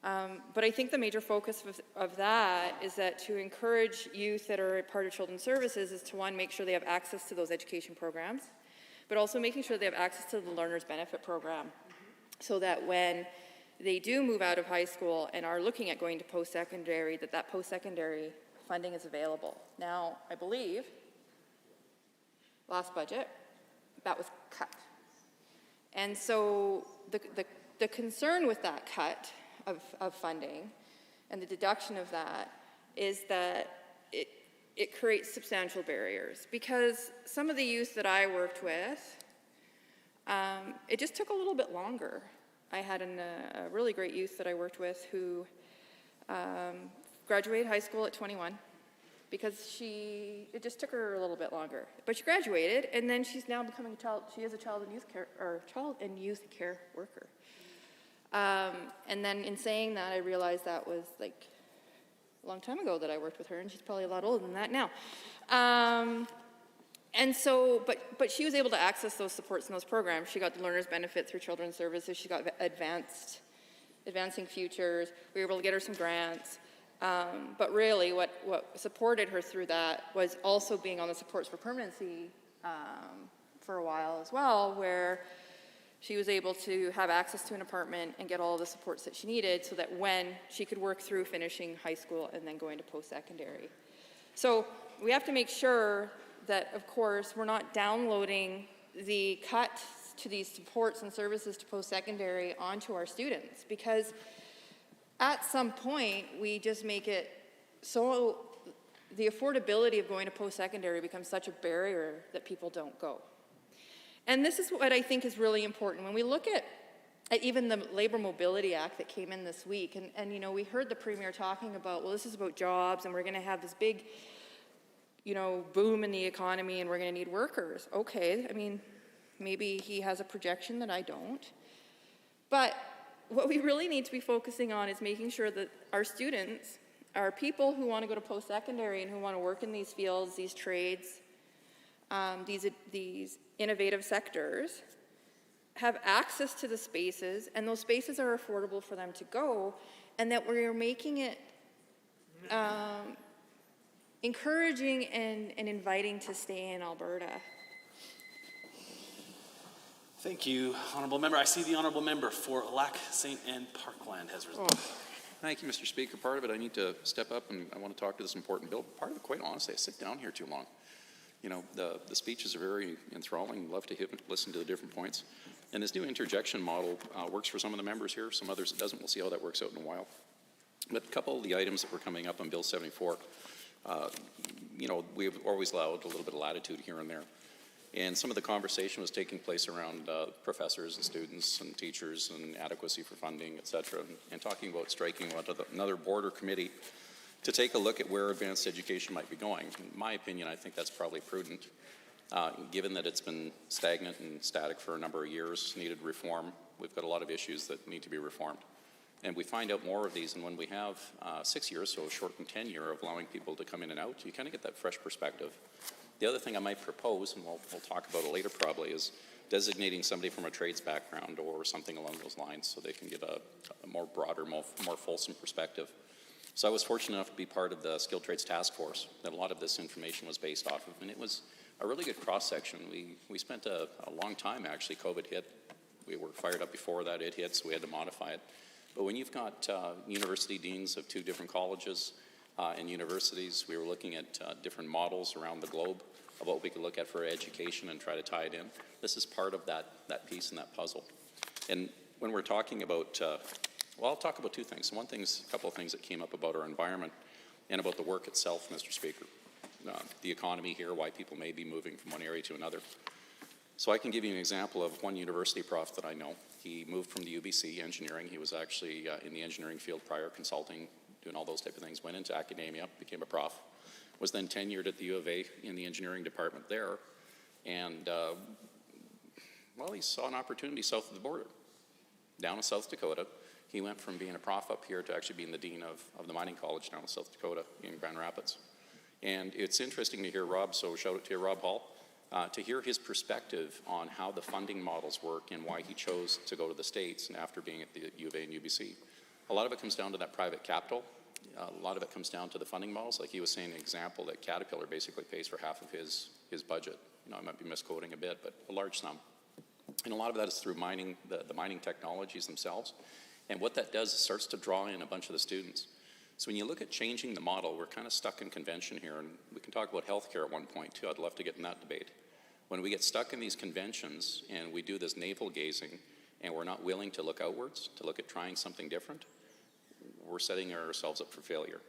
But I think the major focus of that is that to encourage youth that are part of children's services is to, one, make sure they have access to those education programs, but also making sure they have access to the Learner's Benefit Program, so that when they do move out of high school and are looking at going to post-secondary, that post-secondary funding is available. Now, I believe, last budget, that was cut. And so the concern with that cut of funding and the deduction of that is that it creates substantial barriers, because some of the youth that I worked with, it just took a little bit longer. I had a really great youth that I worked with who graduated high school at 21 because it just took her a little bit longer. But she graduated, and then she's now becoming she is a child and youth care worker. And then in saying that, I realized that was like a long time ago that I worked with her, and she's probably a lot older than that now. And so, but she was able to access those supports and those programs. She got the Learner's Benefit through Children's Services. She got Advancing Futures. We were able to get her some grants. But really, what supported her through that was also being on the Supports for Permanency for a while as well, where she was able to have access to an apartment and get all the supports that she needed so that when she could work through finishing high school and then going to post-secondary. So we have to make sure that, of course, we're not downloading the cuts to these supports and services to post-secondary onto our students, because at some point we just make it so the affordability of going to post-secondary becomes such a barrier that people don't go. And this is what I think is really important. When we look at even the Labor Mobility Act that came in this week, and you know, we heard the Premier talking about, well, this is about jobs, and we're going to have this big, boom in the economy, and we're going to need workers. Okay, I mean, maybe he has a projection that I don't. But what we really need to be focusing on is making sure that our students, our people who want to go to post-secondary and who want to work in these fields, these trades, these innovative sectors, have access to the spaces, and those spaces are affordable for them to go, and that we're making it encouraging and inviting to stay in Alberta. Thank you, Honourable Member. I see the Honourable Member for Lac St. Anne Parkland has risen. Thank you, Mr. Speaker. Part of it, I need to step up and I want to talk to this important bill. Part of it, quite honestly, I sit down here too long. You know, the speeches are very enthralling. Love to listen to the different points. And this new interjection model works for some of the members here, some others it doesn't. We'll see how that works out in a while. But a couple of the items that were coming up on Bill 74, you know, we've always allowed a little bit of latitude here and there. And some of the conversation was taking place around professors and students and teachers and adequacy for funding, et cetera, and talking about striking another border committee to take a look at where advanced education might be going. In my opinion, I think that's probably prudent, given that it's been stagnant and static for a number of years, needed reform. We've got a lot of issues that need to be reformed. And we find out more of these, and when we have 6 years, so a shortened tenure of allowing people to come in and out, you kind of get that fresh perspective. The other thing I might propose, and we'll talk about it later probably, is designating somebody from a trades background or something along those lines so they can get a more broader, more fulsome perspective. So I was fortunate enough to be part of the Skilled Trades Task Force that a lot of this information was based off of, and it was a really good cross-section. We spent a long time, actually. COVID hit. We were fired up before that. It hit, so we had to modify it. But when you've got university deans of 2 different colleges and universities, we were looking at different models around the globe of what we could look at for education and try to tie it in. This is part of that piece and that puzzle. And when we're talking about, well, I'll talk about 2 things. One thing's a couple of things that came up about our environment and about the work itself, Mr. Speaker. The economy here, why people may be moving from one area to another. So I can give you an example of one university prof that I know. He moved from the UBC engineering. He was actually in the engineering field prior, consulting, doing all those type of things. Went into academia, became a prof. Was then tenured at the U of A in the engineering department there. And, well, he saw an opportunity south of the border. Down in South Dakota, he went from being a prof up here to actually being the dean of the mining college down in South Dakota in Grand Rapids. And it's interesting to hear Rob, so shout out to you, Rob Hall, to hear his perspective on how the funding models work and why he chose to go to the States and after being at the U of A and UBC. A lot of it comes down to that private capital. A lot of it comes down to the funding models. Like he was saying, an example that Caterpillar basically pays for half of his budget. You know, I might be misquoting a bit, but a large sum. And a lot of that is through mining, the mining technologies themselves. And what that does is starts to draw in a bunch of the students. So when you look at changing the model, we're kind of stuck in convention here, and we can talk about healthcare at one point too. I'd love to get in that debate. When we get stuck in these conventions and we do this navel gazing and we're not willing to look outwards, to look at trying something different, we're setting ourselves up for failure.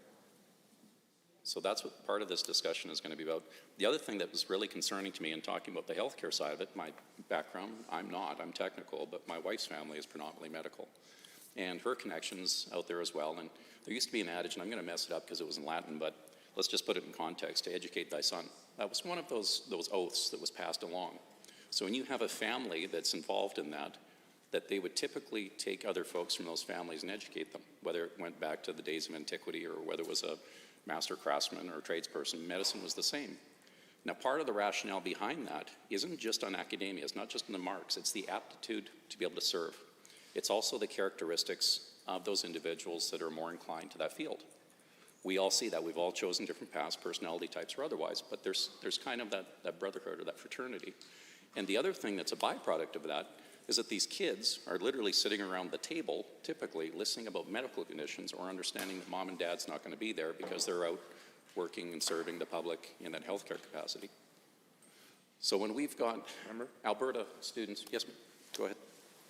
So that's what part of this discussion is going to be about. The other thing that was really concerning to me in talking about the healthcare side of it, my background, I'm technical, but my wife's family is predominantly medical. And her connections out there as well. And there used to be an adage, and I'm going to mess it up because it was in Latin, but let's just put it in context, to educate thy son. That was one of those oaths that was passed along. So when you have a family that's involved in that they would typically take other folks from those families and educate them, whether it went back to the days of antiquity or whether it was a master craftsman or a tradesperson. Medicine was the same. Now, part of the rationale behind that isn't just on academia, it's not just in the marks, it's the aptitude to be able to serve. It's also the characteristics of those individuals that are more inclined to that field. We all see that. We've all chosen different paths, personality types or otherwise, but there's kind of that brotherhood or that fraternity. And the other thing that's a byproduct of that is that these kids are literally sitting around the table, typically listening about medical conditions or understanding that mom and dad's not going to be there because they're out working and serving the public in that healthcare capacity. So when we've got, remember, Alberta students, yes, go ahead.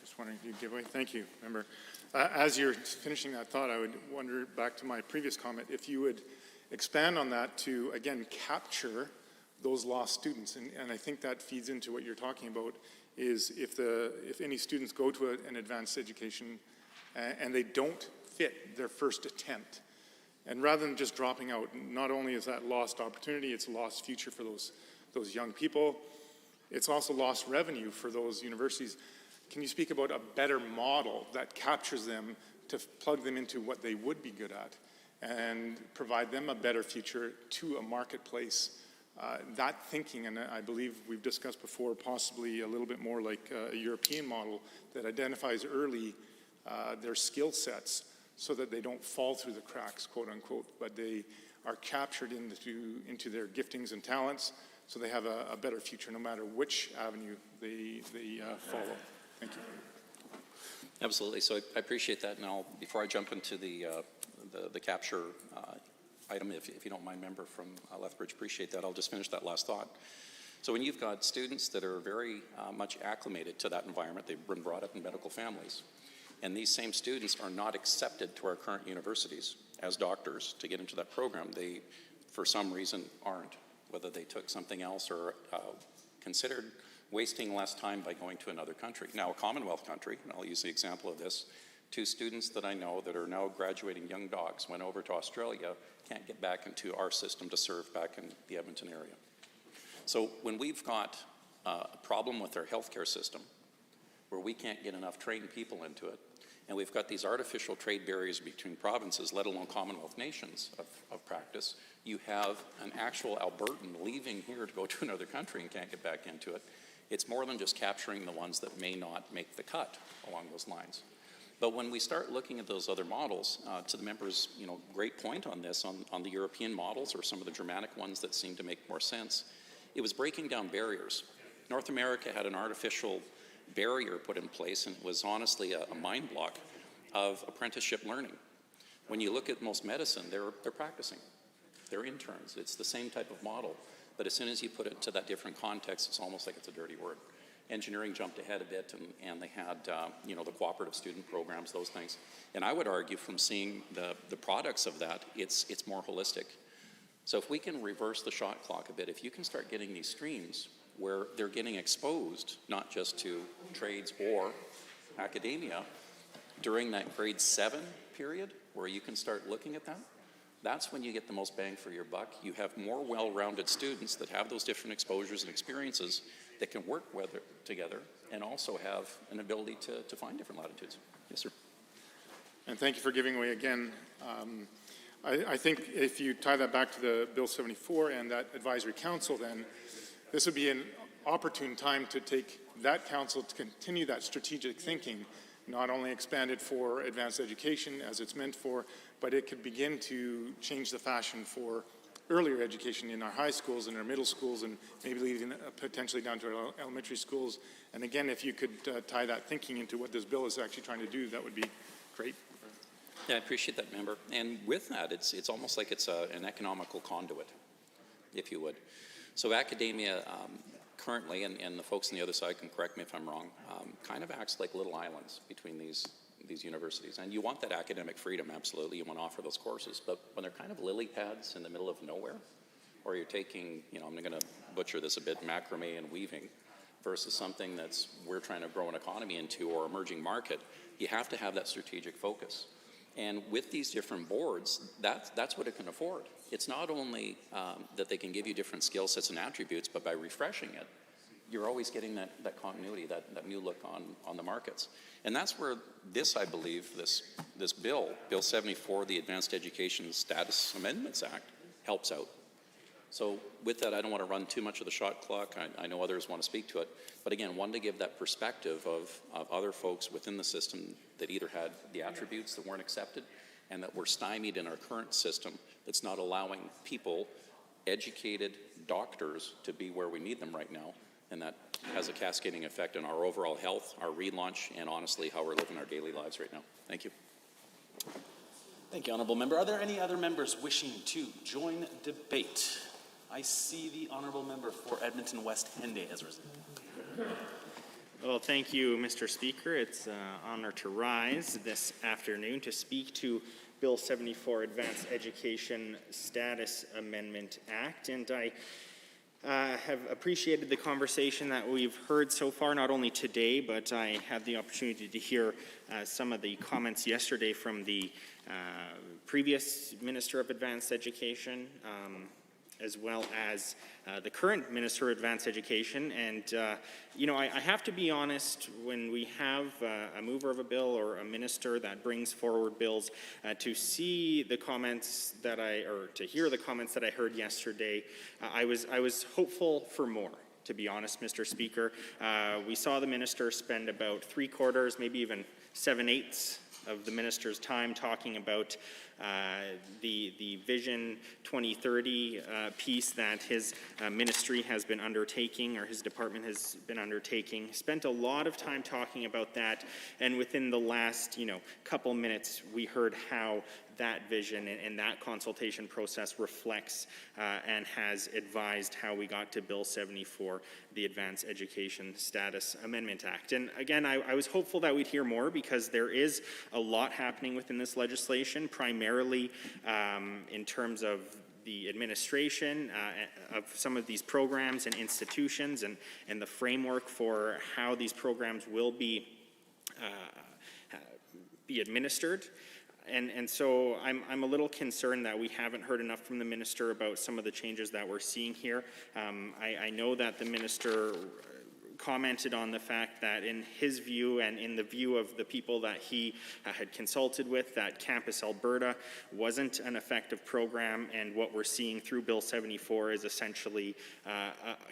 Just wondering if you'd give away. Thank you, member. As you're finishing that thought, I would wonder, back to my previous comment, if you would expand on that to, again, capture those lost students. And I think that feeds into what you're talking about, is if any students go to an advanced education and they don't fit their first attempt, and rather than just dropping out, not only is that lost opportunity, it's a lost future for those young people, it's also lost revenue for those universities. Can you speak about a better model that captures them to plug them into what they would be good at and provide them a better future to a marketplace? That thinking, and I believe we've discussed before, possibly a little bit more like a European model that identifies early their skill sets so that they don't fall through the cracks, quote unquote, but they are captured into their giftings and talents so they have a better future no matter which avenue they follow. Thank you. Absolutely. So I appreciate that. Now, before I jump into the capture item, if you don't mind, member from Lethbridge, appreciate that. I'll just finish that last thought. So when you've got students that are very much acclimated to that environment, they've been brought up in medical families, and these same students are not accepted to our current universities as doctors to get into that program. They, for some reason, aren't, whether they took something else or considered wasting less time by going to another country. Now, a Commonwealth country, and I'll use the example of this, 2 students that I know that are now graduating young docs went over to Australia, can't get back into our system to serve back in the Edmonton area. So when we've got a problem with our healthcare system, where we can't get enough trained people into it, and we've got these artificial trade barriers between provinces, let alone Commonwealth nations of practice, you have an actual Albertan leaving here to go to another country and can't get back into it. It's more than just capturing the ones that may not make the cut along those lines. But when we start looking at those other models, to the member's great point on this, on the European models or some of the Germanic ones that seem to make more sense, it was breaking down barriers. North America had an artificial barrier put in place, and it was honestly a mind block of apprenticeship learning. When you look at most medicine, they're practicing. They're interns. It's the same type of model. But as soon as you put it to that different context, it's almost like it's a dirty word. Engineering jumped ahead a bit, and they had the cooperative student programs, those things. And I would argue from seeing the products of that, it's more holistic. So if we can reverse the shot clock a bit, if you can start getting these streams where they're getting exposed, not just to trades or academia, during that grade 7 period, where you can start looking at that, that's when you get the most bang for your buck. You have more well-rounded students that have those different exposures and experiences that can work together and also have an ability to find different latitudes. Yes, sir. And thank you for giving way again. I think if you tie that back to the Bill 74 and that advisory council, then this would be an opportune time to take that council to continue that strategic thinking, not only expand it for advanced education as it's meant for, but it could begin to change the fashion for earlier education in our high schools and our middle schools, and maybe leading potentially down to our elementary schools. And again, if you could tie that thinking into what this bill is actually trying to do, that would be great. Yeah, I appreciate that, member. And with that, it's almost like it's an economical conduit, if you would. So academia currently, and the folks on the other side can correct me if I'm wrong, kind of acts like little islands between these universities. And you want that academic freedom, absolutely. You want to offer those courses. But when they're kind of lily pads in the middle of nowhere, or you're taking, I'm going to butcher this a bit, macrame and weaving, versus something that's we're trying to grow an economy into or emerging market, you have to have that strategic focus. And with these different boards, that's what it can afford. It's not only that they can give you different skill sets and attributes, but by refreshing it, you're always getting that continuity, that new look on the markets. And that's where this, I believe, this bill, Bill 74, the Advanced Education Status Amendments Act, helps out. So with that, I don't want to run too much of the shot clock. I know others want to speak to it. But again, one, to give that perspective of other folks within the system that either had the attributes that weren't accepted and that were stymied in our current system that's not allowing people, educated doctors, to be where we need them right now. And that has a cascading effect on our overall health, our relaunch, and honestly, how we're living our daily lives right now. Thank you. Thank you, Honourable Member. Are there any other members wishing to join debate? I see the Honourable Member for Edmonton West Henday has risen. Well, thank you, Mr. Speaker. It's an honor to rise this afternoon to speak to Bill 74, Advanced Education Status Amendment Act. And I have appreciated the conversation that we've heard so far, not only today, but I had the opportunity to hear some of the comments yesterday from the previous Minister of Advanced Education, as well as the current Minister of Advanced Education. And, I have to be honest, when we have a mover of a bill or a minister that brings forward bills, to see the comments to hear the comments that I heard yesterday, I was hopeful for more, to be honest, Mr. Speaker. We saw the minister spend about 3/4, maybe even 7/8 of the minister's time talking about the Vision 2030 piece that his ministry has been undertaking, or his department has been undertaking. Spent a lot of time talking about that, and within the last, couple minutes, we heard how that vision and that consultation process reflects and has advised how we got to Bill 74, the Advanced Education Status Amendment Act. And again, I was hopeful that we'd hear more, because there is a lot happening within this legislation, primarily in terms of the administration of some of these programs and institutions, and the framework for how these programs will be administered. And so I'm a little concerned that we haven't heard enough from the minister about some of the changes that we're seeing here. I know that the minister commented on the fact that in his view, and in the view of the people that he had consulted with, that Campus Alberta wasn't an effective program, and what we're seeing through Bill 74 is essentially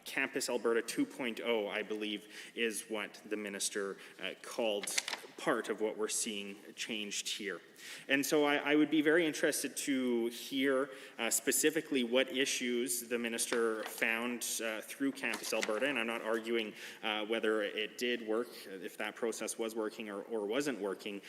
Campus Alberta 2.0, I believe, is what the minister called part of what we're seeing changed here. And so I would be very interested to hear specifically what issues the minister found through Campus Alberta, and I'm not arguing whether it did work, if that process was working or wasn't working,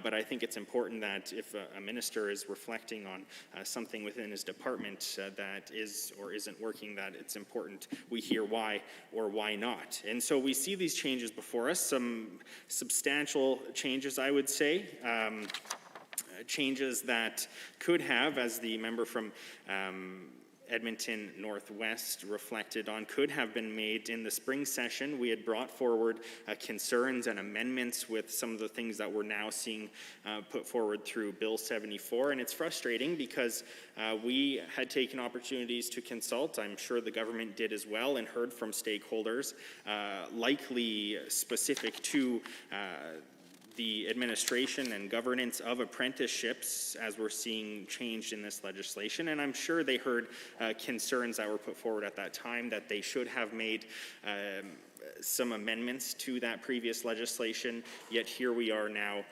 but I think it's important that if a minister is reflecting on something within his department that is or isn't working, that it's important we hear why or why not. And so we see these changes before us, some substantial changes, I would say. Changes that could have, as the member from Edmonton Northwest reflected on, could have been made in the spring session. We had brought forward concerns and amendments with some of the things that we're now seeing put forward through Bill 74, and it's frustrating because we had taken opportunities to consult. I'm sure the government did as well, and heard from stakeholders, likely specific to the administration and governance of apprenticeships, as we're seeing changed in this legislation. And I'm sure they heard concerns that were put forward at that time, that they should have made some amendments to that previous legislation, yet here we are now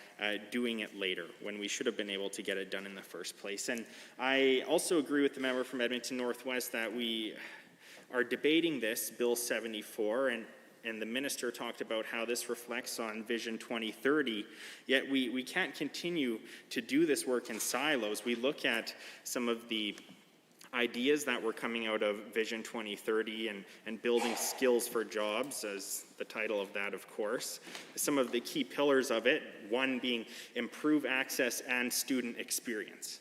doing it later, when we should have been able to get it done in the first place. And I also agree with the member from Edmonton Northwest that we are debating this Bill 74, and the minister talked about how this reflects on Vision 2030, yet we can't continue to do this work in silos. We look at some of the ideas that were coming out of Vision 2030 and building skills for jobs, as the title of that, of course. Some of the key pillars of it, one being improve access and student experience.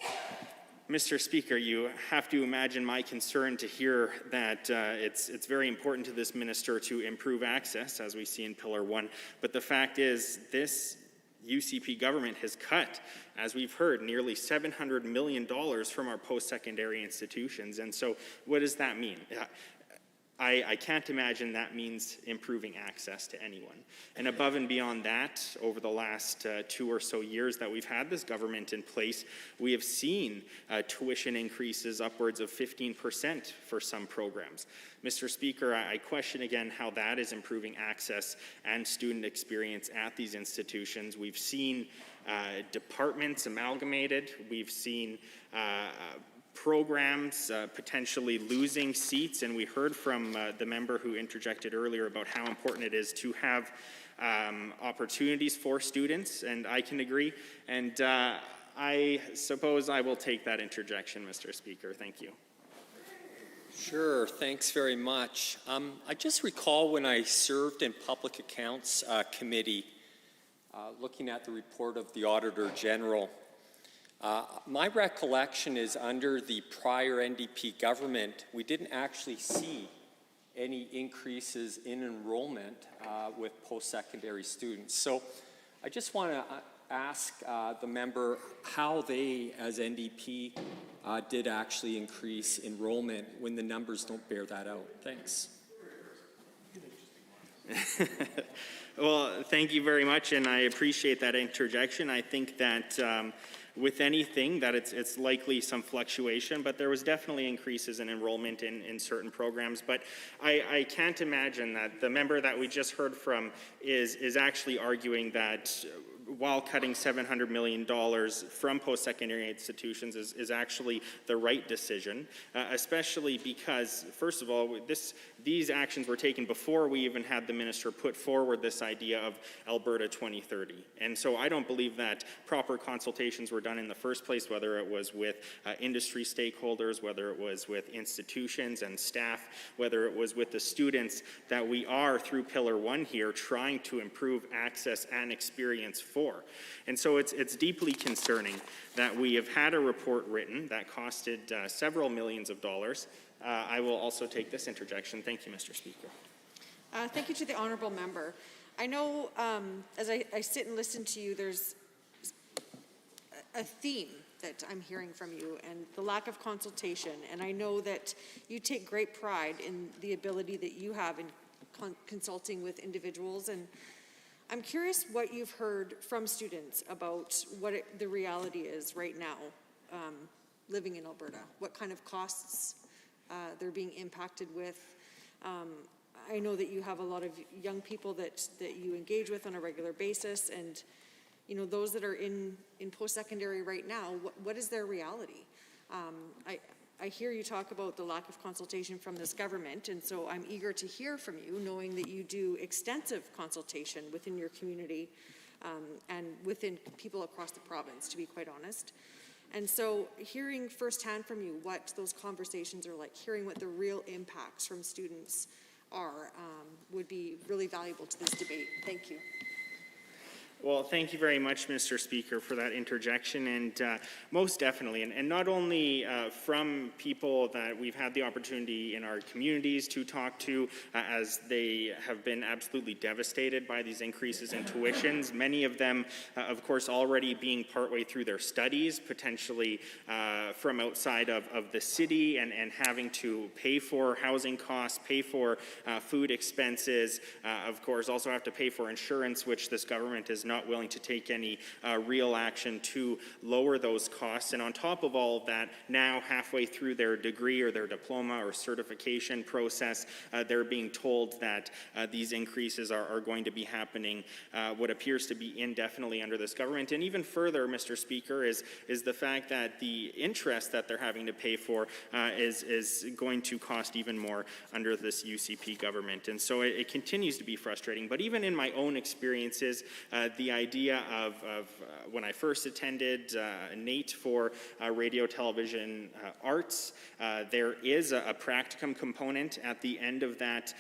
Mr. Speaker, you have to imagine my concern to hear that it's very important to this minister to improve access, as we see in Pillar 1. But the fact is, this UCP government has cut, as we've heard, nearly $700 million from our post-secondary institutions. And so what does that mean? I can't imagine that means improving access to anyone. And above and beyond that, over the last 2 or so years that we've had this government in place, we have seen tuition increases upwards of 15% for some programs. Mr. Speaker, I question again how that is improving access and student experience at these institutions. We've seen departments amalgamated. We've seen programs potentially losing seats, and we heard from the member who interjected earlier about how important it is to have opportunities for students, and I can agree, and I suppose I will take that interjection, Mr. Speaker. Thank you. Sure, thanks very much. I just recall when I served in Public Accounts Committee, looking at the report of the Auditor General. My recollection is under the prior NDP government, we didn't actually see any increases in enrollment with post-secondary students. So I just want to ask the member how they, as NDP, did actually increase enrollment when the numbers don't bear that out. Thanks. Well, thank you very much, and I appreciate that interjection. I think that with anything, that it's likely some fluctuation, but there was definitely increases in enrollment in certain programs. But I can't imagine that the member that we just heard from is actually arguing that while cutting $700 million from post-secondary institutions is actually the right decision, especially because, first of all, these actions were taken before we even had the minister put forward this idea of Alberta 2030. And so I don't believe that proper consultations were done in the first place, whether it was with industry stakeholders, whether it was with institutions and staff, whether it was with the students that we are, through Pillar 1 here, trying to improve access and experience for. And so it's deeply concerning that we have had a report written that costed several millions of dollars. I will also take this interjection. Thank you, Mr. Speaker. Thank you to the honourable member. I know as I sit and listen to you, there's a theme that I'm hearing from you, and the lack of consultation. And I know that you take great pride in the ability that you have in consulting with individuals. And I'm curious what you've heard from students about what the reality is right now living in Alberta. What kind of costs they're being impacted with. I know that you have a lot of young people that you engage with on a regular basis, and you know, those that are in post-secondary right now, what is their reality? I hear you talk about the lack of consultation from this government, and so I'm eager to hear from you, knowing that you do extensive consultation within your community and within people across the province, to be quite honest. And so hearing firsthand from you what those conversations are like, hearing what the real impacts from students are, would be really valuable to this debate. Thank you. Well, thank you very much, Mr. Speaker, for that interjection, and most definitely, and not only from people that we've had the opportunity in our communities to talk to, as they have been absolutely devastated by these increases in tuitions, many of them, of course, already being partway through their studies, potentially from outside of the city, and having to pay for housing costs, pay for food expenses, of course, also have to pay for insurance, which this government is not willing to take any real action to lower those costs. And on top of all of that, now halfway through their degree or their diploma or certification process, they're being told that these increases are going to be happening what appears to be indefinitely under this government. And even further, Mr. Speaker, is the fact that the interest that they're having to pay for is going to cost even more under this UCP government. And so it continues to be frustrating. But even in my own experiences, the idea of when I first attended NAIT for radio, television, arts, there is a practicum component at the end of that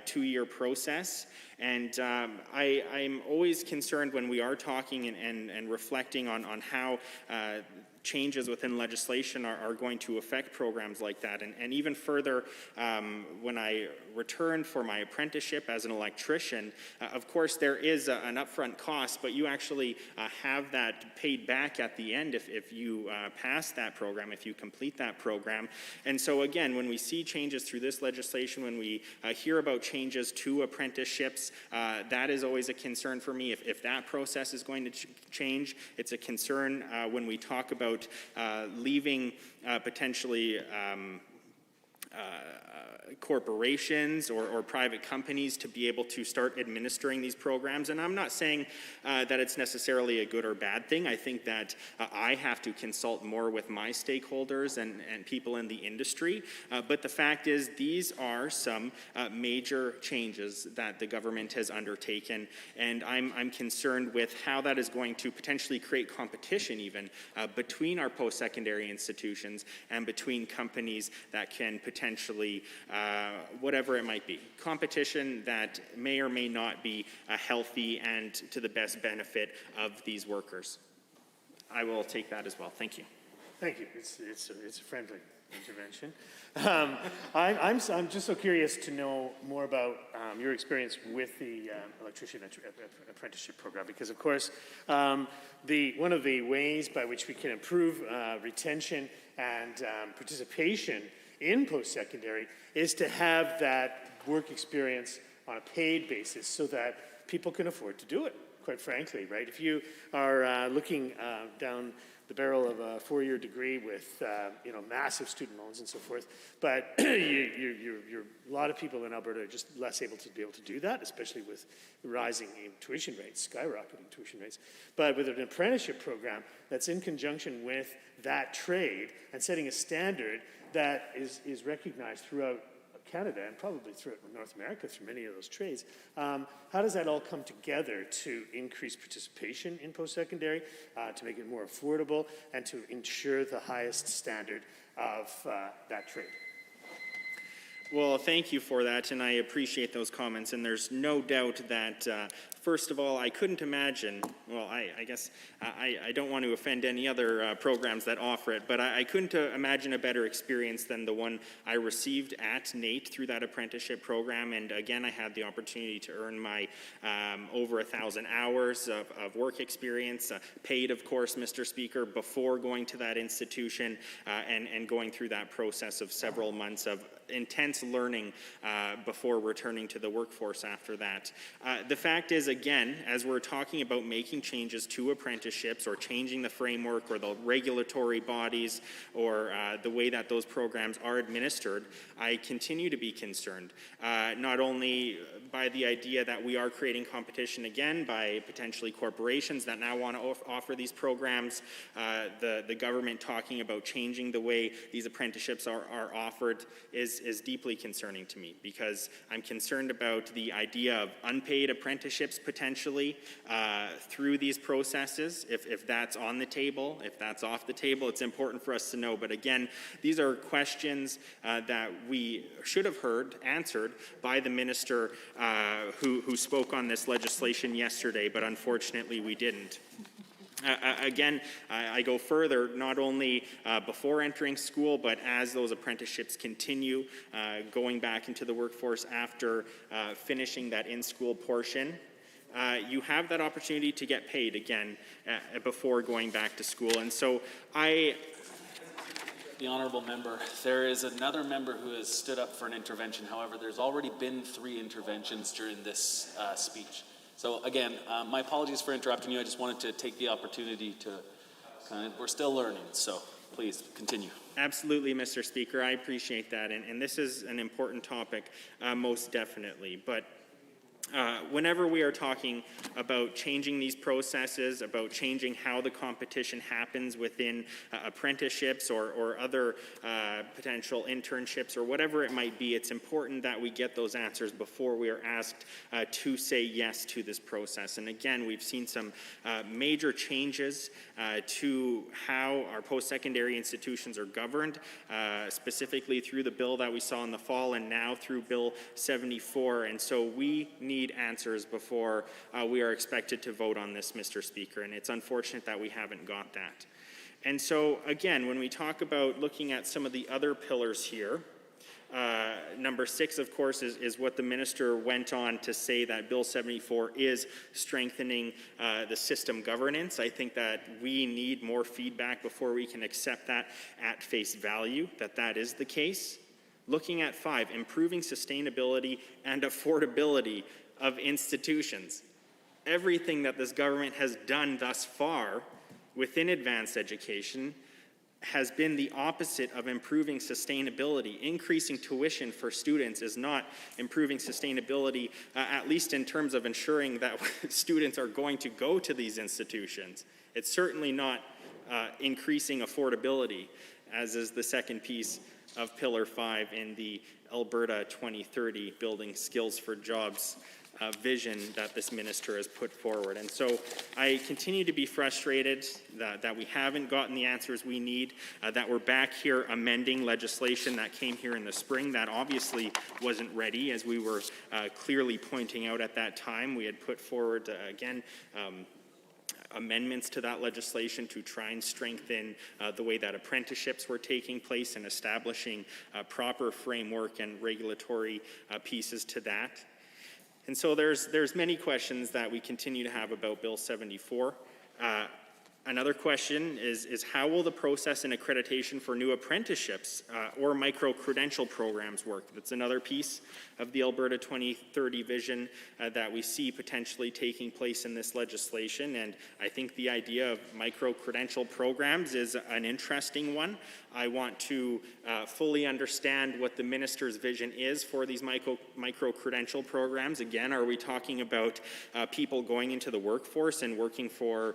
two-year process. And I'm always concerned when we are talking and reflecting on how changes within legislation are going to affect programs like that. And even further, when I returned for my apprenticeship as an electrician, of course there is an upfront cost, but you actually have that paid back at the end if you pass that program, if you complete that program. And so again, when we see changes through this legislation, when we hear about changes to apprenticeships, that is always a concern for me. If that process is going to change, it's a concern when we talk about leaving potentially corporations or private companies to be able to start administering these programs. And I'm not saying that it's necessarily a good or bad thing. I think that I have to consult more with my stakeholders and people in the industry. But the fact is, these are some major changes that the government has undertaken. And I'm concerned with how that is going to potentially create competition even between our post-secondary institutions and between companies that can potentially whatever it might be. Competition that may or may not be healthy and to the best benefit of these workers. I will take that as well. Thank you. Thank you. It's a friendly intervention. I'm just so curious to know more about your experience with the electrician apprenticeship program, because of course one of the ways by which we can improve retention and participation in post-secondary is to have that work experience on a paid basis, so that people can afford to do it, quite frankly, right? If you are looking down the barrel of a four-year degree with massive student loans and so forth, but a lot of people in Alberta are just less able to do that, especially with rising tuition rates, skyrocketing tuition rates. But with an apprenticeship program that's in conjunction with that trade and setting a standard that is recognized throughout Canada and probably throughout North America through many of those trades. How does that all come together to increase participation in post-secondary, to make it more affordable, and to ensure the highest standard of that trade? Well, thank you for that, and I appreciate those comments. And there's no doubt that, first of all, I couldn't imagine, well, I guess I don't want to offend any other programs that offer it, but I couldn't imagine a better experience than the one I received at NAIT through that apprenticeship program. And again, I had the opportunity to earn my over 1,000 hours of work experience, paid, of course, Mr. Speaker, before going to that institution and going through that process of several months of intense learning before returning to the workforce after that. The fact is, again, as we're talking about making changes to apprenticeships or changing the framework or the regulatory bodies or the way that those programs are administered, I continue to be concerned, not only by the idea that we are creating competition again by potentially corporations that now want to offer these programs, the government talking about changing the way these apprenticeships are offered is deeply concerning to me, because I'm concerned about the idea of unpaid apprenticeships potentially through these processes. If that's on the table, if that's off the table, it's important for us to know. But again, these are questions that we should have heard answered by the minister who spoke on this legislation yesterday, but unfortunately we didn't. Again, I go further, not only before entering school, but as those apprenticeships continue, going back into the workforce after finishing that in-school portion. You have that opportunity to get paid again before going back to school. And so The honourable member, there is another member who has stood up for an intervention. However, there's already been 3 interventions during this speech. So again, my apologies for interrupting you. I just wanted to take the opportunity to we're still learning, so please continue. Absolutely, Mr. Speaker. I appreciate that. And this is an important topic, most definitely. But whenever we are talking about changing these processes, about changing how the competition happens within apprenticeships or other potential internships or whatever it might be, it's important that we get those answers before we are asked to say yes to this process. And again, we've seen some major changes to how our post-secondary institutions are governed, specifically through the bill that we saw in the fall and now through Bill 74. And so we need answers before we are expected to vote on this, Mr. Speaker, and it's unfortunate that we haven't got that. And so, again, when we talk about looking at some of the other pillars here, number 6, of course, is what the minister went on to say, that Bill 74 is strengthening the system governance. I think that we need more feedback before we can accept that at face value, that is the case. Looking at 5, improving sustainability and affordability of institutions. Everything that this government has done thus far within advanced education has been the opposite of improving sustainability. Increasing tuition for students is not improving sustainability, at least in terms of ensuring that students are going to go to these institutions. It's certainly not increasing affordability, as is the second piece of Pillar 5 in the Alberta 2030 Building Skills for Jobs vision that this minister has put forward. And so I continue to be frustrated that we haven't gotten the answers we need, that we're back here amending legislation that came here in the spring that obviously wasn't ready, as we were clearly pointing out at that time. We had put forward, again, amendments to that legislation to try and strengthen the way that apprenticeships were taking place and establishing a proper framework and regulatory pieces to that. And so there's many questions that we continue to have about Bill 74. Another question is how will the process and accreditation for new apprenticeships or micro-credential programs work? That's another piece of the Alberta 2030 vision that we see potentially taking place in this legislation. And I think the idea of micro-credential programs is an interesting one. I want to fully understand what the minister's vision is for these micro-credential programs. Again, are we talking about people going into the workforce and working for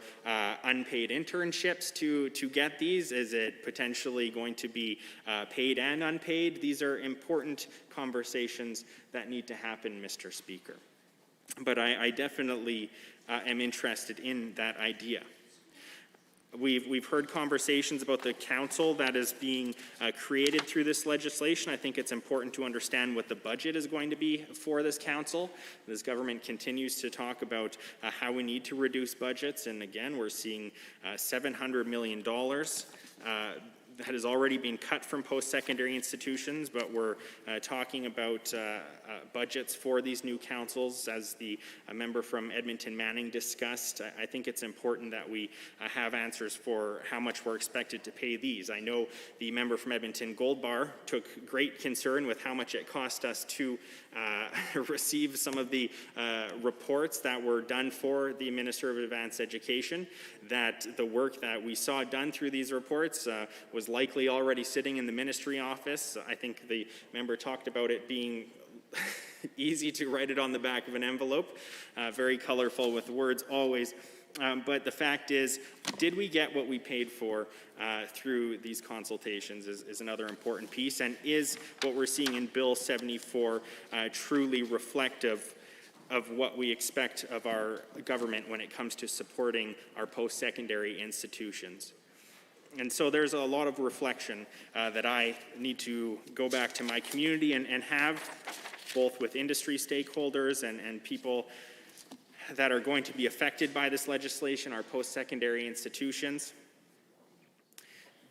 unpaid internships to get these? Is it potentially going to be paid and unpaid? These are important conversations that need to happen, Mr. Speaker. But I definitely am interested in that idea. We've heard conversations about the council that is being created through this legislation. I think it's important to understand what the budget is going to be for this council. This government continues to talk about how we need to reduce budgets, and again, we're seeing $700 million that has already been cut from post-secondary institutions, but we're talking about budgets for these new councils, as the member from Edmonton Manning discussed. I think it's important that we have answers for how much we're expected to pay these. I know the member from Edmonton Goldbar took great concern with how much it cost us to receive some of the reports that were done for the Minister of Advanced Education, that the work that we saw done through these reports was likely already sitting in the ministry office. I think the member talked about it being easy to write it on the back of an envelope, very colorful with words always. But the fact is, did we get what we paid for through these consultations is another important piece, and is what we're seeing in Bill 74 truly reflective of what we expect of our government when it comes to supporting our post-secondary institutions. And so there's a lot of reflection that I need to go back to my community and have, both with industry stakeholders and people that are going to be affected by this legislation, our post-secondary institutions.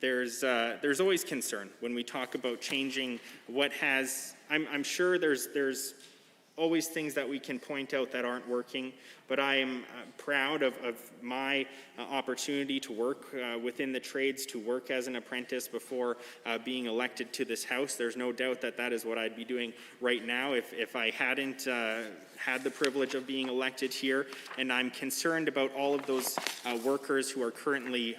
There's always concern when we talk about changing what has, I'm sure there's always things that we can point out that aren't working, but I am proud of my opportunity to work within the trades, to work as an apprentice before being elected to this House. There's no doubt that that is what I'd be doing right now if I hadn't had the privilege of being elected here. And I'm concerned about all of those workers who are currently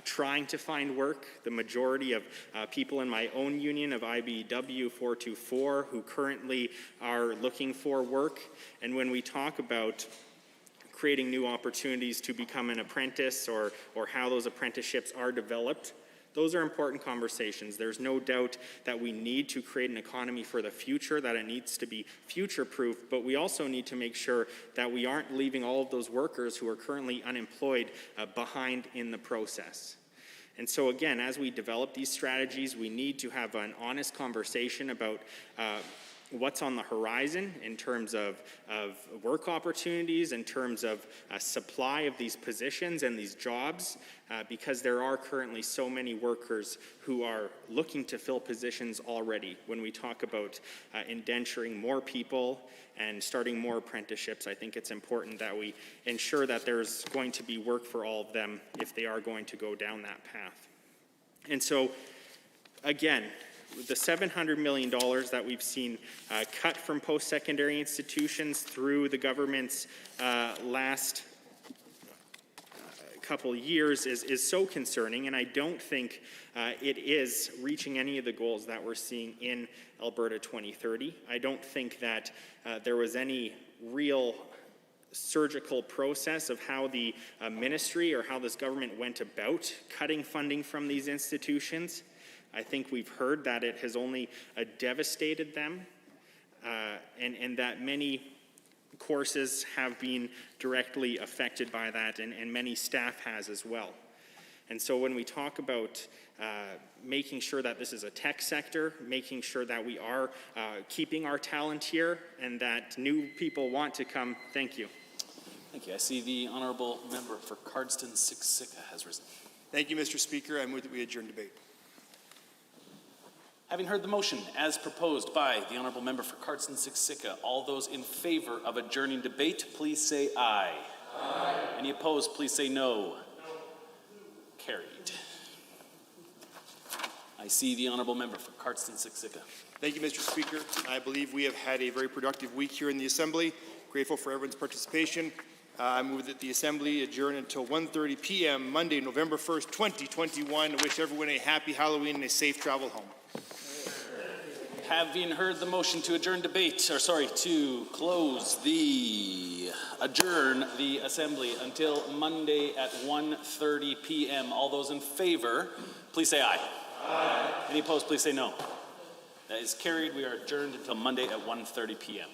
trying to find work. The majority of people in my own union of IBEW 424 who currently are looking for work. And when we talk about creating new opportunities to become an apprentice or how those apprenticeships are developed, those are important conversations. There's no doubt that we need to create an economy for the future, that it needs to be future-proof, but we also need to make sure that we aren't leaving all of those workers who are currently unemployed behind in the process. And so again, as we develop these strategies, we need to have an honest conversation about what's on the horizon in terms of work opportunities, in terms of supply of these positions and these jobs, because there are currently so many workers who are looking to fill positions already. When we talk about indenturing more people and starting more apprenticeships, I think it's important that we ensure that there's going to be work for all of them if they are going to go down that path. And so, again, the $700 million that we've seen cut from post-secondary institutions through the government's last couple years is so concerning, and I don't think it is reaching any of the goals that we're seeing in Alberta 2030. I don't think that there was any real surgical process of how the ministry or how this government went about cutting funding from these institutions. I think we've heard that it has only devastated them, and that many courses have been directly affected by that, and many staff has as well. And so when we talk about making sure that this is a tech sector, making sure that we are keeping our talent here, and that new people want to come, thank you. Thank you. I see the honourable member for Cardston-Siksika has risen. Thank you, Mr. Speaker. I move that we adjourn debate. Having heard the motion as proposed by the honourable member for Cardston-Siksika, all those in favour of adjourning debate, please say aye. Aye. Any opposed, please say no. carried. I see the honourable member for Cardston-Siksika. Thank you, Mr. Speaker. I believe we have had a very productive week here in the Assembly. Grateful for everyone's participation. I move that the Assembly adjourn until 1:30 p.m. Monday, November 1st, 2021. I wish everyone a happy Halloween and a safe travel home. Having heard the motion to adjourn debate, to adjourn the Assembly until Monday at 1:30 p.m. All those in favor, please say aye. Aye. Any opposed, please say no. That is carried. We are adjourned until Monday at 1:30 p.m.